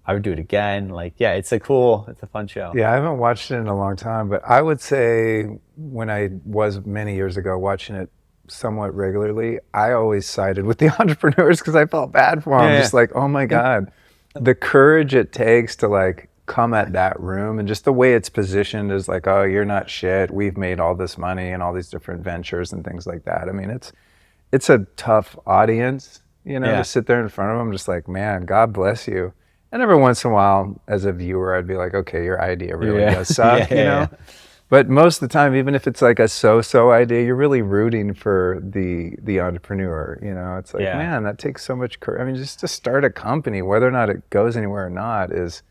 I would do it again. Like, yeah, it's a fun show. Yeah, I haven't watched it in a long time, but I would say when I was many years ago watching it somewhat regularly, I always sided with the entrepreneurs because I felt bad for them. Just like, oh my God, the courage it takes to like come at that room, and just the way it's positioned is like, oh, you're not shit. We've made all this money and all these different ventures and things like that. I mean, it's a tough audience, to sit there in front of them, just like, man, God bless you. And every once in a while, as a viewer, I'd be like, okay, your idea really does suck, But most of the time, even if it's like a so-so idea, you're really rooting for the entrepreneur, It's like, man, that takes so much courage. I mean, just to start a company, whether or not it goes anywhere or not, is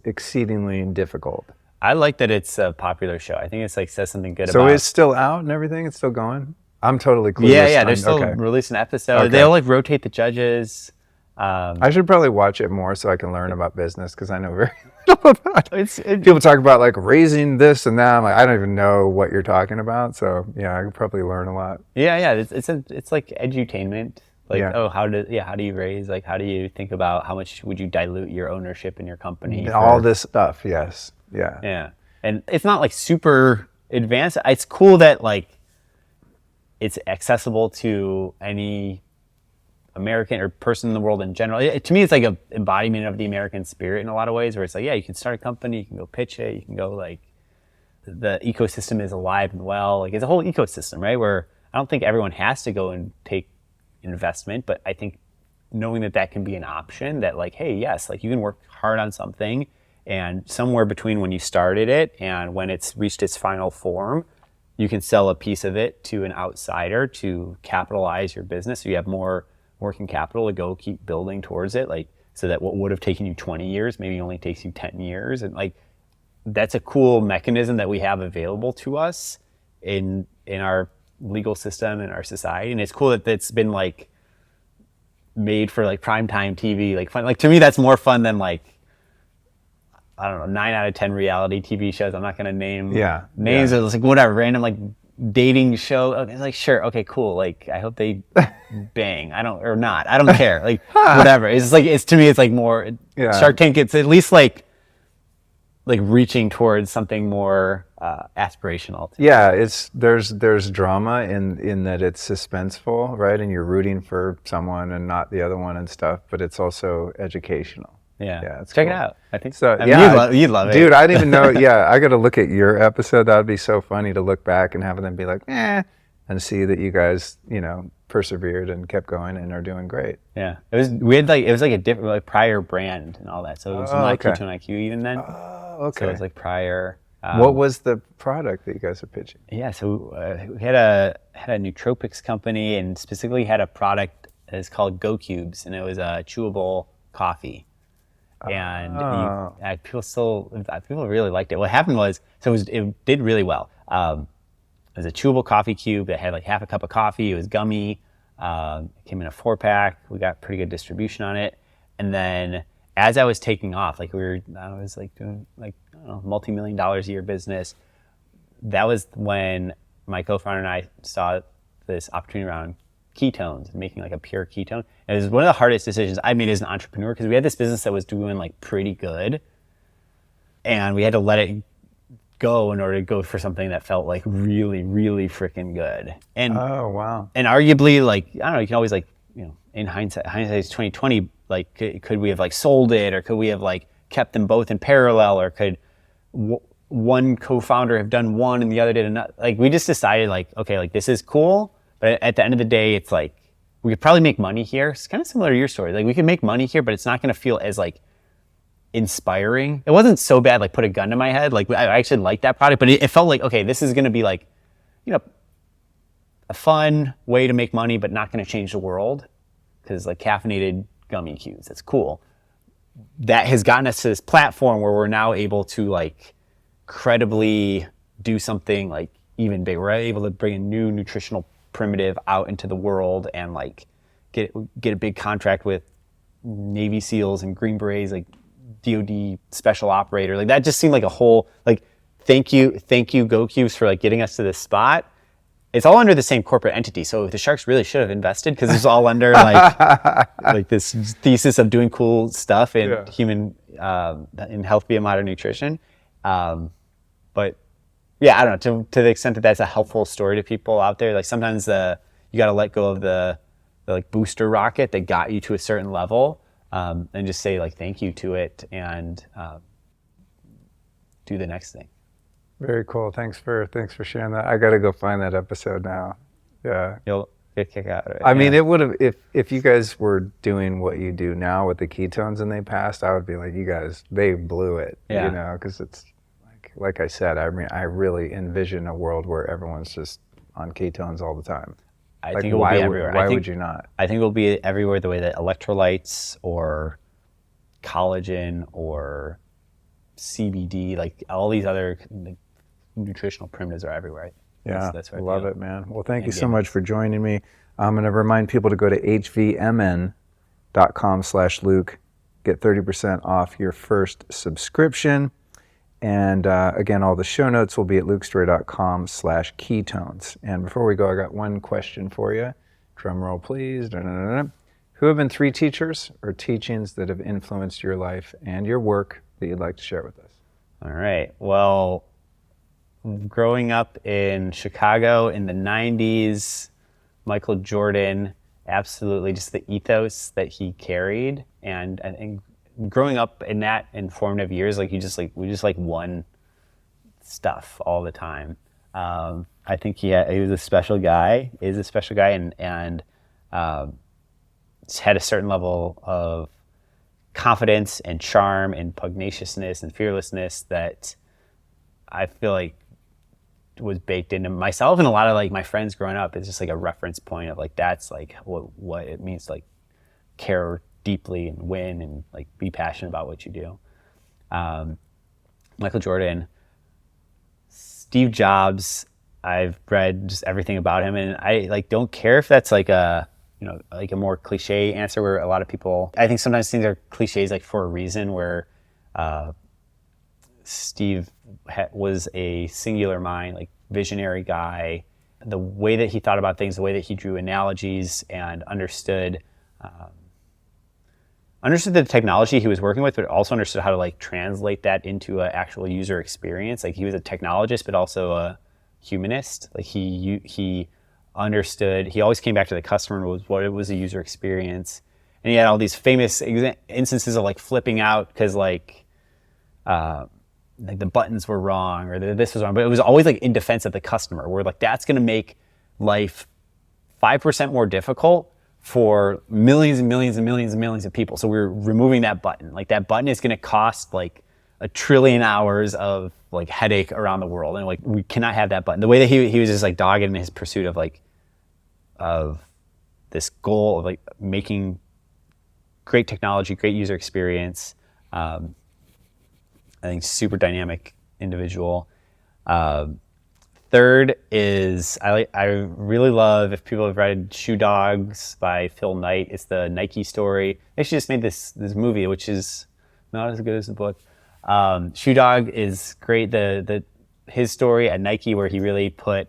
exceedingly difficult. I like that it's a popular show. I think it's like says something good so about. So it's still out and everything? It's still going? I'm totally clueless. Yeah, they're still releasing episodes. Okay. They'll like rotate the judges. I should probably watch it more so I can learn about business, because I know very little about it. People talk about like raising this and that. I'm like, I don't even know what you're talking about. So yeah, I could probably learn a lot. Yeah. It's like edutainment. Like, how do you raise? Like, how do you think about how much would you dilute your ownership in your company? All this stuff, yes. Yeah. Yeah. And it's not like super advanced. It's cool that like it's accessible to any American or person in the world in general. To me, it's like an embodiment of the American spirit in a lot of ways, where it's like, yeah, you can start a company, you can go pitch it, you can go like, the ecosystem is alive and well. Like it's a whole ecosystem, right? Where I don't think everyone has to go and take investment, but I think knowing that can be an option, that like, hey, yes, like you can work hard on something, and somewhere between when you started it and when it's reached its final form, you can sell a piece of it to an outsider to capitalize your business, so you have more working capital to go keep building towards it, like so that what would have taken you 20 years maybe only takes you 10 years. And like that's a cool mechanism that we have available to us in our legal system and our society. And it's cool that it's been like made for like primetime TV, like fun. Like to me that's more fun than like, I don't know, 9 out of 10 reality TV shows. I'm not gonna name names. It's like whatever, random like dating show. It's like, sure, okay, cool. Like I hope they bang. I don't care. Like whatever. It's like, to me it's like more Shark Tank. It's at least like reaching towards something more aspirational. There's drama in that it's suspenseful, right? And you're rooting for someone and not the other one and stuff, but it's also educational. Yeah, it's check cool. It out. I think so. You'd love it, dude. I didn't even know. I got to look at your episode. That would be so funny to look back and have them be like, and see that you guys, persevered and kept going and are doing great. Yeah, it was like a different, like prior brand and all that. So it was not Ketone IQ even then. Oh, okay. So it was like prior. What was the product that you guys are pitching? Yeah, so we had a nootropics company, and specifically had a product that's called Go Cubes, and it was a chewable coffee. And people really liked it. What happened was, it did really well. It was a chewable coffee cube that had like half a cup of coffee. It was gummy. It came in a 4-pack. We got pretty good distribution on it. And then as I was taking off, I was like doing like, I don't know, multi-million-dollar a year business. That was when my co-founder and I saw this opportunity around ketones, making like a pure ketone. And it was one of the hardest decisions I made as an entrepreneur, because we had this business that was doing like pretty good, and we had to let it go in order to go for something that felt like really, really freaking good. And oh wow. And arguably, like, I don't know, you can always like, in hindsight is 2020, like could we have like sold it, or could we have like kept them both in parallel, or could one co-founder have done one and the other did another. Like we just decided like, okay, like this is cool, but at the end of the day, it's like we could probably make money here. It's kind of similar to your story. Like we could make money here, but it's not going to feel as like inspiring. It wasn't so bad, like put a gun to my head. Like I actually liked that product, but it felt like, okay, this is going to be like, you know, a fun way to make money, but not going to change the world because like caffeinated gummy cues, that's cool. That has gotten us to this platform where we're now able to like credibly do something like even bigger. We're able to bring a new nutritional primitive out into the world and like get a big contract with Navy SEALs and Green Berets, like DoD special operator. Like that just seemed like a whole like thank you GoCubes for like getting us to this spot. It's all under the same corporate entity, so the Sharks really should have invested because it's all under like this thesis of doing cool stuff in human in health via modern nutrition. But yeah, I don't know, to the extent that that's a helpful story to people out there. Like sometimes you got to let go of the like booster rocket that got you to a certain level, and just say like thank you to it and do the next thing. Very cool. Thanks for sharing that. I got to go find that episode now. Yeah. You'll get a kick out of it. I mean, it would have, if you guys were doing what you do now with the ketones and they passed, I would be like, you guys, they blew it, you know, because it's like I said, I mean, I really envision a world where everyone's just on ketones all the time. I think it will be everywhere. Why would you not? I think it will be everywhere the way that electrolytes or collagen or CBD, like all these other nutritional primitives are everywhere. Yeah, that's right. Love it, man. Well, thank you so much for joining me. I'm going to remind people to go to hvmn.com/Luke, get 30% off your first subscription. And again, all the show notes will be at lukestorey.com/ketones. And before we go, I got one question for you. Drum roll, please. Who have been 3 teachers or teachings that have influenced your life and your work that you'd like to share with us? All right. Well, growing up in Chicago in the 90s, Michael Jordan, absolutely just the ethos that he carried. And growing up in that in formative years, like we just won stuff all the time. I think he was a special guy, and had a certain level of confidence and charm and pugnaciousness and fearlessness that I feel like was baked into myself and a lot of like my friends growing up. It's just like a reference point of like that's like what it means to like care deeply and win and like be passionate about what you do. Michael Jordan, Steve Jobs, I've read just everything about him, and I like don't care if that's like a like a more cliche answer where a lot of people, I think sometimes things are cliches like for a reason, where Steve was a singular mind, like visionary guy. The way that he thought about things, the way that he drew analogies and understood the technology he was working with, but also understood how to like translate that into an actual user experience. Like he was a technologist, but also a humanist. Like he understood, he always came back to the customer and was what it was a user experience. And he had all these famous instances of like flipping out because like the buttons were wrong or this was wrong, but it was always like in defense of the customer, where like that's going to make life 5% more difficult for millions and millions and millions and millions of people. So we're removing that button. Like that button is going to cost like 1 trillion hours of like headache around the world, and like we cannot have that button. The way that he was just like dogged in his pursuit of like of this goal of like making great technology, great user experience. I think super dynamic individual. Third is I really love, if people have read Shoe Dogs by Phil Knight. It's the Nike story. They actually just made this movie, which is not as good as the book. Shoe Dog is great. His story at Nike, where he really put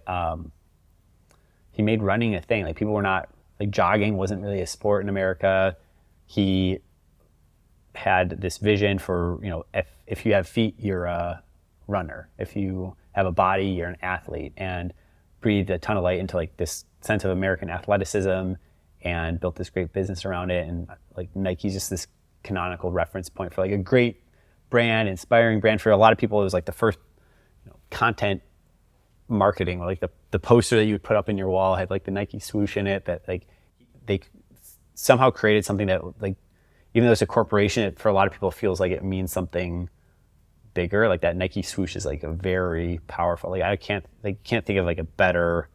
he made running a thing. Like people were not like jogging wasn't really a sport in America. He had this vision for, if you have feet, you're a runner. If you have a body, you're an athlete, and breathed a ton of light into like this sense of American athleticism and built this great business around it. And like Nike's just this canonical reference point for like a great brand, inspiring brand for a lot of people. It was like the first content marketing, like the poster that you would put up in your wall had like the Nike swoosh in it, that like they somehow created something that, like, even though it's a corporation, it, for a lot of people, feels like it means something bigger. Like that Nike swoosh is like a very powerful, like I can't think of like a better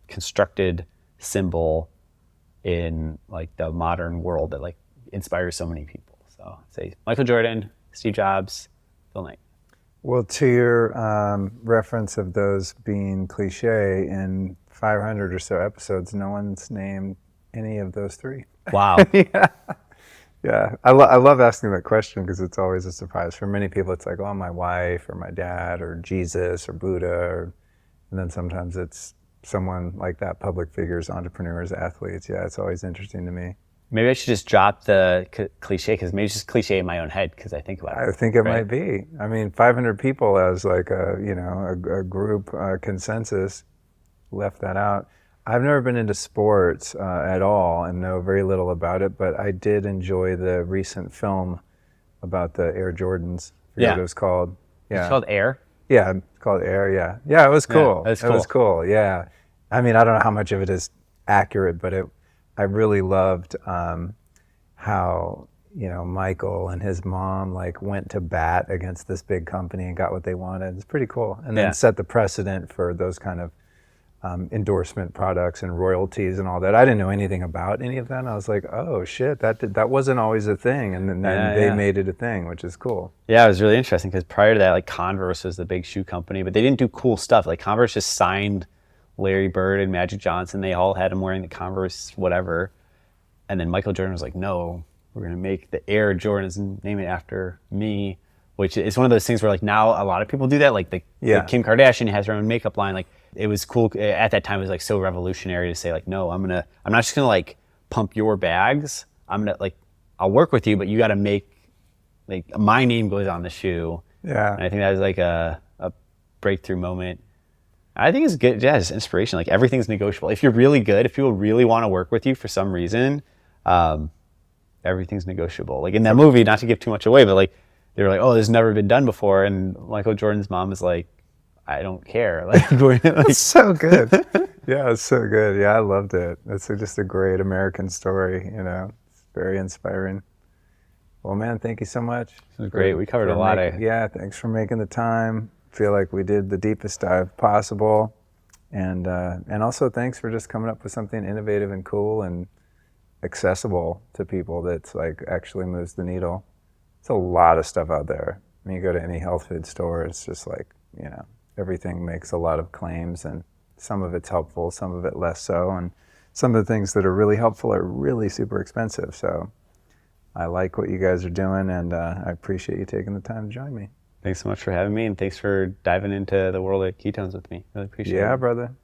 constructed symbol in like the modern world that like inspires so many people. So I'd say Michael Jordan, Steve Jobs, Phil Knight. Well, to your reference of those being cliche, in 500 or so episodes, no one's named any of those three. Wow. Yeah. I love asking that question because it's always a surprise. For many people, it's like, oh, my wife or my dad or Jesus or Buddha. And then sometimes it's someone like that, public figures, entrepreneurs, athletes. Yeah, it's always interesting to me. Maybe I should just drop the cliche, because maybe it's just cliche in my own head because I think about it. I think it might be. I mean, 500 people as like a group consensus, left that out. I've never been into sports at all and know very little about it, but I did enjoy the recent film about the Air Jordans. I forget what it was called. Yeah. It's called Air? Yeah, it's called Air, yeah. Yeah, it was cool. Yeah, it was cool, yeah. I mean, I don't know how much of it is accurate, but I really loved how, Michael and his mom like went to bat against this big company and got what they wanted. It's pretty cool. And then set the precedent for those kind of endorsement products and royalties and all that. I didn't know anything about any of that. And I was like, oh shit, that wasn't always a thing. And then they made it a thing, which is cool. Yeah, it was really interesting because prior to that, like Converse was the big shoe company, but they didn't do cool stuff. Like Converse just signed Larry Bird and Magic Johnson. They all had him wearing the Converse whatever. And then Michael Jordan was like, no, we're going to make the Air Jordans and name it after me, which is one of those things where like now a lot of people do that. Like like Kim Kardashian has her own makeup line. Like it was cool at that time. It was like so revolutionary to say like, no, I'm not just going to like pump your bags. I'm going to like, I'll work with you, but you got to make like my name goes on the shoe. Yeah. And I think that was like a breakthrough moment. I think it's good. Yeah, it's inspiration. Like everything's negotiable. If you're really good, if people really want to work with you for some reason, everything's negotiable. Like in that movie, not to give too much away, but like they were like, "Oh, this has never been done before," and Michael Jordan's mom is like, "I don't care." Like, it's so good. Yeah, it's so good. Yeah, I loved it. It's just a great American story. It's very inspiring. Well, man, thank you so much. It was great. We covered a lot of. Yeah, thanks for making the time. Feel like we did the deepest dive possible, and also thanks for just coming up with something innovative and cool and accessible to people that's like actually moves the needle. It's a lot of stuff out there. I mean, you go to any health food store, it's just like, everything makes a lot of claims, and some of it's helpful, some of it less so, and some of the things that are really helpful are really super expensive. So I like what you guys are doing, and I appreciate you taking the time to join me. Thanks so much for having me, and thanks for diving into the world of ketones with me. Really appreciate it. Yeah, brother.